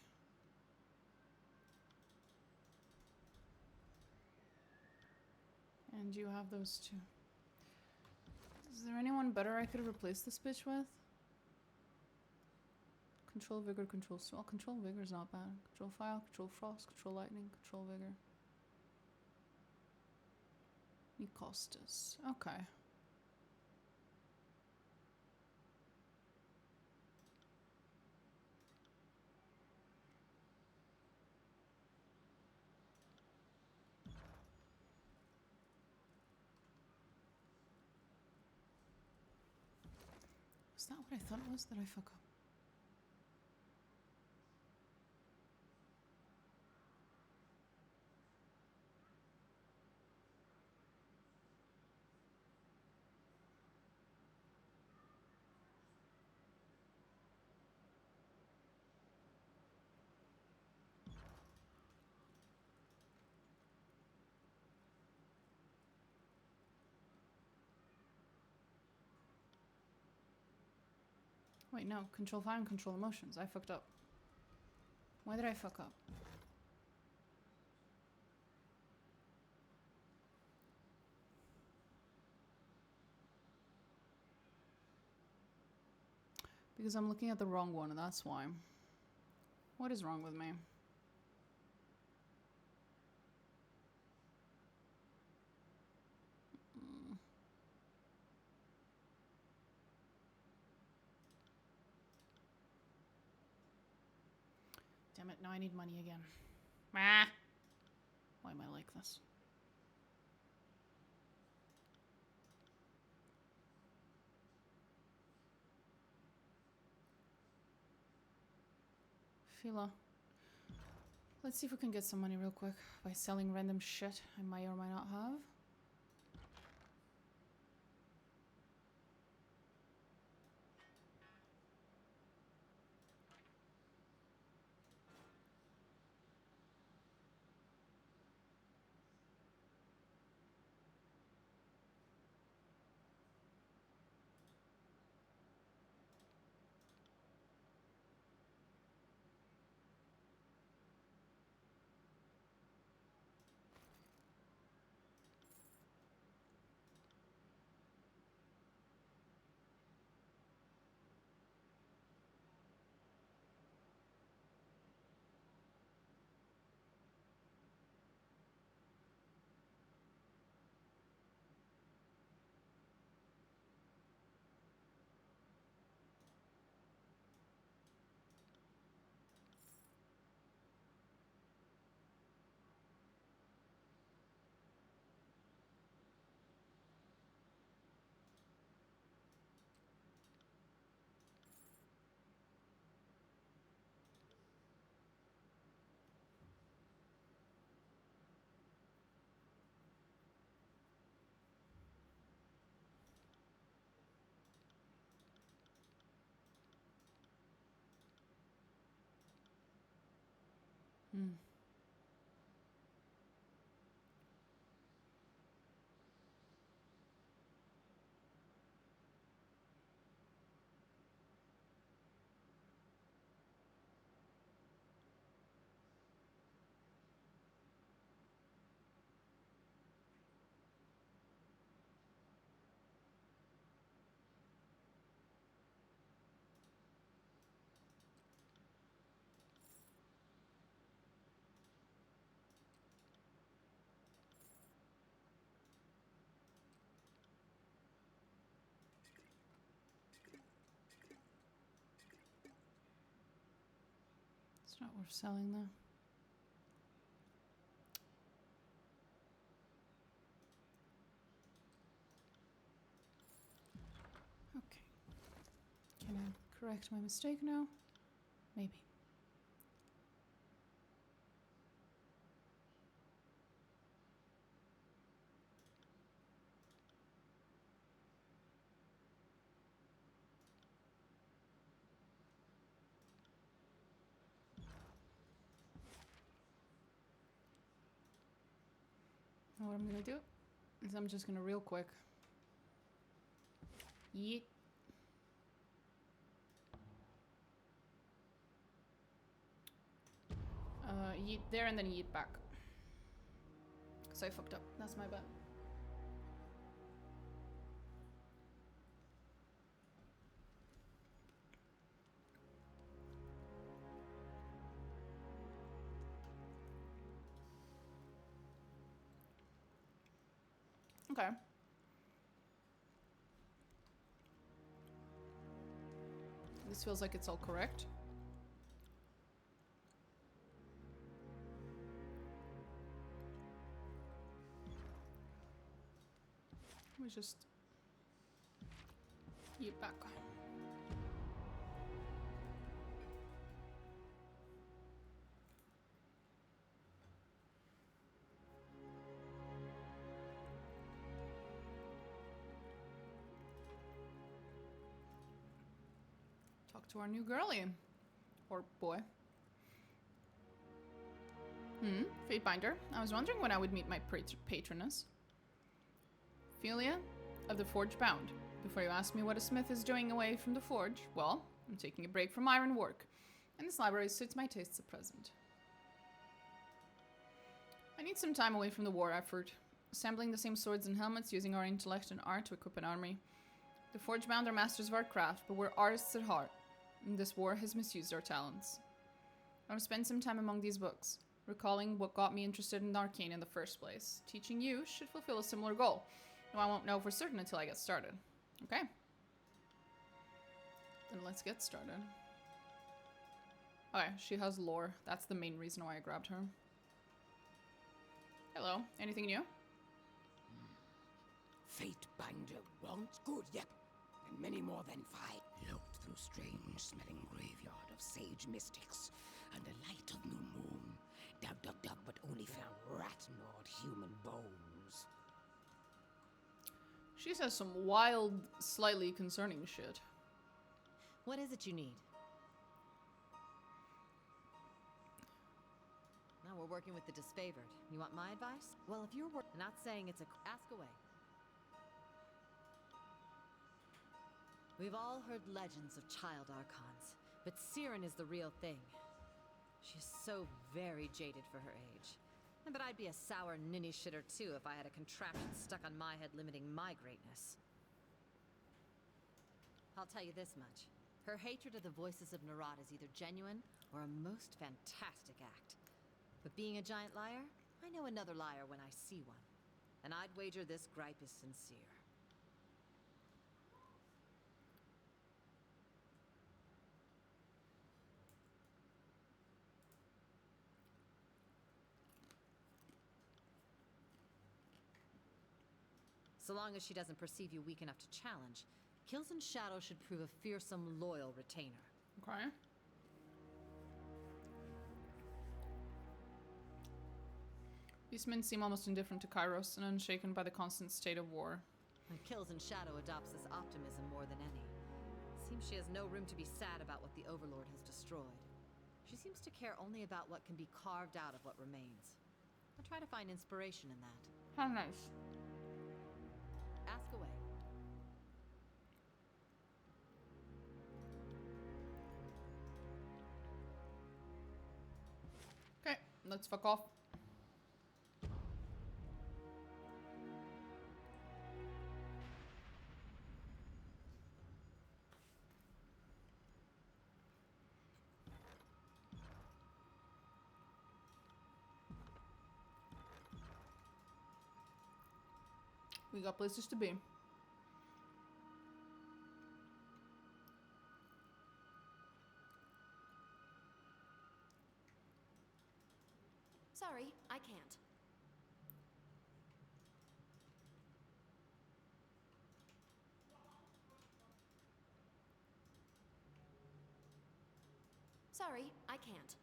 And you have those two. Is there anyone better I could replace this bitch with? Control Vigor, Control Swell. Control Vigor's not bad. Control Fire, Control Frost, Control Lightning, Control Vigor. Nicostas. Okay. Is that what I thought it was? Did I fuck up? Wait, no. Control fire and control emotions. I fucked up. Why did I fuck up? Because I'm looking at the wrong one, and that's why. What is wrong with me? Damn it, now I need money again. Ah! Why am I like this? Phila. Let's see if we can get some money real quick by selling random shit I might or might not have. It's not worth selling though. Okay. Can I correct my mistake now? Maybe. Now what I'm gonna do is I'm just gonna real quick yeet. Yeet there and then yeet back. Because I fucked up. That's my bad. Okay. This feels like it's all correct. We just yeet back. Talk to our new girlie. Or boy. Fatebinder. I was wondering when I would meet my patroness. Philia of the Forge Bound. Before you ask me what a smith is doing away from the forge, well, I'm taking a break from iron work, and this library suits my tastes at present. I need some time away from the war effort, assembling the same swords and helmets, using our intellect and art to equip an army. The Forge Bound are masters of our craft, but we're artists at heart, and this war has misused our talents. I want to spend some time among these books, recalling what got me interested in arcane in the first place. Teaching you should fulfill a similar goal. No, I won't know for certain until I get started. Okay. Then let's get started. Okay, she has lore. That's the main reason why I grabbed her. Hello. Anything new? Fatebinder wants good, yep. And many more than 5. Loped through strange-smelling graveyard of sage mystics and the light of new moon. Dug, but only found rat-gnawed human bones. She says some wild, slightly concerning shit. What is it you need? Now we're working with the disfavored. You want my advice? Well, if you're not saying it's a... Ask away. We've all heard legends of child archons, but Siren is the real thing. She's so very jaded for her age. But I'd be a sour ninny shitter too if I had a contraption stuck on my head limiting my greatness. I'll tell you this much. Her hatred of the voices of Narad is either genuine or a most fantastic act. But being a giant liar, I know another liar when I see one. And I'd wager this gripe is sincere. So long as she doesn't perceive you weak enough to challenge, Kills and Shadow should prove a fearsome, loyal retainer. Okay. These men seem almost indifferent to Kairos and unshaken by the constant state of war. And Kills and Shadow adopts this optimism more than any. Seems she has no room to be sad about what the Overlord has destroyed. She seems to care only about what can be carved out of what remains. I'll try to find inspiration in that. How nice. Ask away. Okay, let's fuck off. We got places to be. Sorry, I can't. Sorry, I can't.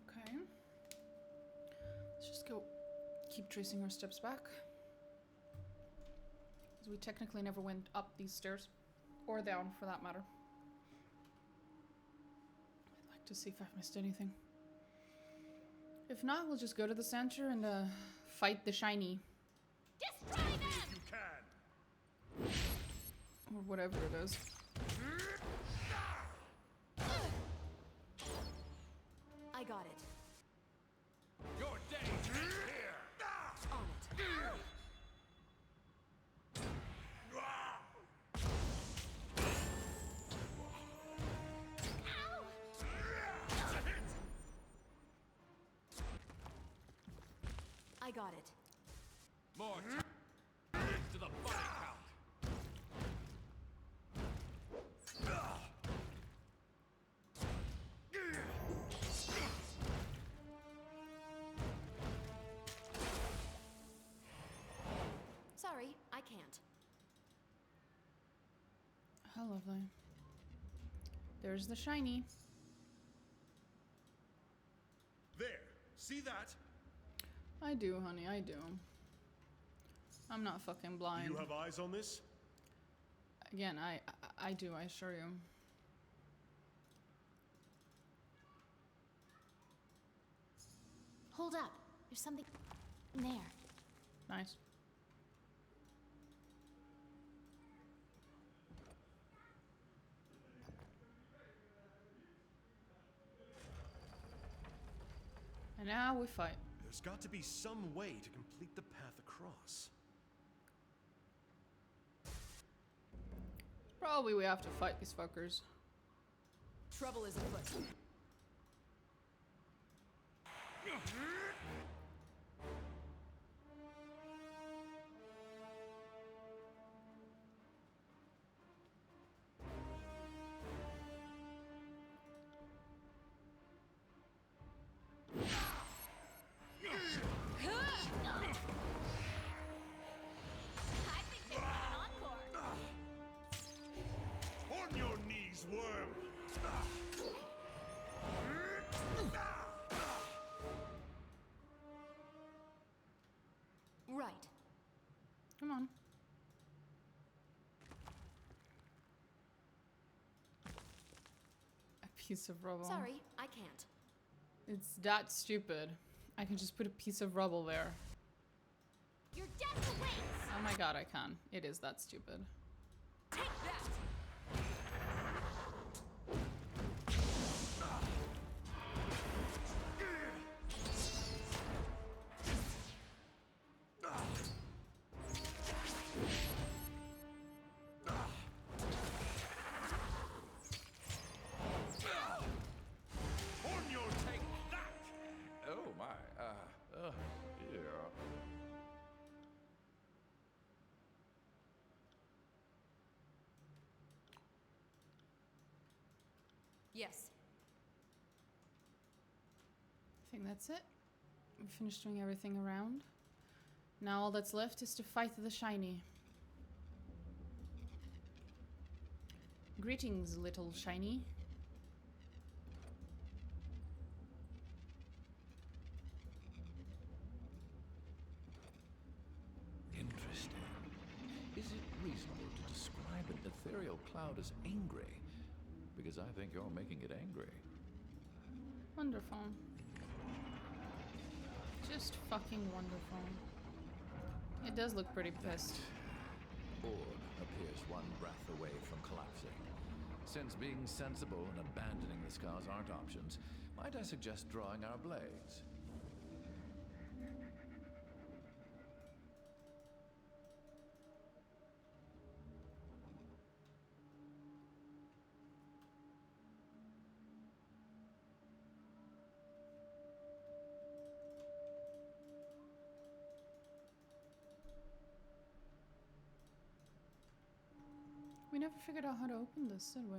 Okay. Let's just go keep tracing our steps back. Because we technically never went up these stairs. Or down, for that matter. I'd like to see if I've missed anything. If not, we'll just go to the center and fight the shiny. Destroy them! If you can. Or whatever it is. I got it. Your day is here. On it. I got it. More time to the body count. Sorry, I can't. How lovely. There's the shiny. There. See that? I do, honey, I do. I'm not fucking blind. You have eyes on this? Again, I do, I assure you. Hold up. There's something in there. Nice. And now we fight. There's got to be some way to complete the path across. Probably we have to fight these fuckers. Trouble is afoot. I think they want an encore. On your knees, worm! Right. Come on. A piece of rubble. Sorry, I can't. It's that stupid. I can just put a piece of rubble there. Your death awaits! Oh my god, I can. It is that stupid. Take that! Yes. I think that's it. We finished doing everything around. Now all that's left is to fight the shiny. Greetings, little shiny. Interesting. Is it reasonable to describe an ethereal cloud as angry? Because I think you're making it angry. Wonderful. Just fucking wonderful. It does look pretty pissed. Orb appears one breath away from collapsing. Since being sensible and abandoning the scars aren't options, might I suggest drawing our blades? We never figured out how to open this, did we?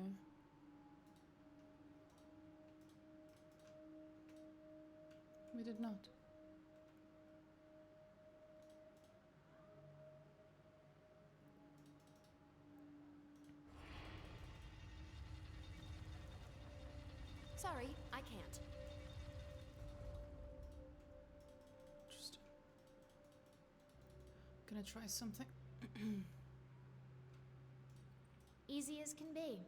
We did not. Sorry, I can't. Interesting. Gonna try something. Easy as can be.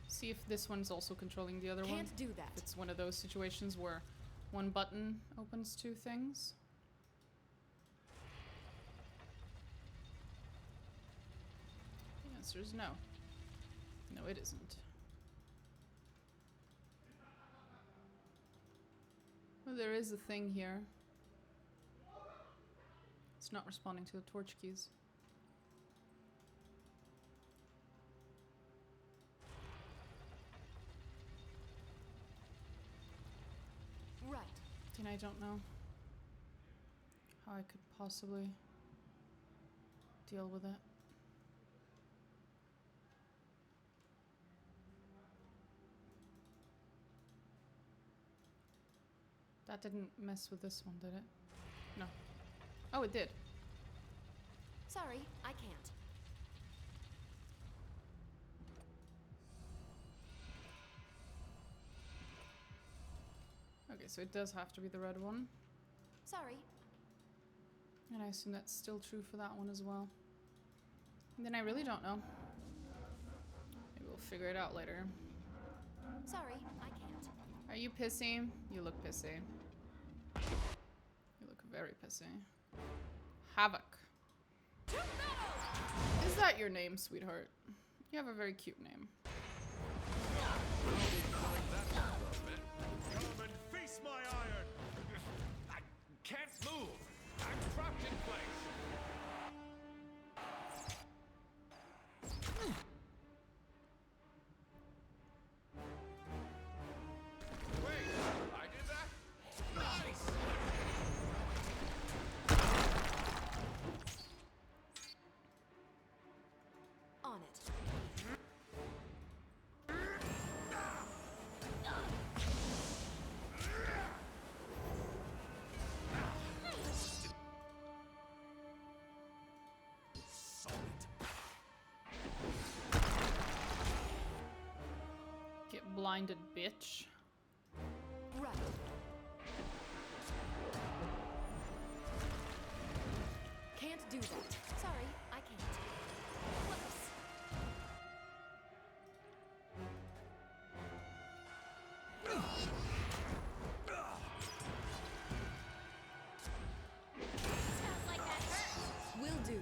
See if this one's also controlling the other one. Can't do that. It's one of those situations where one button opens two things. The answer is no. No, it isn't. Well, there is a thing here. It's not responding to the torch keys. Right. And I don't know how I could possibly deal with it. That didn't mess with this one, did it? No. Oh, it did. Sorry, I can't. Okay, so it does have to be the red one. Sorry. And I assume that's still true for that one as well. And then I really don't know. Maybe we'll figure it out later. Sorry, I can't. Are you pissy? You look pissy. You look very pissy. Havoc. Is that your name, sweetheart? You have a very cute name. Come and face my iron! I can't move! I'm trapped in place! Wait! I did that? Nice! On it. Get blinded, bitch. Right. Can't do that. Sorry, I can't. Close. Sounds like that hurts. Will do.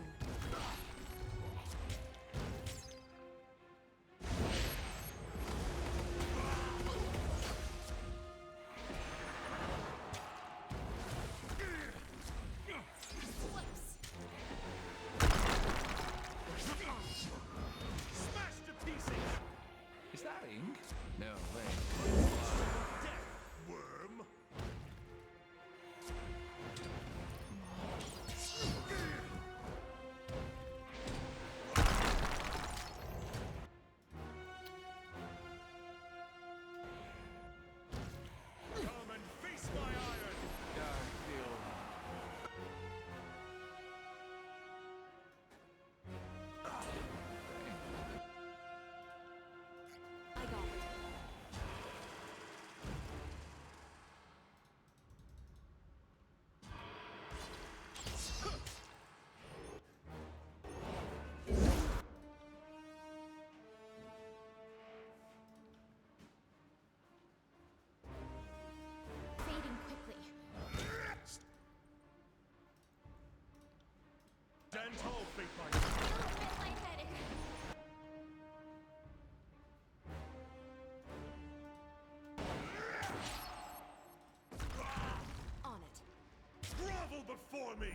tremble before me!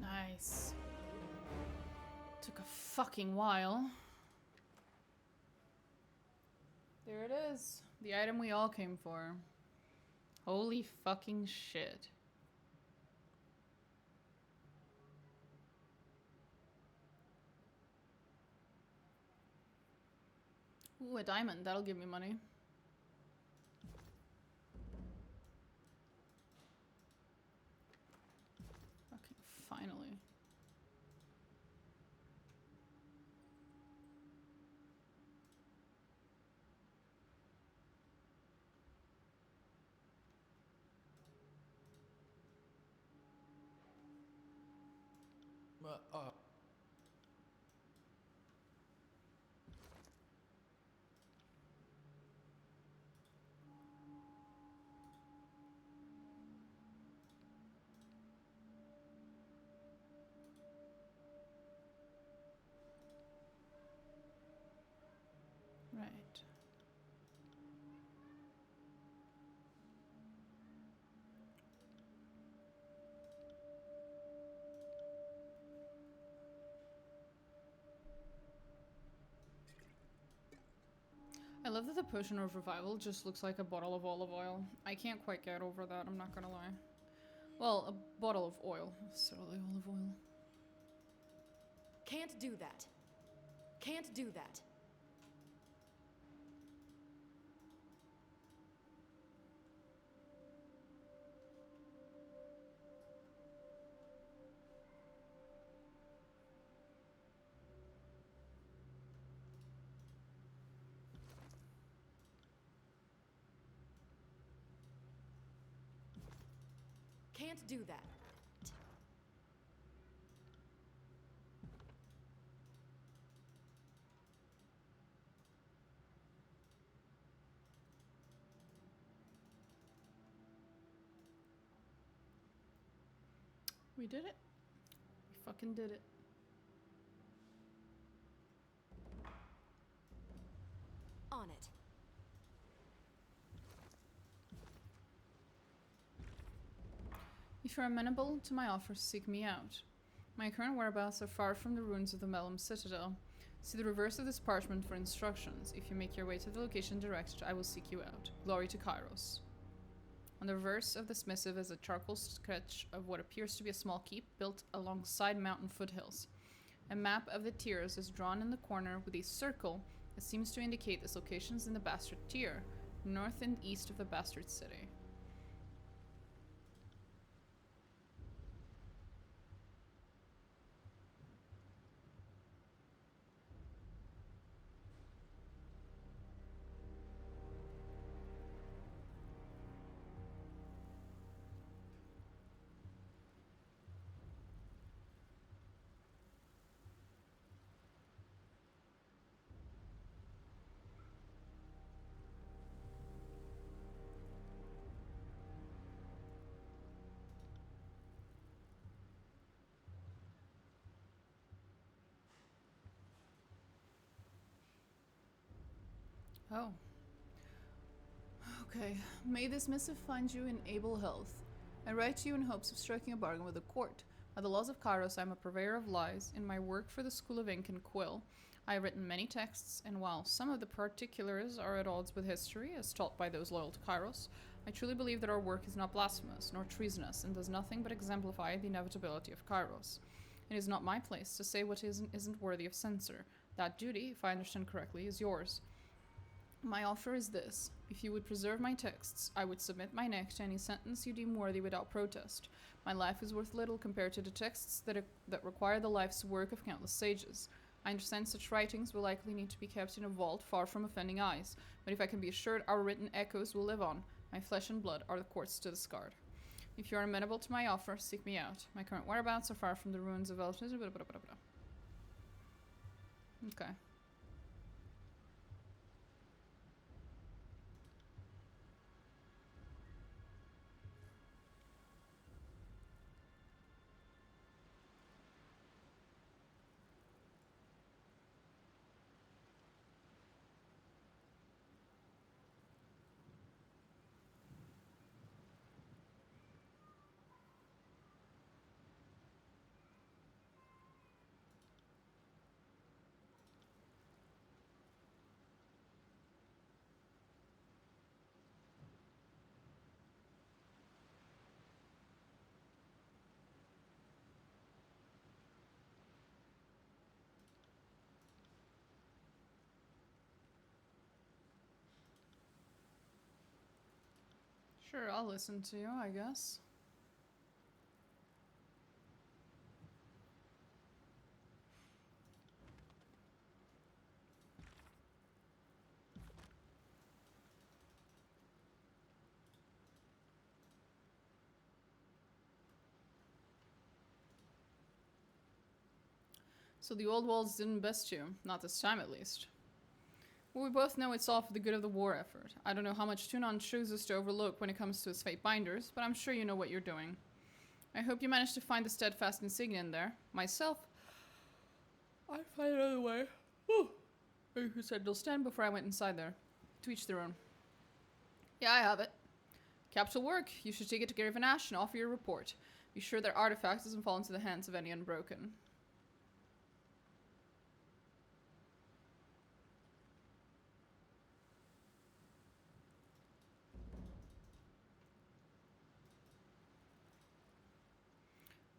Nice. Took a fucking while. There it is. The item we all came for. Holy fucking shit. Ooh, a diamond. That'll give me money. Fucking finally. Right. I love that the potion of revival just looks like a bottle of olive oil. I can't quite get over that, I'm not gonna lie. Well, a bottle of oil, not necessarily olive oil. Can't do that. Can't do that. Can't do that. We did it. We fucking did it. On it. If you're amenable to my offer, seek me out. My current whereabouts are far from the ruins of the Mellum Citadel. See the reverse of this parchment for instructions. If you make your way to the location directed, I will seek you out. Glory to Kairos. On the reverse of this missive is a charcoal sketch of what appears to be a small keep built alongside mountain foothills. A map of the tiers is drawn in the corner with a circle that seems to indicate its locations in the Bastard Tier, north and east of the Bastard City. Oh. Okay. May this missive find you in able health. I write to you in hopes of striking a bargain with the court. By the laws of Kairos, I am a purveyor of lies. In my work for the School of Ink and Quill, I have written many texts, and while some of the particulars are at odds with history, as taught by those loyal to Kairos, I truly believe that our work is not blasphemous, nor treasonous, and does nothing but exemplify the inevitability of Kairos. It is not my place to say what isn't worthy of censor. That duty, if I understand correctly, is yours. My offer is this. If you would preserve my texts, I would submit my neck to any sentence you deem worthy without protest. My life is worth little compared to the texts that require the life's work of countless sages. I understand such writings will likely need to be kept in a vault far from offending eyes, but if I can be assured our written echoes will live on, my flesh and blood are the courts to discard. If you are amenable to my offer, seek me out. My current whereabouts are far from the ruins of Elfness. Okay. Sure, I'll listen to you, I guess. So the Oldwalls didn't best you. Not this time, at least. Well, we both know it's all for the good of the war effort. I don't know how much Tunon chooses to overlook when it comes to his fate binders, but I'm sure you know what you're doing. I hope you managed to find the steadfast insignia in there. Myself, I'd find another way. Who said it'll stand before I went inside there. To each their own. Yeah, I have it. Capital work. You should take it to Gary Van Ash and offer your report. Be sure their artifact doesn't fall into the hands of any unbroken.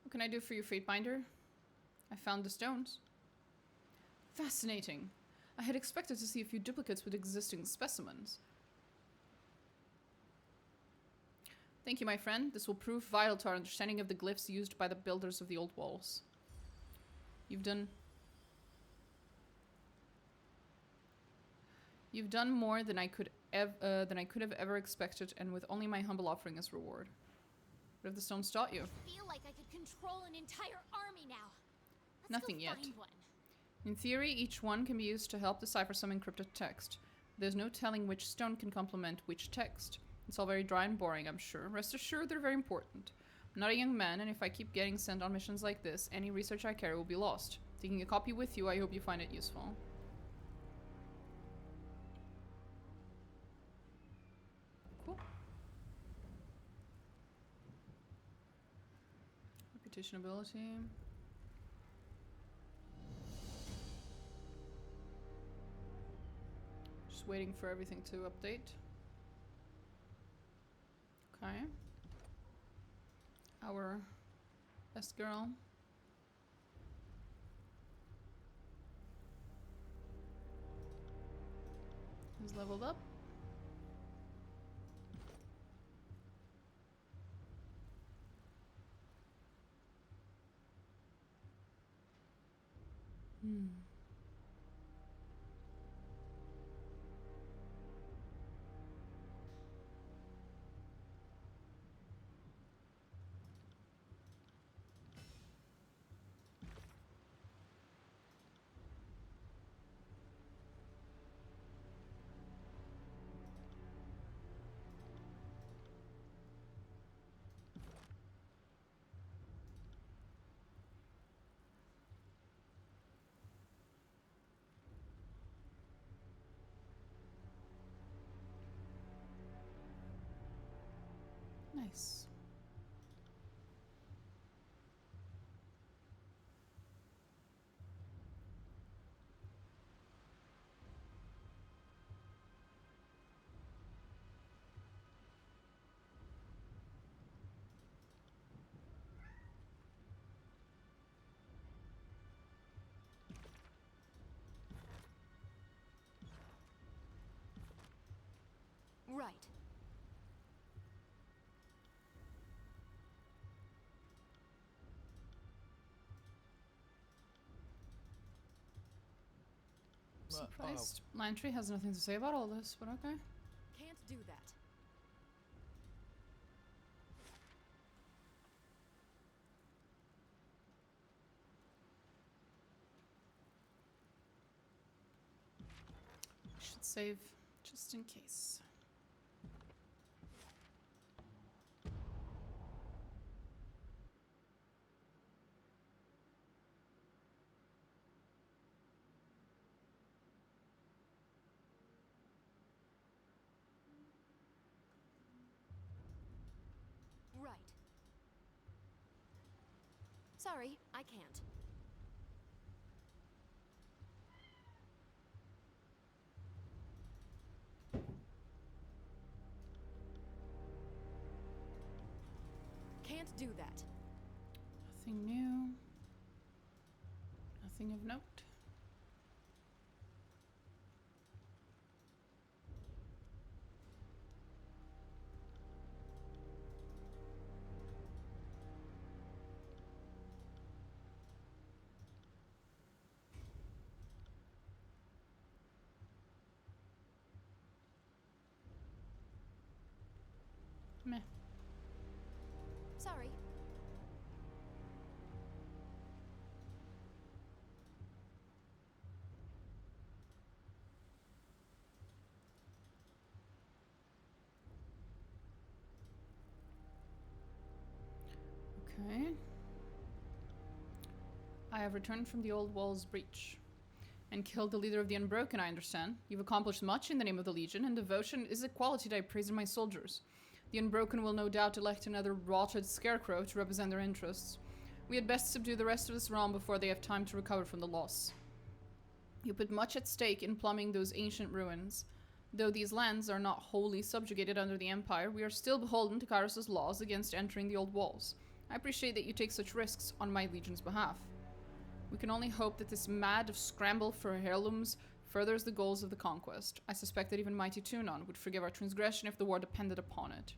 What can I do for you, Fatebinder? I found the stones. Fascinating. I had expected to see a few duplicates with existing specimens. Thank you, my friend. This will prove vital to our understanding of the glyphs used by the builders of the old walls. You've done more than I could have ever expected, and with only my humble offering as reward. What have the stones taught you? I feel like I could control an entire army now. Let's Nothing go yet. find one. In theory, each one can be used to help decipher some encrypted text. There's no telling which stone can complement which text. It's all very dry and boring, I'm sure. Rest assured, they're very important. I'm not a young man, and if I keep getting sent on missions like this, any research I carry will be lost. Taking a copy with you, I hope you find it useful. Cool. Reputation ability. Just waiting for everything to update. Okay. Our best girl. Is leveled up. Nice. Right. Surprised Lantry has nothing to say about all this, but okay. Can't do that. Should save just in case. Right. Sorry, I can't. Can't do that. Nothing new. Nothing of note. Sorry. Okay. I have returned from the Oldwalls breach and killed the leader of the Unbroken, I understand. You've accomplished much in the name of the Legion, and devotion is a quality that I praise in my soldiers. The Unbroken will no doubt elect another rotted scarecrow to represent their interests. We had best subdue the rest of this realm before they have time to recover from the loss. You put much at stake in plumbing those ancient ruins. Though these lands are not wholly subjugated under the Empire, we are still beholden to Kairos' laws against entering the Old Walls. I appreciate that you take such risks on my Legion's behalf. We can only hope that this mad scramble for heirlooms furthers the goals of the conquest. I suspect that even mighty Tunon would forgive our transgression if the war depended upon it.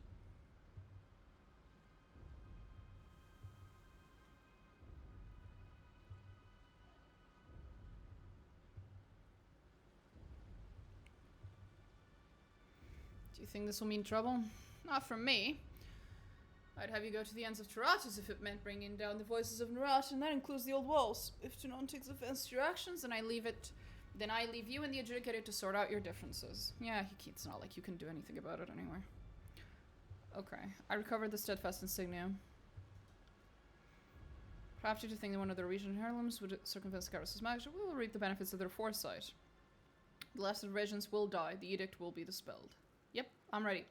Do you think this will mean trouble? Not from me. I'd have you go to the ends of Taratus if it meant bringing down the voices of Narat, and that includes the Old Walls. If Tunon takes offense to your actions, then I leave you and the Adjudicator to sort out your differences. Yeah, it's not like you can do anything about it anyway. Okay, I recovered the Steadfast Insignia. Perhaps you to think that one of the region heirlooms would circumvent Scarus' magic, we will reap the benefits of their foresight. The last of the regents will die, the edict will be dispelled. Yep, I'm ready.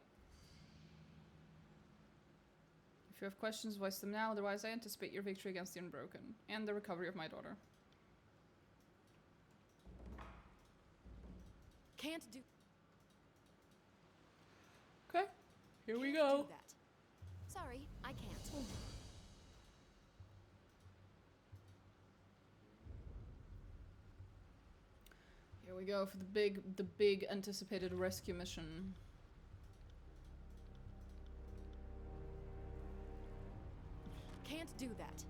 If you have questions, voice them now, otherwise I anticipate your victory against the Unbroken, and the recovery of my daughter. Can't do. Okay, here we Can't go. do that. Sorry, I can't. Here we go for the big anticipated rescue mission. Can't do that.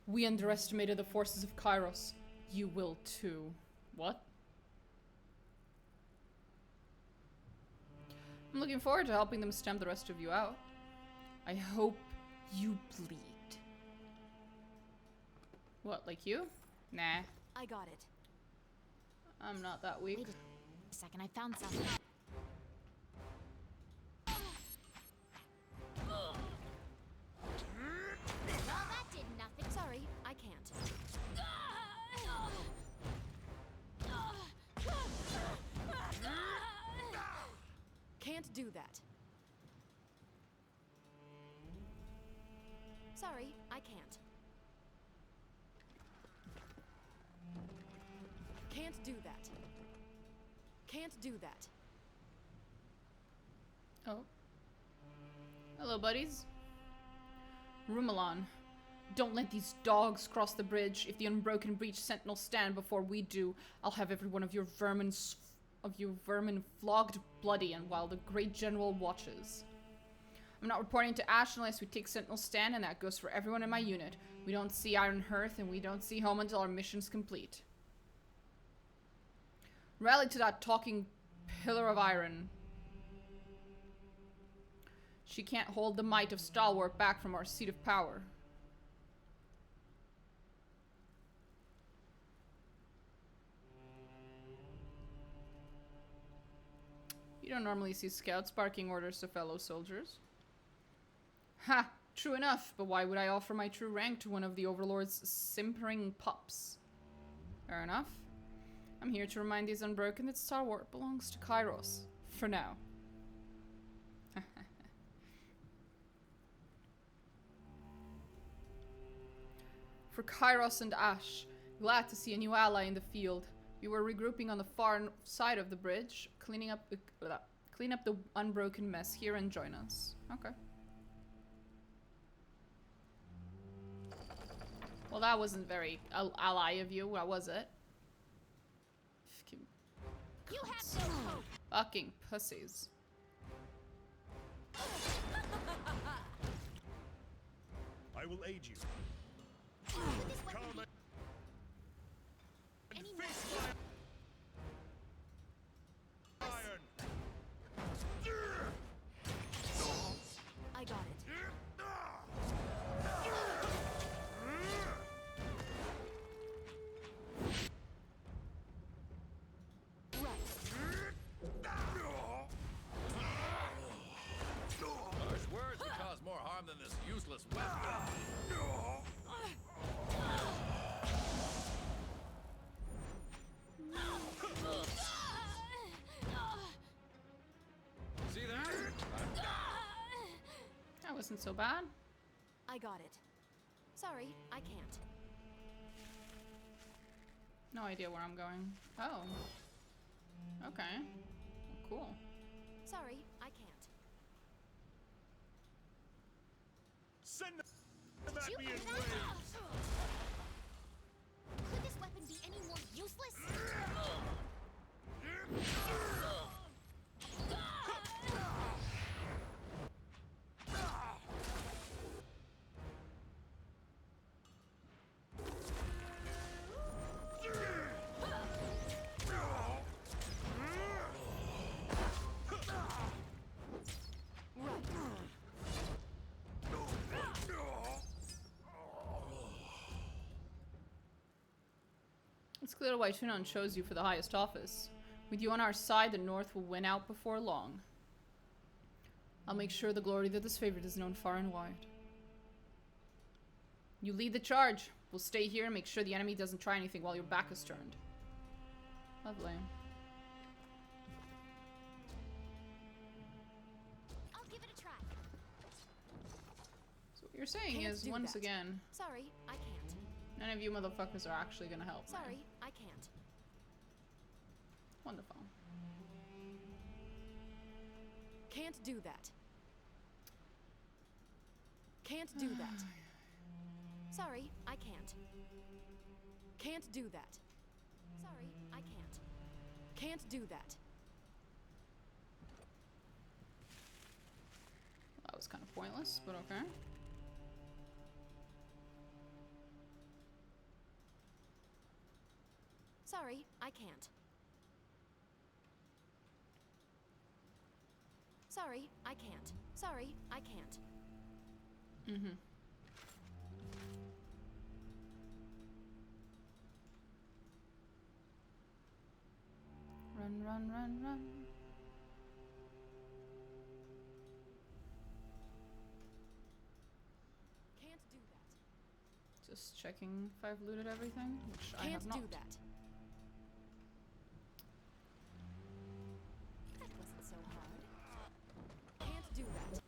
We underestimated the forces of Kairos. You will too. What? I'm looking forward to helping them stamp the rest of you out. I hope you bleed. What, like you? Nah. I got it. I'm not that weak. Wait a second, I found something. Well, that did nothing. Sorry, I can't. Can't do that. Sorry, I can't. Can't do that. Can't do that. Oh. Hello, buddies. Rumalon. Don't let these dogs cross the bridge. If the Unbroken Breach Sentinels stand before we do, I'll have every one of your vermin flogged bloody, and while the Great General watches. I'm not reporting to Ash unless we take Sentinel stand, and that goes for everyone in my unit. We don't see Iron Hearth, and we don't see home until our mission's complete. Rally to that talking pillar of iron. She can't hold the might of Stalwart back from our seat of power. You don't normally see scouts barking orders to fellow soldiers. Ha! True enough, but why would I offer my true rank to one of the Overlord's simpering pups? Fair enough. I'm here to remind these Unbroken that Stalwart belongs to Kairos. For now. For Kairos and Ash, glad to see a new ally in the field. We were regrouping on the far side of the bridge, clean up the unbroken mess here and join us. Okay. Well, that wasn't very ally of you, was it? You have no hope. Fucking pussies. I will aid you. Could this weapon Come be and any more face my iron. I got it. Harsh words can cause more harm than this useless weapon. See that? That wasn't so bad. I got it. Sorry, I can't. No idea where I'm going. Oh. Okay. Cool. Sorry, I can't. Send them Did you at me hear in that? waves. Could this weapon be any more useless? It's clear why Tunon chose you for the highest office. With you on our side, the North will win out before long. I'll make sure the glory that is favored is known far and wide. You lead the charge. We'll stay here and make sure the enemy doesn't try anything while your back is turned. Lovely. I'll give it a try. So what you're saying Can't is, do once that. again, Sorry, I can't. none of you motherfuckers are actually gonna help me. Sorry, I can't. Wonderful. Can't do that. Can't do that. Sorry, I can't. Can't do that. Sorry, I can't. Can't do that. That was kind of pointless, but okay. Sorry, I can't. Sorry, I can't. Sorry, I can't. Mm-hmm. Run, run, run, run. Can't do that. Just checking if I've looted everything, which I have Can't not. do that. That wasn't so hard. Can't do that.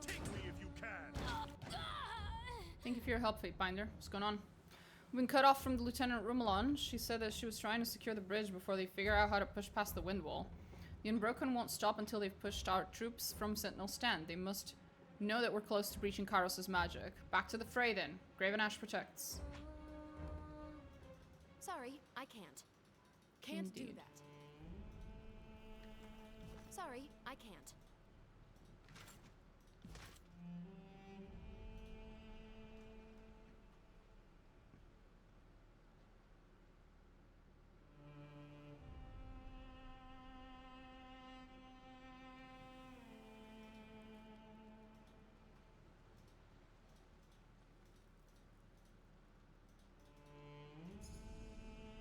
Take me if you can. Thank you for your help, Fatebinder. What's going on? We've been cut off from the Lieutenant Rumelon. She said that she was trying to secure the bridge before they figure out how to push past the wind wall. The Unbroken won't stop until they've pushed our troops from Sentinel Stand. They must Know that we're close to breaching Kairos' magic. Back to the fray then. Graven Ash protects. Sorry, I can't. Can't do Indeed. that. Sorry, I can't.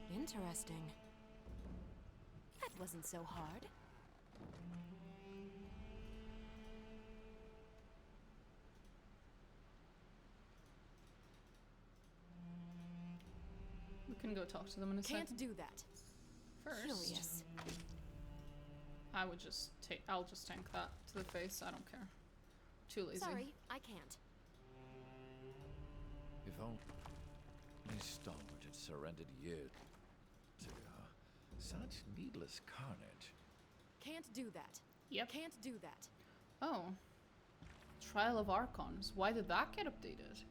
Interesting. That wasn't so hard. We can go talk to them in a Can't second. do that. First, Curious. I'll just tank that to the face. I don't care. Too lazy. Sorry, I can't. If only Stalwart had surrendered years ago. Such needless carnage. Can't do that. Yep. Can't do that. Oh. Trial of Archons. Why did that get updated?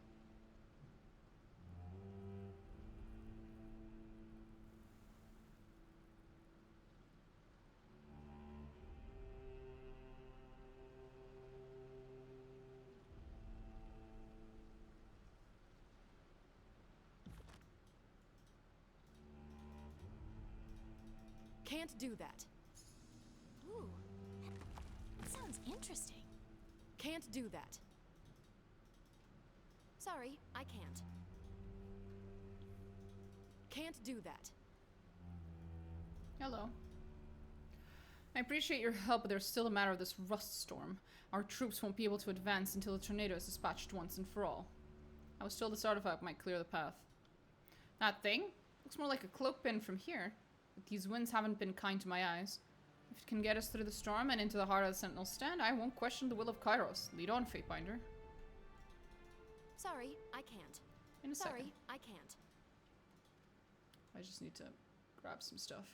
Can't do that. Ooh, that sounds interesting. Can't do that. Sorry, I can't. Can't do that. Hello. I appreciate your help, but there's still a matter of this rust storm. Our troops won't be able to advance until the tornado is dispatched once and for all. I was told this artifact might clear the path. That thing? Looks more like a cloak pin from here. But these winds haven't been kind to my eyes. If it can get us through the storm and into the heart of the Sentinel stand, I won't question the will of Kairos. Lead on, Fatebinder. Sorry, I can't. In a Sorry, second. I can't. I just need to grab some stuff.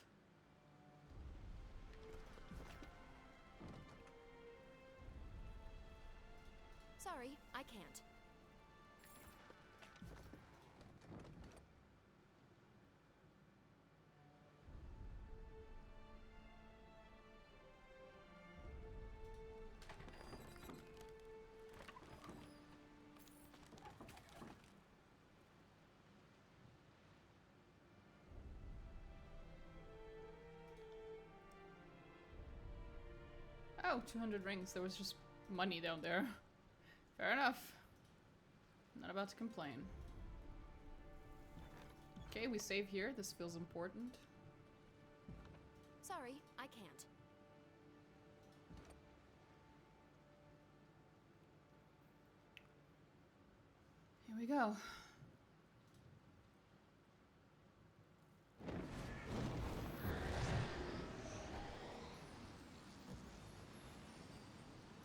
Sorry, I can't. Oh, 200 rings. There was just money down there. Fair enough. I'm not about to complain. Okay, we save here. This feels important. Sorry, I can't. Here we go.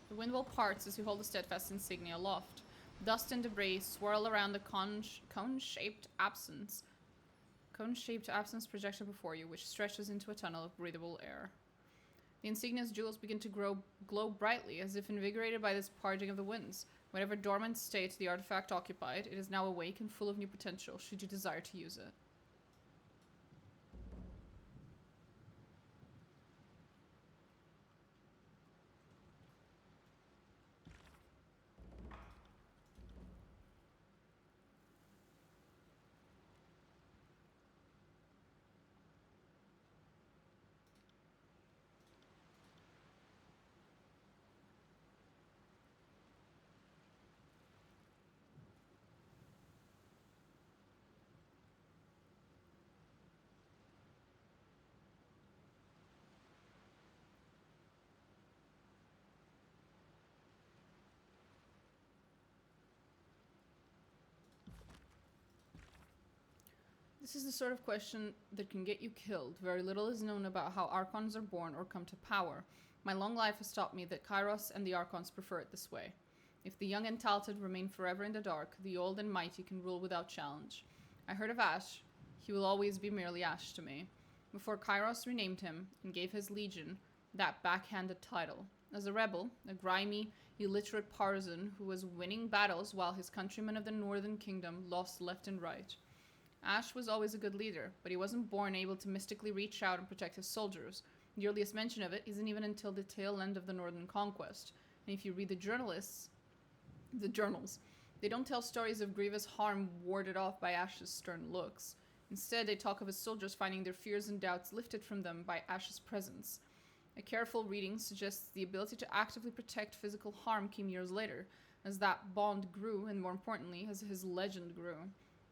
The wind will parts as you hold the steadfast insignia aloft. Dust and debris swirl around the cone-shaped absence. Cone-shaped absence projected before you, which stretches into a tunnel of breathable air. The insignia's jewels begin to glow brightly, as if invigorated by this parting of the winds. Whatever dormant state the artifact occupied, it is now awake and full of new potential, should you desire to use it. This is the sort of question that can get you killed. Very little is known about how Archons are born or come to power. My long life has taught me that Kairos and the Archons prefer it this way. If the young and talented remain forever in the dark, the old and mighty can rule without challenge. I heard of Ash. He will always be merely Ash to me. Before Kairos renamed him and gave his legion that backhanded title. As a rebel, a grimy, illiterate partisan who was winning battles while his countrymen of the Northern Kingdom lost left and right. Ash was always a good leader, but he wasn't born able to mystically reach out and protect his soldiers. The earliest mention of it isn't even until the tail end of the Northern Conquest. And if you read the journals, they don't tell stories of grievous harm warded off by Ash's stern looks. Instead, they talk of his soldiers finding their fears and doubts lifted from them by Ash's presence. A careful reading suggests the ability to actively protect physical harm came years later, as that bond grew, and more importantly, as his legend grew.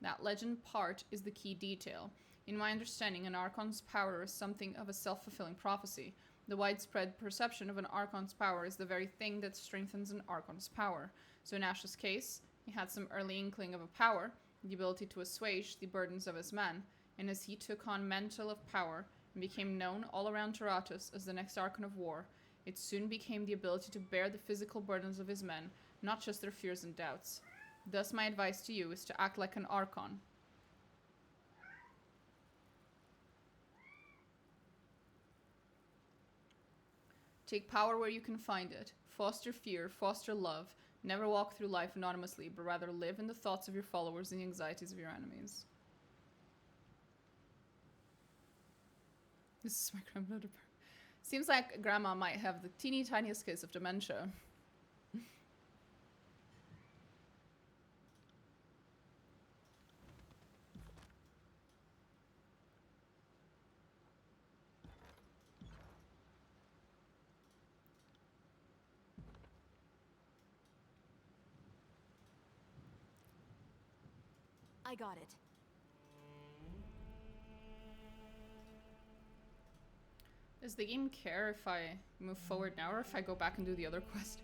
That legend part is the key detail. In my understanding, an Archon's power is something of a self-fulfilling prophecy. The widespread perception of an Archon's power is the very thing that strengthens an Archon's power. So in Ash's case, he had some early inkling of a power, the ability to assuage the burdens of his men, and as he took on mantle of power and became known all around Taratus as the next Archon of War, it soon became the ability to bear the physical burdens of his men, not just their fears and doubts. Thus my advice to you is to act like an Archon. Take power where you can find it. Foster fear, foster love. Never walk through life anonymously, but rather live in the thoughts of your followers and the anxieties of your enemies. This is my grandmother. Seems like Grandma might have the teeny tiniest case of dementia. I got it. Does the game care if I move forward now or if I go back and do the other quest?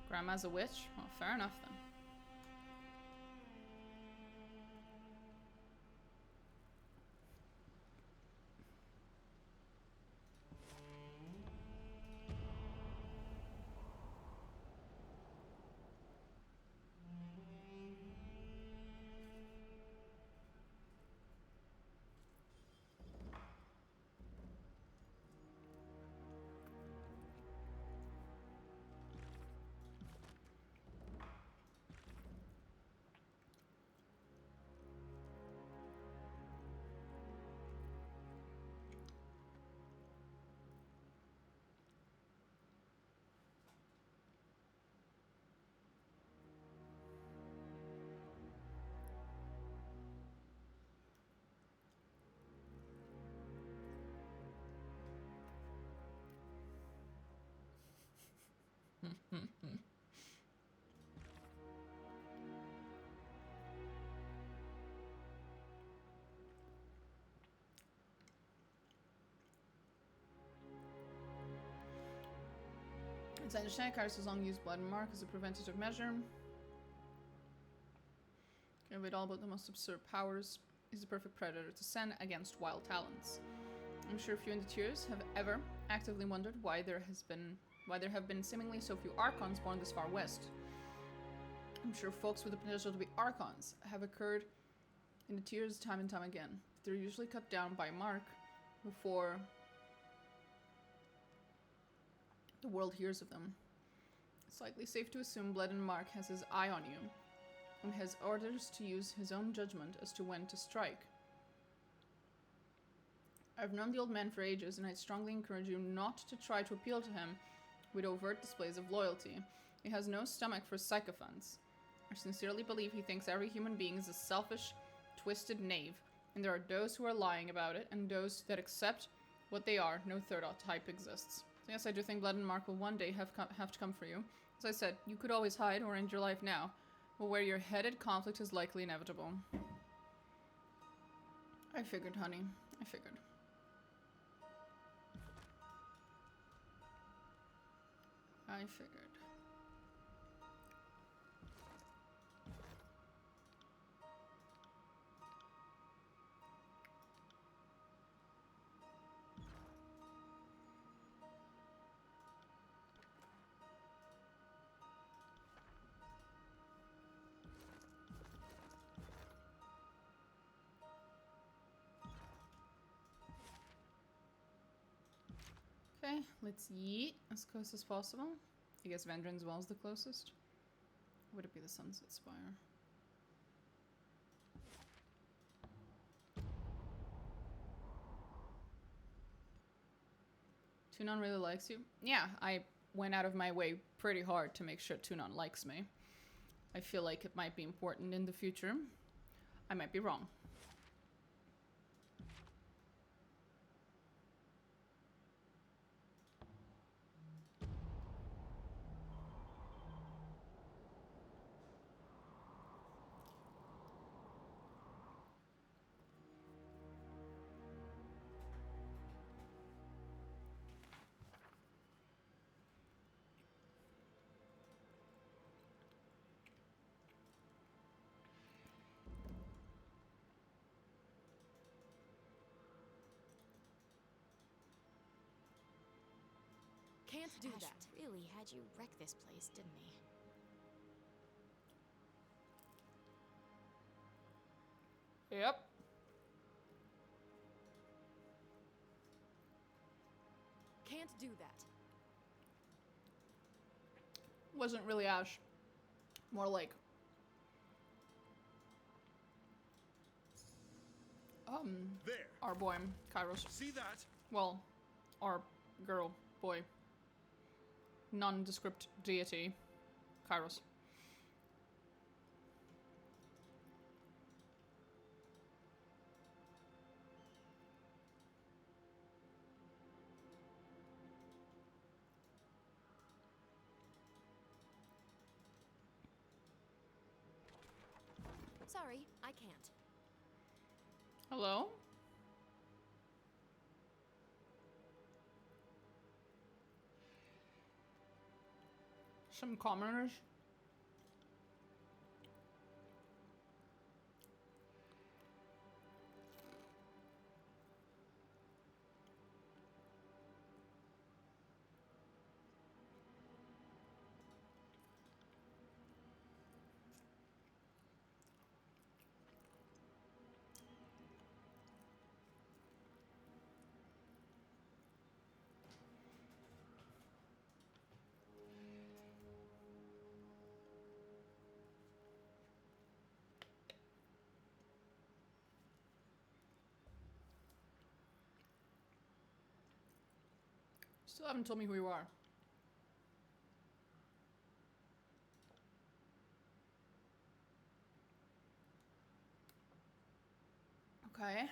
Grandma's a witch? Well, fair enough then. It's understanding Kairos' long used blood and mark as a preventative measure. Can read all about the most absurd powers. He's the perfect predator to send against wild talents. I'm sure few in the tiers have ever actively wondered why there have been seemingly so few Archons born this far west. I'm sure folks with the potential to be Archons have occurred in the tiers time and time again. They're usually cut down by Mark before the world hears of them. It's likely safe to assume Blood and Mark has his eye on you and has orders to use his own judgment as to when to strike. I've known the old man for ages, and I'd strongly encourage you not to try to appeal to him with overt displays of loyalty. He has no stomach for sycophants. I sincerely believe he thinks every human being is a selfish, twisted knave, and there are those who are lying about it, and those that accept what they are. No third type exists. So yes, I do think Blood and Mark will one day have to come for you. As I said, you could always hide or end your life now, but where you're headed, conflict is likely inevitable. I figured, honey. I figured. I figured. Okay, let's yeet as close as possible. I guess Vendron's Well is the closest. Would it be the Sunset Spire? Tunon really likes you? Yeah, I went out of my way pretty hard to make sure Tunon likes me. I feel like it might be important in the future. I might be wrong. Can't do Ash that. really had you wreck this place, didn't he? Yep. Can't do that. Wasn't really Ash. More like... There. our boy, Kairos. See that? Well, our girl, boy. Nondescript deity, Kairos. Sorry, I can't. Hello? Some commoners. Still haven't told me who you are. Okay.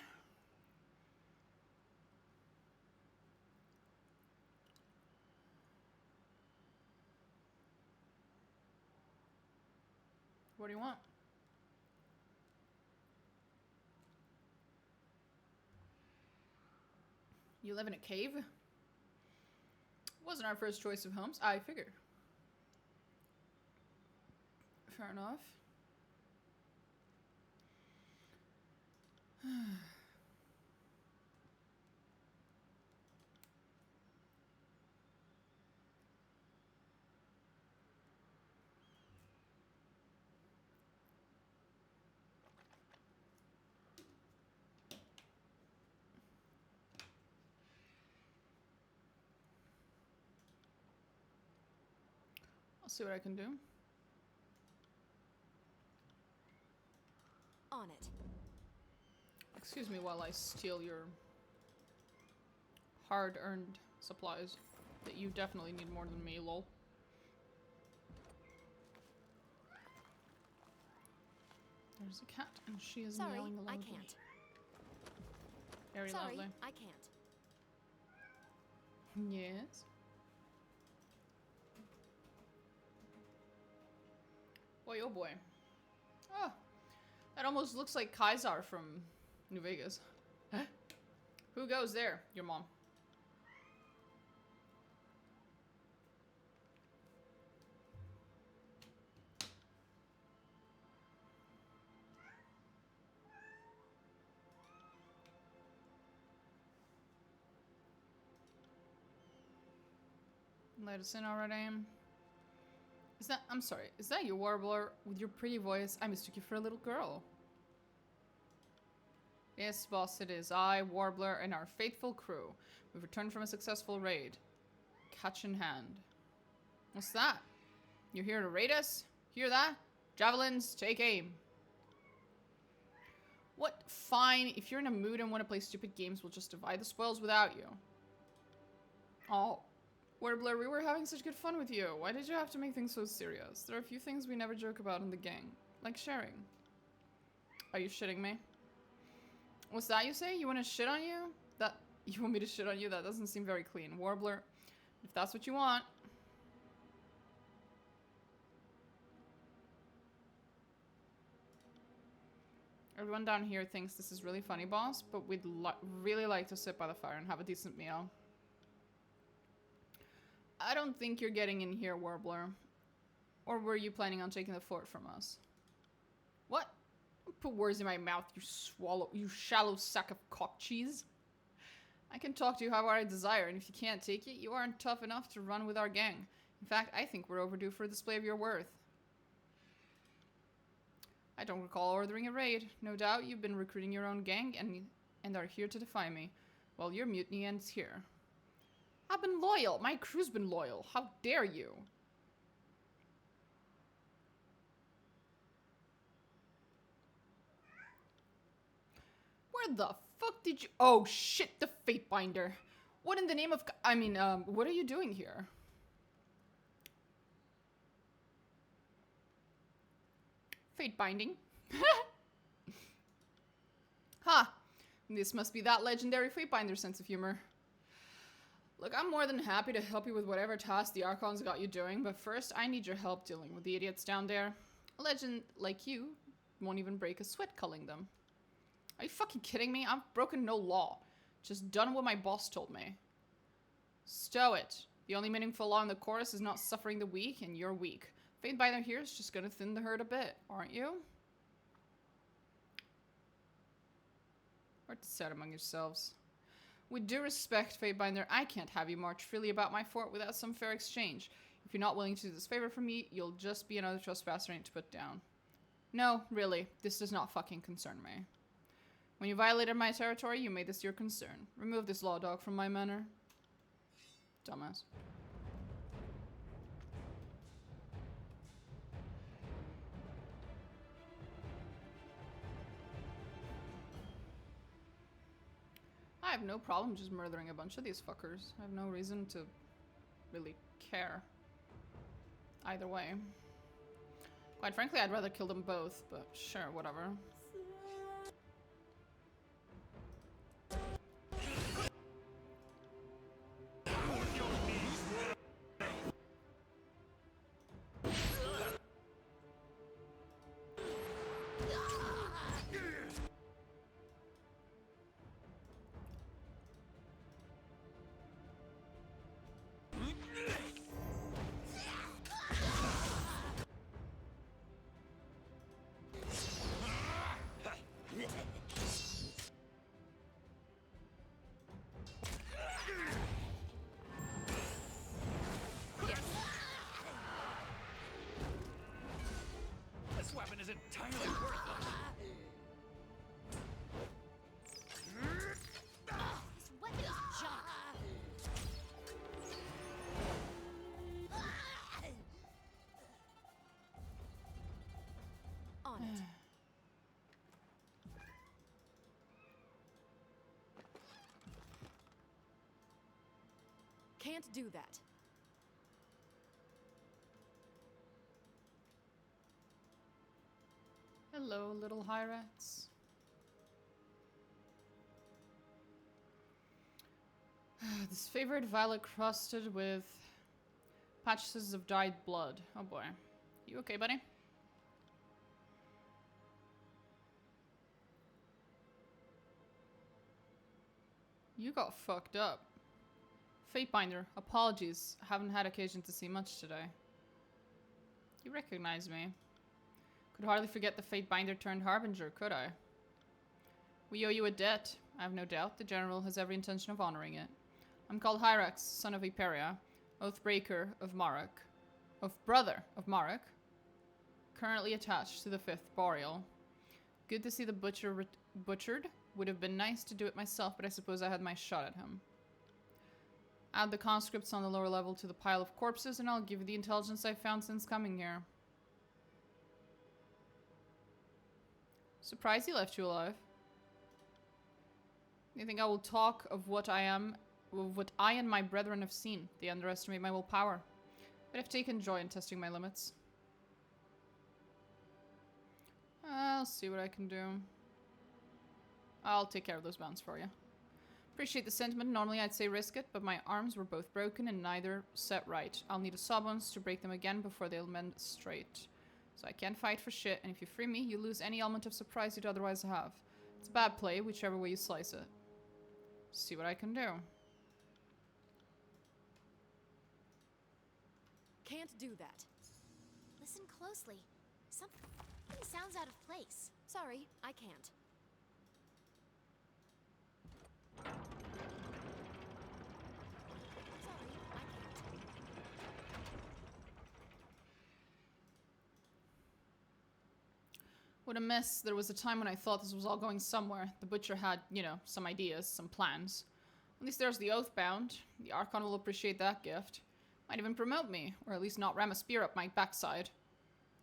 What do you want? You live in a cave? Wasn't our first choice of homes, I figure. Fair enough. I'll see what I can do. On it. Excuse me while I steal your hard-earned supplies that you definitely need more than me, lol. There's a cat and she is Sorry, meowing I loudly. can't. Very Sorry, loudly. I can't. Yes. Boy, oh boy. Oh, that almost looks like Kaisar from New Vegas. Huh? Who goes there? Your mom. Let us in already. Is that, I'm sorry, is that you, Warbler? With your pretty voice, I mistook you for a little girl. Yes, boss, it is. I, Warbler, and our faithful crew. We've returned from a successful raid. hatch in hand. What's that? You're here to raid us? Hear that? Javelins, take aim. What? Fine. If you're in a mood and want to play stupid games, we'll just divide the spoils without you. Oh. Warbler, we were having such good fun with you. Why did you have to make things so serious? There are a few things we never joke about in the gang. Like sharing. Are you shitting me? What's that you say? You want to shit on you? You want me to shit on you? That doesn't seem very clean. Warbler, if that's what you want. Everyone down here thinks this is really funny, boss, but we'd really like to sit by the fire and have a decent meal. I don't think you're getting in here, Warbler. Or were you planning on taking the fort from us? What? Don't put words in my mouth, you shallow sack of cock cheese. I can talk to you however I desire, and if you can't take it, you aren't tough enough to run with our gang. In fact, I think we're overdue for a display of your worth. I don't recall ordering a raid. No doubt you've been recruiting your own gang and are here to defy me. Well, your mutiny ends here. I've been loyal. My crew's been loyal. How dare you? Where the fuck did you... Oh, shit, the Fatebinder. What in the name of... what are you doing here? Fate binding. Ha! This must be that legendary Fatebinder sense of humor. Look, I'm more than happy to help you with whatever task the Archons got you doing, but first I need your help dealing with the idiots down there. A legend like you won't even break a sweat culling them. Are you fucking kidding me? I've broken no law. Just done what my boss told me. Stow it. The only meaningful law in the chorus is not suffering the weak, and you're weak. Fatebinder here is just gonna thin the herd a bit, aren't you? Or decide among yourselves. With due respect, Fatebinder, I can't have you march freely about my fort without some fair exchange. If you're not willing to do this favor for me, you'll just be another trespasser I need to put down. No, really, this does not fucking concern me. When you violated my territory, you made this your concern. Remove this law dog from my manor. Dumbass. I have no problem just murdering a bunch of these fuckers. I have no reason to really care. Either way. Quite frankly, I'd rather kill them both, but sure, whatever. This weapon is entirely worthless. This weapon is junk. On it. Can't do that. Hello, little Hyrax. This favorite violet crusted with patches of dyed blood. Oh boy. You okay, buddy? You got fucked up. Fatebinder, apologies. I haven't had occasion to see much today. You recognize me. Could hardly forget the Fatebinder turned Harbinger, could I? We owe you a debt. I have no doubt the General has every intention of honoring it. I'm called Hyrax, son of Hyperia, Oathbreaker of Marek. Brother of Marek. Currently attached to the 5th Boreal. Good to see the butcher butchered. Would have been nice to do it myself, but I suppose I had my shot at him. Add the conscripts on the lower level to the pile of corpses, and I'll give you the intelligence I've found since coming here. Surprised he left you alive. You think I will talk of what I am, of what I and my brethren have seen? They underestimate my willpower. But I've taken joy in testing my limits. I'll see what I can do. I'll take care of those bounds for you. Appreciate the sentiment. Normally I'd say risk it, but my arms were both broken and neither set right. I'll need a sawbones to break them again before they'll mend straight. So I can't fight for shit, and if you free me, you lose any element of surprise you'd otherwise have. It's a bad play, whichever way you slice it. See what I can do. Can't do that. Listen closely. Something sounds out of place. Sorry, I can't. Sorry, I can't. What a mess. There was a time when I thought this was all going somewhere. The butcher had, you know, some ideas, some plans. At least there's the Oathbound. The Archon will appreciate that gift. Might even promote me, or at least not ram a spear up my backside.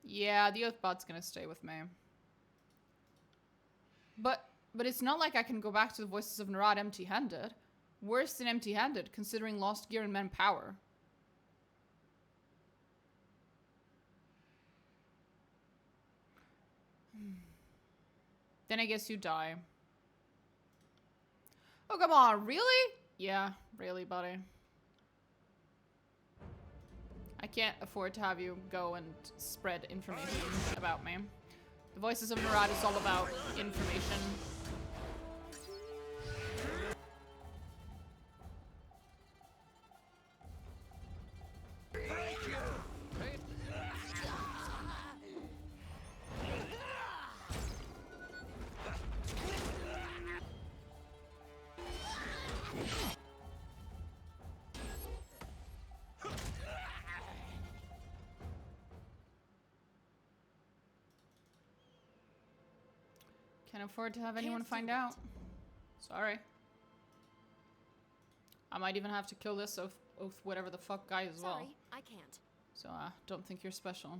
Yeah, the Oathbound's gonna stay with me. But it's not like I can go back to the Voices of Narad empty-handed. Worse than empty-handed, considering lost gear and manpower. Then I guess you die. Oh, come on, really? Yeah, really, buddy. I can't afford to have you go and spread information about me. The Voices of Narad is all about information. Can't afford to have anyone find out. Sorry. I might even have to kill this oath whatever the fuck guy as well. Sorry, I can't. So, don't think you're special.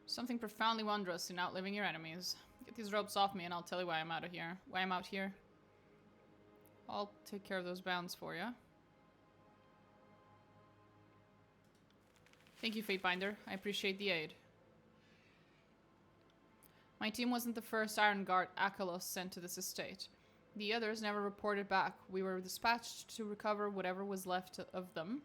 Something profoundly wondrous in outliving your enemies. Get these ropes off me and I'll tell you why I'm out of here. Why I'm out here. I'll take care of those bounds for you. Thank you, Fatebinder. I appreciate the aid. My team wasn't the first Iron Guard Akalos sent to this estate. The others never reported back. We were dispatched to recover whatever was left of them,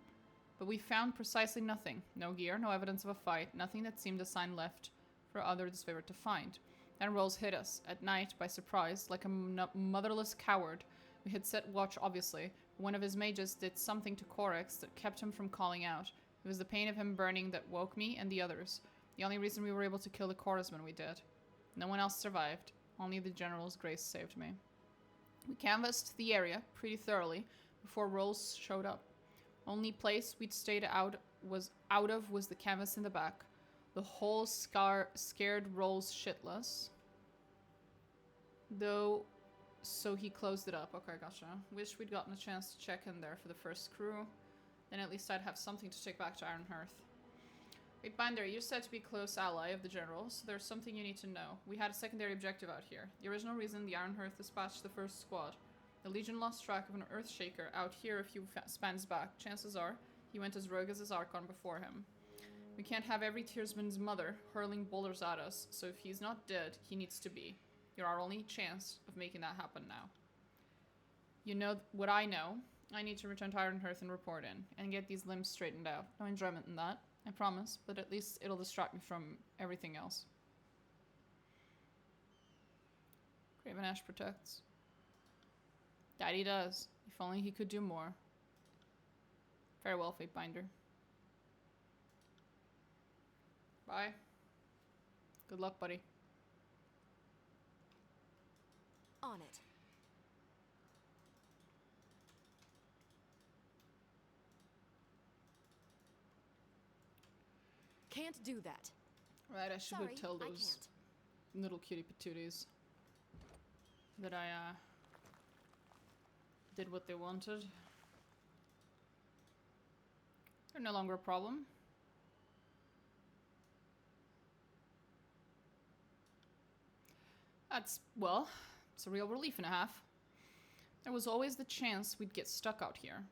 but we found precisely nothing. No gear, no evidence of a fight, nothing that seemed a sign left for other disfavored to find. Then Rolls hit us, at night, by surprise, like a motherless coward. We had set watch, obviously, but one of his mages did something to Corex that kept him from calling out. It was the pain of him burning that woke me and the others. The only reason we were able to kill the Chorusman we did. No one else survived. Only the General's grace saved me. We canvassed the area pretty thoroughly before Rolls showed up. Only place we'd stayed out of was the canvas in the back. The whole scared Rolls shitless. Though, so he closed it up. Okay, gotcha. Wish we'd gotten a chance to check in there for the first crew. Then at least I'd have something to take back to Ironhearth. Wait, Binder, you're said to be a close ally of the General, so there's something you need to know. We had a secondary objective out here. The original reason the Ironhearth dispatched the first squad. The Legion lost track of an Earthshaker out here a few spans back. Chances are, he went as rogue as his Archon before him. We can't have every Tearsman's mother hurling boulders at us, so if he's not dead, he needs to be. You're our only chance of making that happen now. You know what I know. I need to return to Ironhearth and report in, and get these limbs straightened out. No enjoyment in that, I promise, but at least it'll distract me from everything else. Graven Ash protects. Daddy does. If only he could do more. Farewell, Fatebinder. Bye. Good luck, buddy. On it. Can't do that. Right, I should go Sorry, tell I those can't. little cutie patooties that I did what they wanted. They're no longer a problem. That's, well, it's a real relief and a half. There was always the chance we'd get stuck out here.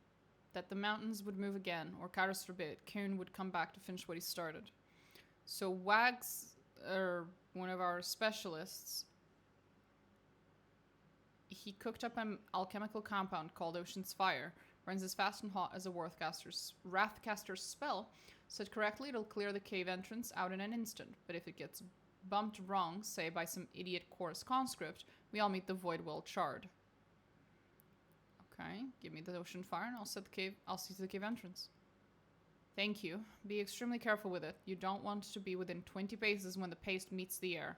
That the mountains would move again, or Kairos forbid, Kieran would come back to finish what he started. So Wags, one of our specialists, he cooked up an alchemical compound called Ocean's Fire. Burns as fast and hot as a Wrathcaster's spell. Said correctly, it'll clear the cave entrance out in an instant. But if it gets bumped wrong, say by some idiot chorus conscript, we all meet the void well charred. Okay, give me the Ocean Fire and I'll see to the cave entrance. Thank you. Be extremely careful with it. You don't want to be within 20 paces when the paste meets the air.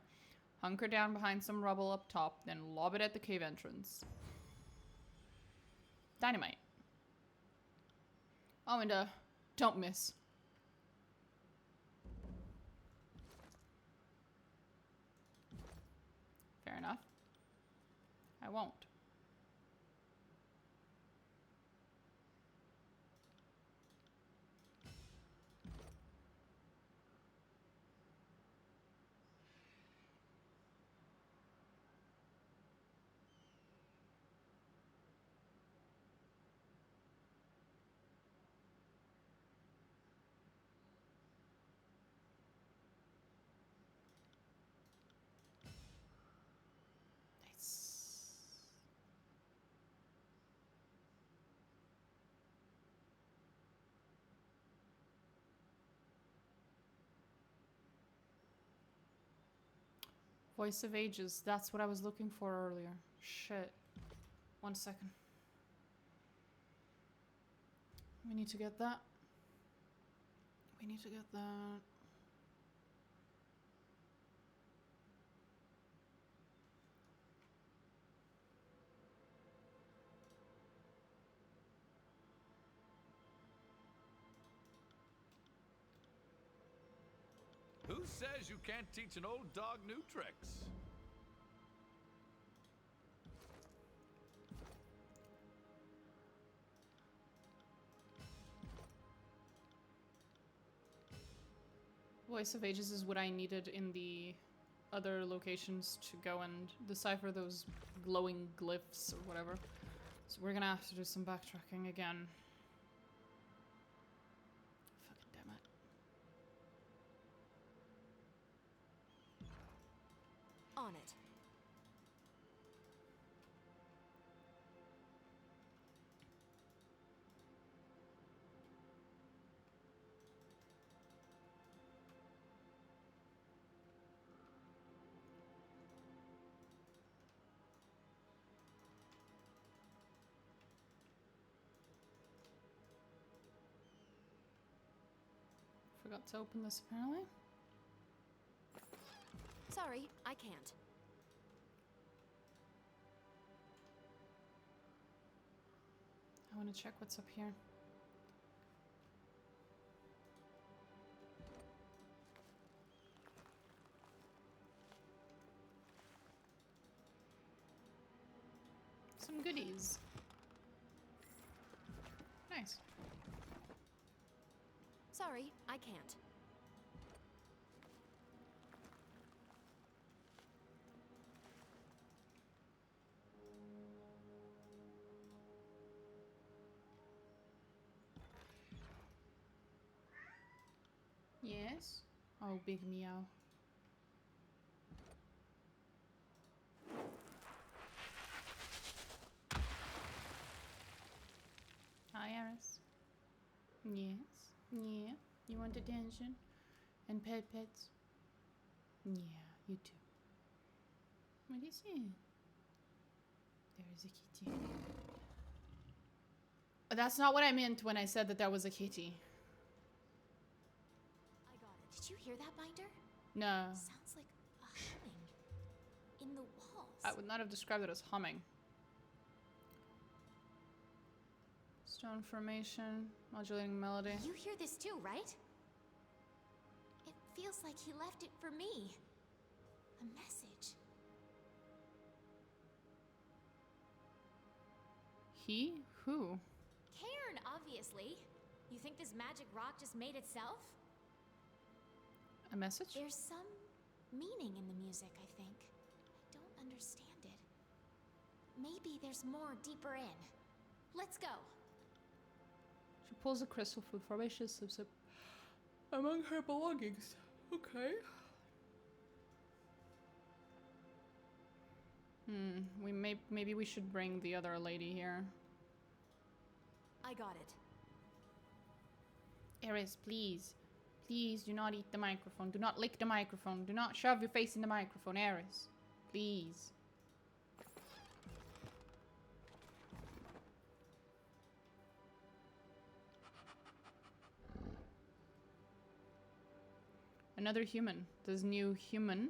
Hunker down behind some rubble up top, then lob it at the cave entrance. Dynamite. Oh, and don't miss. Fair enough. I won't. Voice of Ages. That's what I was looking for earlier. Shit. 1 second. We need to get that. We need to get that. Who says you can't teach an old dog new tricks? Voice of Ages is what I needed in the other locations to go and decipher those glowing glyphs or whatever. So we're gonna have to do some backtracking again. Fucking damn it. On it. Forgot to open this apparently. Sorry, I can't. I want to check what's up here. Some goodies. Nice. Sorry, I can't. Yes. Oh, big meow. Hi, Aris. Yes. Yeah. You want attention? And pets? Yeah, you too. What is it? There is a kitty. That's not what I meant when I said that was a kitty. I got it. Did you hear that, Binder? No. Sounds like a humming in the walls. I would not have described it as humming. Stone formation, modulating melody. You hear this too, right? It feels like he left it for me. A message. He? Who? Cairn, obviously. You think this magic rock just made itself? A message? There's some meaning in the music, I think. I don't understand it. Maybe there's more deeper in. Let's go. She pulls a crystal from the formation sip among her belongings. Okay. Maybe we should bring the other lady here. I got it. Eris, please. Please do not eat the microphone. Do not lick the microphone. Do not shove your face in the microphone, Eris. Please. Another human. Does new human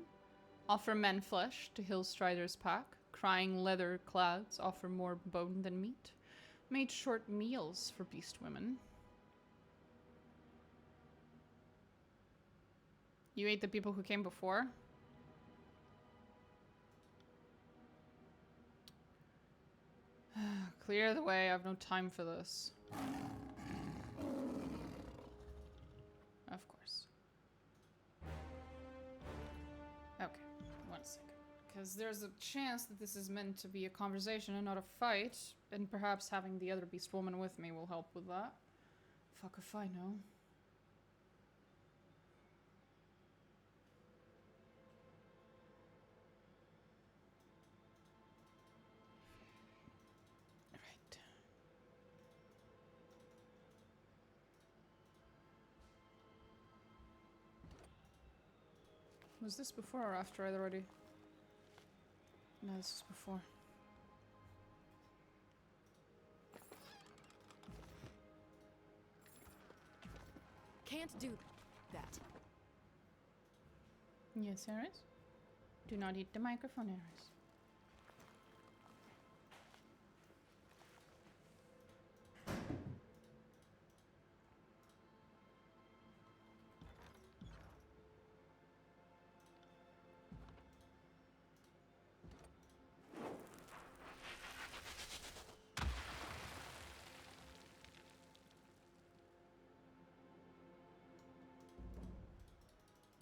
offer men flesh to Hillstrider's pack? Crying leather clouds offer more bone than meat. Made short meals for beast women. You ate the people who came before? Clear the way, I have no time for this. Of course. Okay, one second. Because there's a chance that this is meant to be a conversation and not a fight, and perhaps having the other beast woman with me will help with that. Fuck if I know. Right. Was this before or after I'd already? No, this is before. Can't do that. Yes, Eris? Do not eat the microphone, Eris.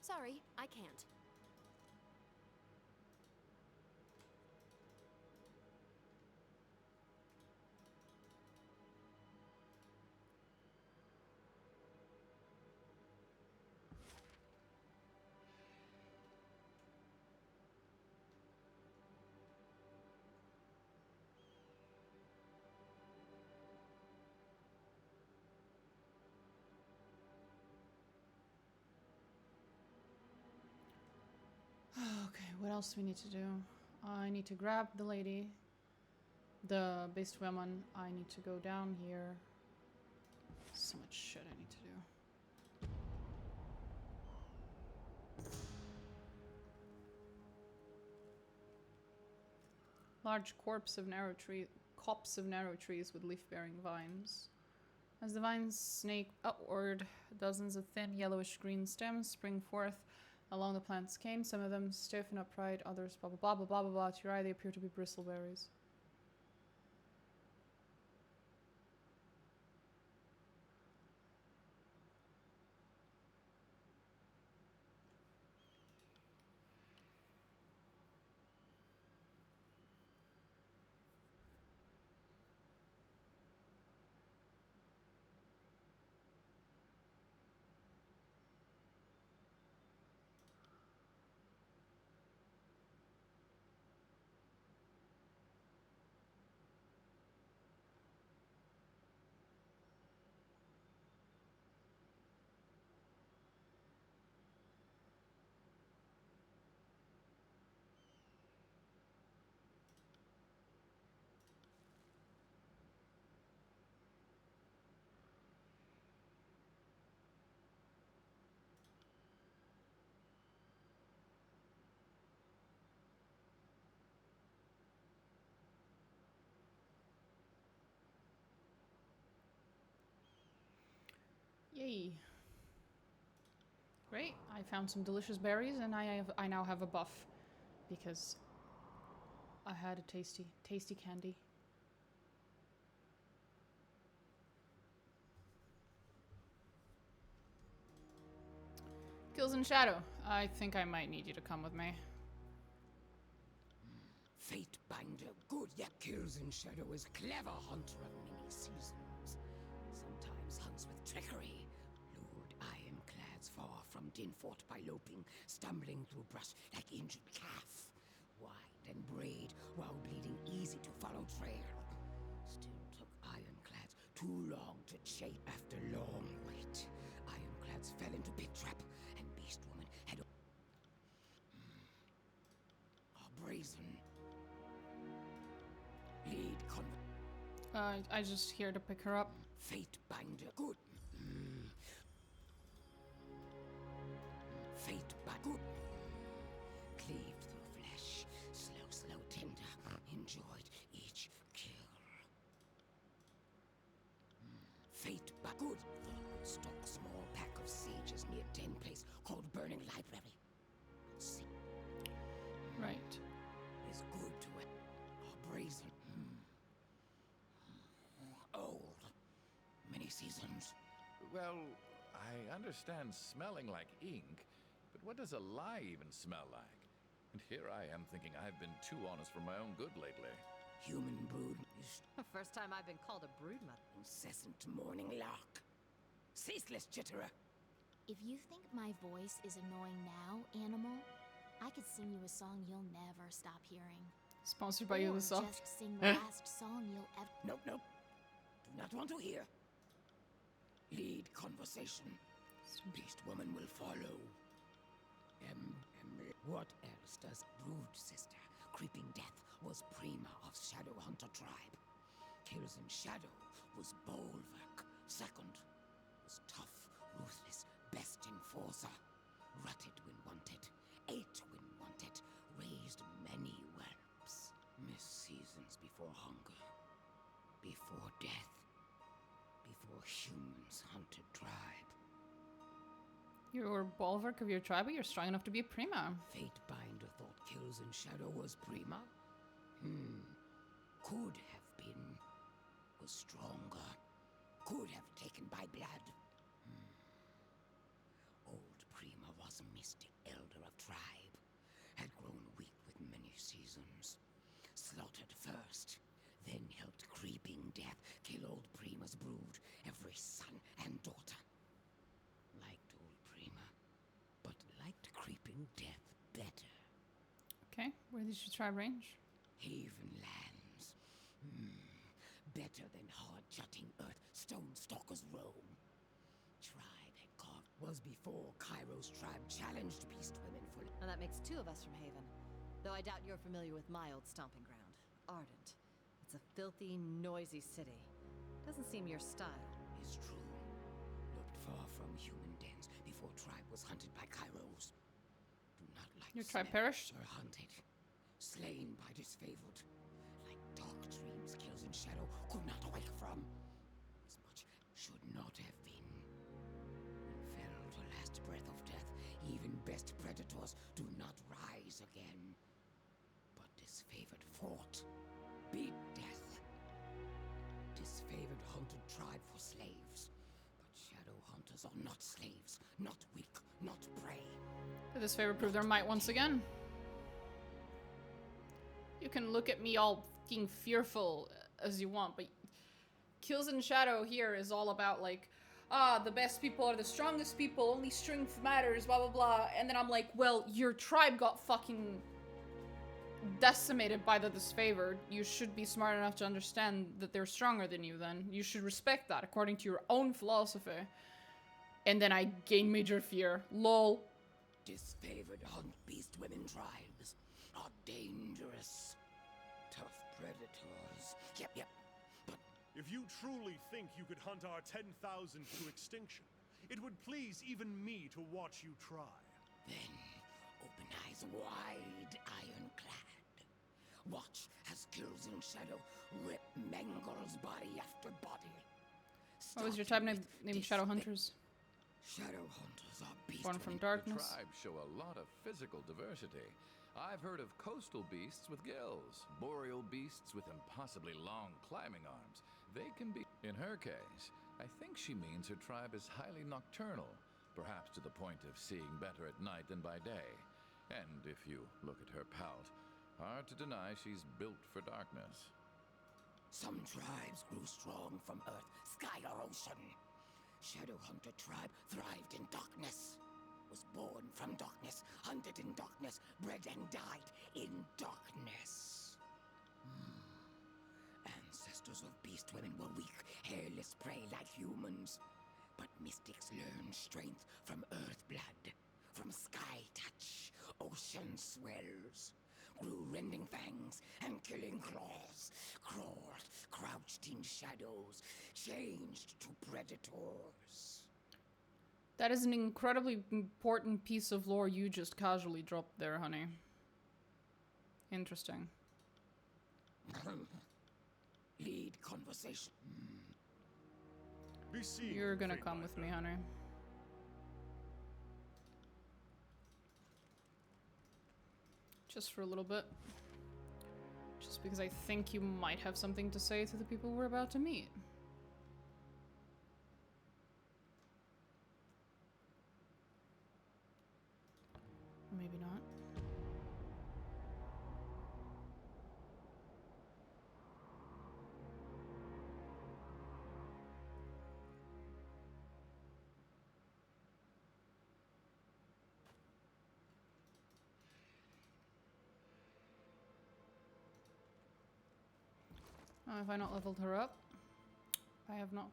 Sorry, I can't. Okay, what else do we need to do? I need to grab the lady, the beast woman. I need to go down here. So much shit I need to do. Large copse of narrow trees with leaf-bearing vines. As the vines snake upward, dozens of thin yellowish green stems spring forth along the plant's cane. Some of them stiff and upright, others blah blah blah blah blah blah blah. To your eye, they appear to be bristleberries. Yay. Great, I found some delicious berries and I now have a buff because I had a tasty candy. Kills in Shadow. I think I might need you to come with me. Fate Binder, good yet kills in shadow, is clever hunter of many seasons. Sometimes hunts with trickery, lured ironclads far from Dinfort by loping, stumbling through brush like injured calf. Wide and braid, while bleeding easy to follow trail. Still took ironclads too long to chase after long wait. Ironclads fell into pit trap, and Beast Woman had a brazen lead I just here to pick her up. Fate Binder, good. Fate Binder, good. Cleaved through flesh, slow, tender. Enjoyed each kill. Fate Binder, good. Stock small pack of sages near den place called Burning Library. See, Right. is good to it. Brazen. Old. Many seasons. Well, I understand smelling like ink, but what does a lie even smell like? And here I am thinking I've been too honest for my own good lately. Human brood is The first time I've been called a broodmother. incessant morning lark. Ceaseless chitterer. If you think my voice is annoying now, animal, I could sing you a song you'll never stop hearing. Sponsored by Or Ubisoft. just sing the last song you'll ever. Nope. Do not want to hear. Lead conversation. Beast Woman will follow. What else does Brood Sister? Creeping Death was Prima of Shadow Hunter tribe. Kills in Shadow was Bulwark. Second was tough, ruthless, best enforcer. Rutted when wanted, ate when wanted, raised many whelps. Missed seasons before hunger, before death, before humans hunted tribe. You're bulwark of your tribe, but you're strong enough to be a prima. Fate Binder thought Kills in Shadow was Prima. Could have been. Was stronger. Could have taken by blood. Old Prima was a mystic elder of tribe. Had grown weak with many seasons. Slaughtered first, then helped Creeping Death kill old Prima's brood, every son and daughter. Liked old Prima, but liked Creeping Death better. Okay, where did your tribe range? Haven lands. Better than hard jutting earth stone stalkers roam. Tribe had carved was before Cairo's tribe challenged beast women for. Now that makes two of us from Haven. Though I doubt you're familiar with my old stomping ground, Ardent. It's a filthy, noisy city. Doesn't seem your style. Is true. Looked far from human dens before tribe was hunted by Cairos. Do not like Your tribe smell perished? or hunted. Slain by disfavored. Like dark dreams Kills in Shadow could not awake from. As much should not have been. When fell to last breath of death, even best predators do not rise again. But disfavored fought. Beat death. Disfavored hunted tribe for slaves. But shadow hunters are not slaves, not weak, not prey. Did this favor prove their might once again? You can look at me all fucking fearful as you want, but Kills in Shadow here is all about like, the best people are the strongest people, only strength matters, blah blah blah. And then I'm like, well, your tribe got fucking decimated by the disfavored. You should be smart enough to understand that they're stronger than you then. You should respect that according to your own philosophy. And then I gain major fear. LOL. Disfavored hunt beast women tribes are dangerous. Tough predators. Yep. But If you truly think you could hunt our 10,000 to extinction, it would please even me to watch you try. then, open eyes wide, ironclad. Watch as Kills in Shadow rip Mangle's body after body. What was your tribe Starting named with Shadow disfa- Hunters? Shadow Hunters are beast Born from women. The darkness. tribes show a lot of physical diversity. I've heard of coastal beasts with gills, boreal beasts with impossibly long climbing arms. They can be... In her case, I think she means her tribe is highly nocturnal, perhaps to the point of seeing better at night than by day. And if you look at her pout, hard to deny she's built for darkness. Some tribes grew strong from earth, sky, or ocean. Shadowhunter tribe thrived in darkness. Was born from darkness, hunted in darkness, bred and died in darkness. Ancestors of beast women were weak, hairless prey like humans. But mystics learned strength from earth blood, from sky touch, ocean swells. Grew rending fangs and killing claws. Crawled, crouched in shadows, changed to predators. That is an incredibly important piece of lore you just casually dropped there, honey. Interesting. Lead conversation. Be seen, You're gonna Fate come with me, Minder. honey. Just for a little bit. Just because I think you might have something to say to the people we're about to meet. Maybe not. Have I not leveled her up? I have not.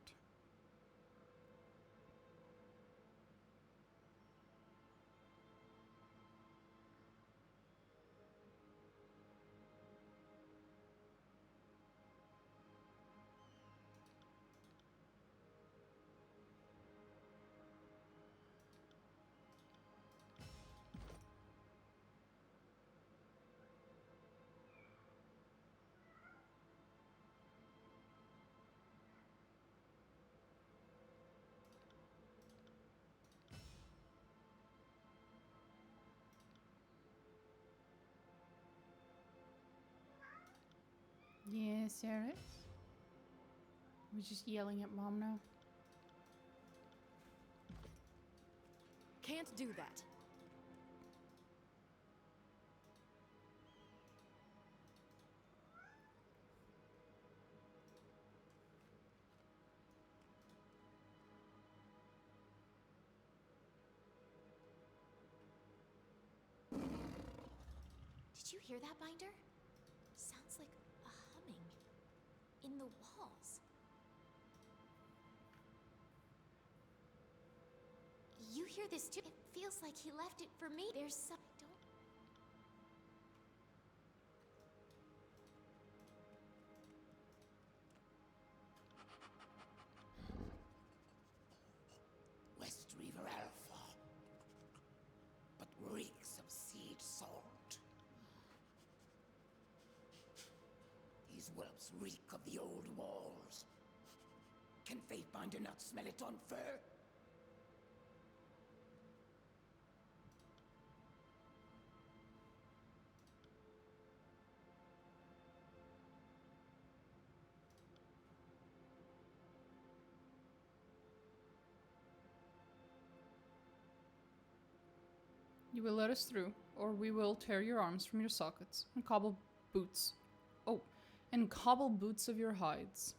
Yes, Sarah. We're just yelling at mom now. Can't do that. Did you hear that, Binder? Sounds like a humming in the walls. You hear this too? It feels like he left it for me. There's some... don't... West River Alpha. But reeks of seed salt. These whelps reek of the old walls. Can Fatebinder not smell it on fur? You will let us through, or we will tear your arms from your sockets and cobble boots. Oh, and cobble boots of your hides.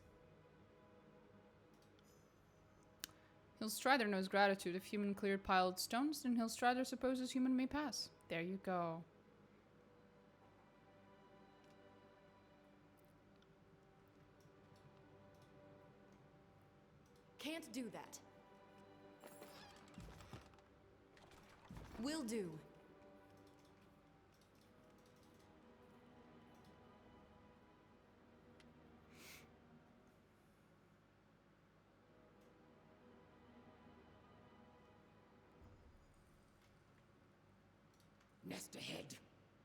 Hillstrider knows gratitude. If human cleared piled stones, then Hillstrider supposes human may pass. There you go. Can't do that. Will do. Nest ahead,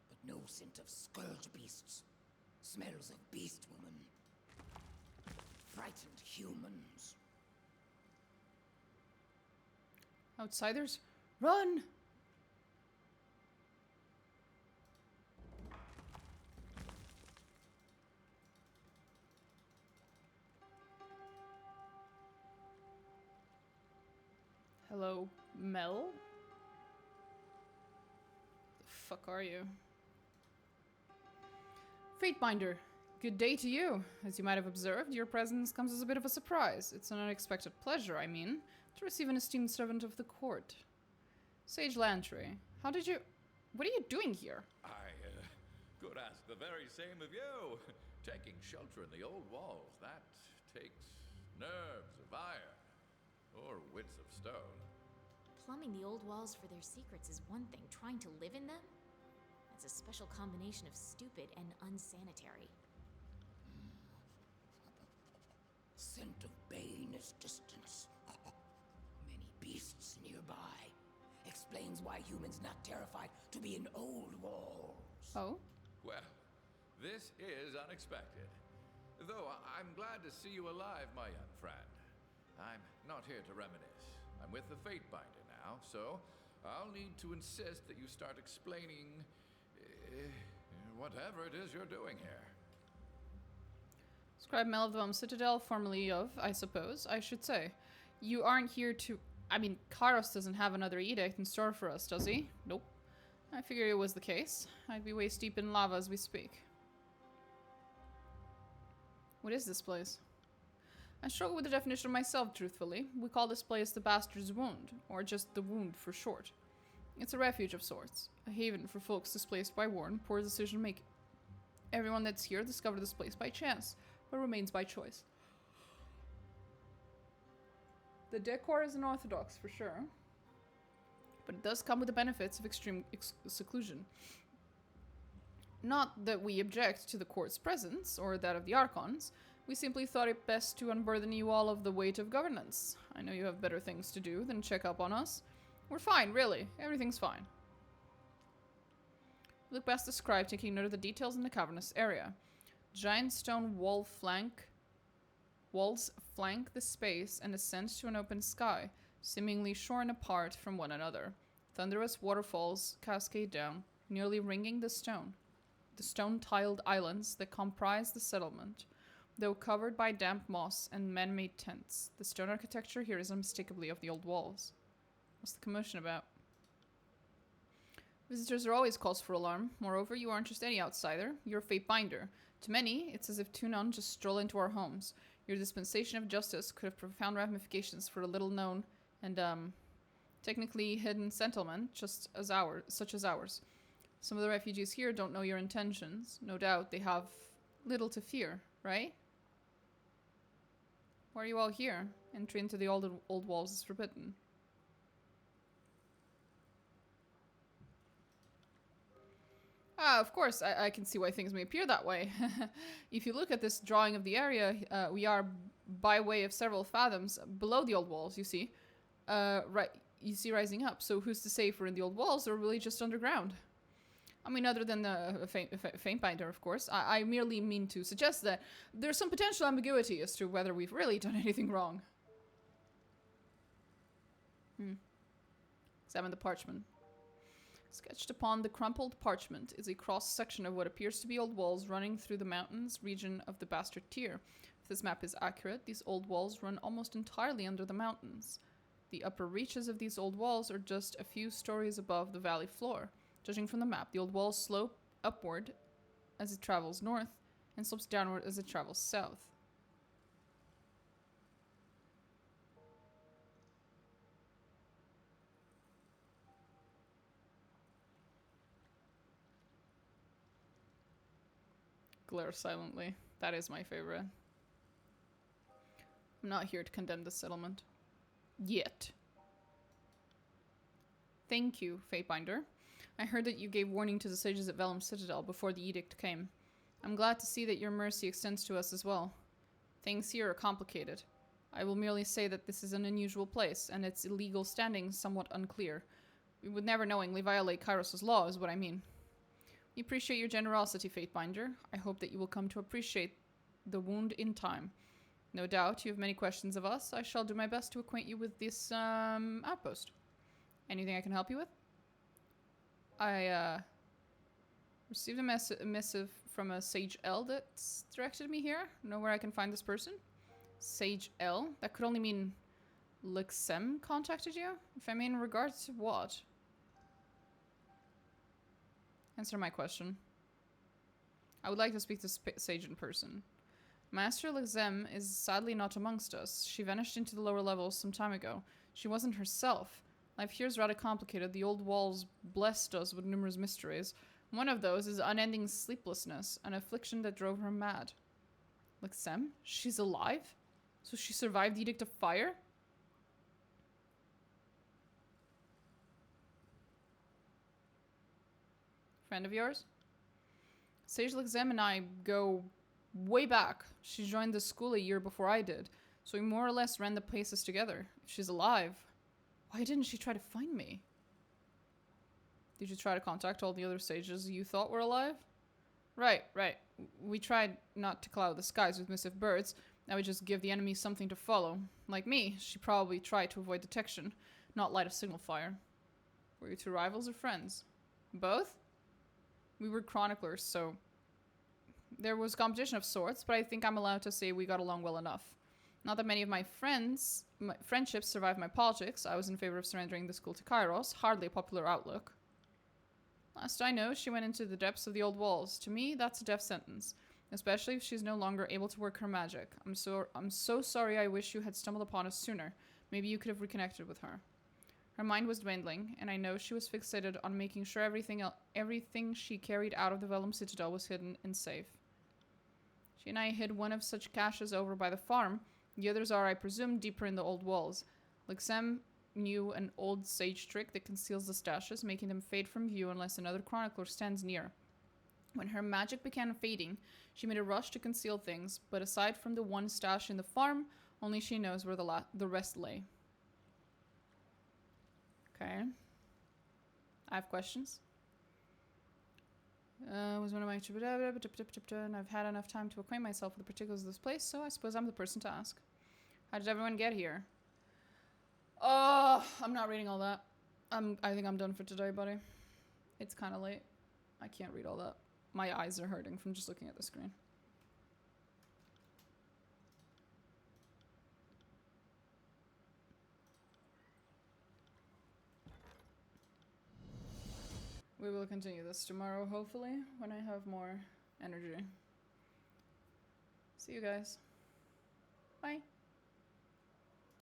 but no scent of scourge beasts. Smells of beast woman. Frightened humans. Outsiders, run! Hello, Mel? The fuck are you? Fatebinder, good day to you. As you might have observed, your presence comes as a bit of a surprise. It's an unexpected pleasure, I mean, to receive an esteemed servant of the court. Sage Lantry, how did you... What are you doing here? I could ask the very same of you. Taking shelter in the old walls, that takes nerves of iron, or wits of stone. Plumbing the old walls for their secrets is one thing. Trying to live in them? That's a special combination of stupid and unsanitary. Scent of bane is distance. Many beasts nearby. Explains why humans not terrified to be in old walls. Oh? Well, this is unexpected. Though I'm glad to see you alive, my young friend. I'm not here to reminisce. I'm with the Fatebinder now, so I'll need to insist that you start explaining whatever it is you're doing here. Scribe Mel of the Citadel, formerly of, I suppose, I should say. You aren't here to... I mean, Kairos doesn't have another edict in store for us, does he? Nope. I figured it was the case. I'd be waist deep in lava as we speak. What is this place? I struggle with the definition myself, truthfully. We call this place the Bastard's Wound, or just the Wound for short. It's a refuge of sorts, a haven for folks displaced by war and poor decision making. Everyone that's here discovered this place by chance, but remains by choice. The decor is unorthodox for sure, but it does come with the benefits of extreme seclusion. Not that we object to the court's presence, or that of the Archons. We simply thought it best to unburden you all of the weight of governance. I know you have better things to do than check up on us. We're fine, really. Everything's fine. Look past the scribe, taking note of the details in the cavernous area. Giant stone walls flank the space and ascend to an open sky, seemingly shorn apart from one another. Thunderous waterfalls cascade down, nearly ringing the stone-tiled islands that comprise the settlement. Though covered by damp moss and man-made tents, the stone architecture here is unmistakably of the old walls. What's the commotion about? Visitors are always cause for alarm. Moreover, you aren't just any outsider. You're a Fatebinder. To many, it's as if two none just stroll into our homes. Your dispensation of justice could have profound ramifications for a little-known and, technically hidden settlement such as ours. Some of the refugees here don't know your intentions. No doubt they have little to fear, right? Why are you all here? Entry into the old walls is forbidden. Ah, of course, I can see why things may appear that way. If you look at this drawing of the area, we are by way of several fathoms below the old walls, you see. You see rising up. So who's to say if we're in the old walls or really just underground? I mean, other than the Fatebinder, of course. I merely mean to suggest that there's some potential ambiguity as to whether we've really done anything wrong. Examine the parchment. Sketched upon the crumpled parchment is a cross-section of what appears to be old walls running through the mountains region of the Bastard Tier. If this map is accurate, these old walls run almost entirely under the mountains. The upper reaches of these old walls are just a few stories above the valley floor. Judging from the map, the old walls slope upward as it travels north and slopes downward as it travels south. Glare silently. That is my favorite. I'm not here to condemn this settlement. Yet. Thank you, Fatebinder. I heard that you gave warning to the sages at Vellum Citadel before the edict came. I'm glad to see that your mercy extends to us as well. Things here are complicated. I will merely say that this is an unusual place, and its illegal standing somewhat unclear. We would never knowingly violate Kairos' law, is what I mean. We appreciate your generosity, Fatebinder. I hope that you will come to appreciate the wound in time. No doubt you have many questions of us. I shall do my best to acquaint you with this outpost. Anything I can help you with? I received a missive from a Sage L that's directed me here. Know where I can find this person? Sage L? That could only mean Lixem contacted you? If I mean in regards to what? Answer my question. I would like to speak to Sage in person. Master Lixem is sadly not amongst us. She vanished into the lower levels some time ago. She wasn't herself. Life here is rather complicated. The Oldwalls blessed us with numerous mysteries. One of those is unending sleeplessness, an affliction that drove her mad. Lixem? She's alive? So she survived the Edict of Fire? Friend of yours? Sage Lixem and I go way back. She joined the school a year before I did, so we more or less ran the places together. If she's alive, why didn't she try to find me? Did you try to contact all the other sages you thought were alive? Right. We tried not to cloud the skies with missive birds. That would just give the enemy something to follow. Like me, she probably tried to avoid detection, not light a signal fire. Were you two rivals or friends? Both? We were chroniclers, so there was competition of sorts, but I think I'm allowed to say we got along well enough. Not that many of my friendships survived my politics. I was in favor of surrendering the school to Kairos, hardly a popular outlook. Last I know, she went into the depths of the Oldwalls. To me, that's a death sentence, especially if she's no longer able to work her magic. I'm so sorry. I wish you had stumbled upon us sooner. Maybe you could have reconnected with her. Her mind was dwindling, and I know she was fixated on making sure everything she carried out of the Vellum Citadel was hidden and safe. She and I hid one of such caches over by the farm. The others are, I presume, deeper in the Oldwalls. Lixem knew an old sage trick that conceals the stashes, making them fade from view unless another chronicler stands near. When her magic began fading, she made a rush to conceal things, but aside from the one stash in the farm, only she knows where the rest lay. Okay. I have questions. Was one of my and I've had enough time to acquaint myself with the particulars of this place, so I suppose I'm the person to ask. How did everyone get here? I'm not reading all that. I think I'm done for today, buddy. It's kind of late. I can't read all that. My eyes are hurting from just looking at the screen. We will continue this tomorrow, hopefully, when I have more energy. See you guys. Bye.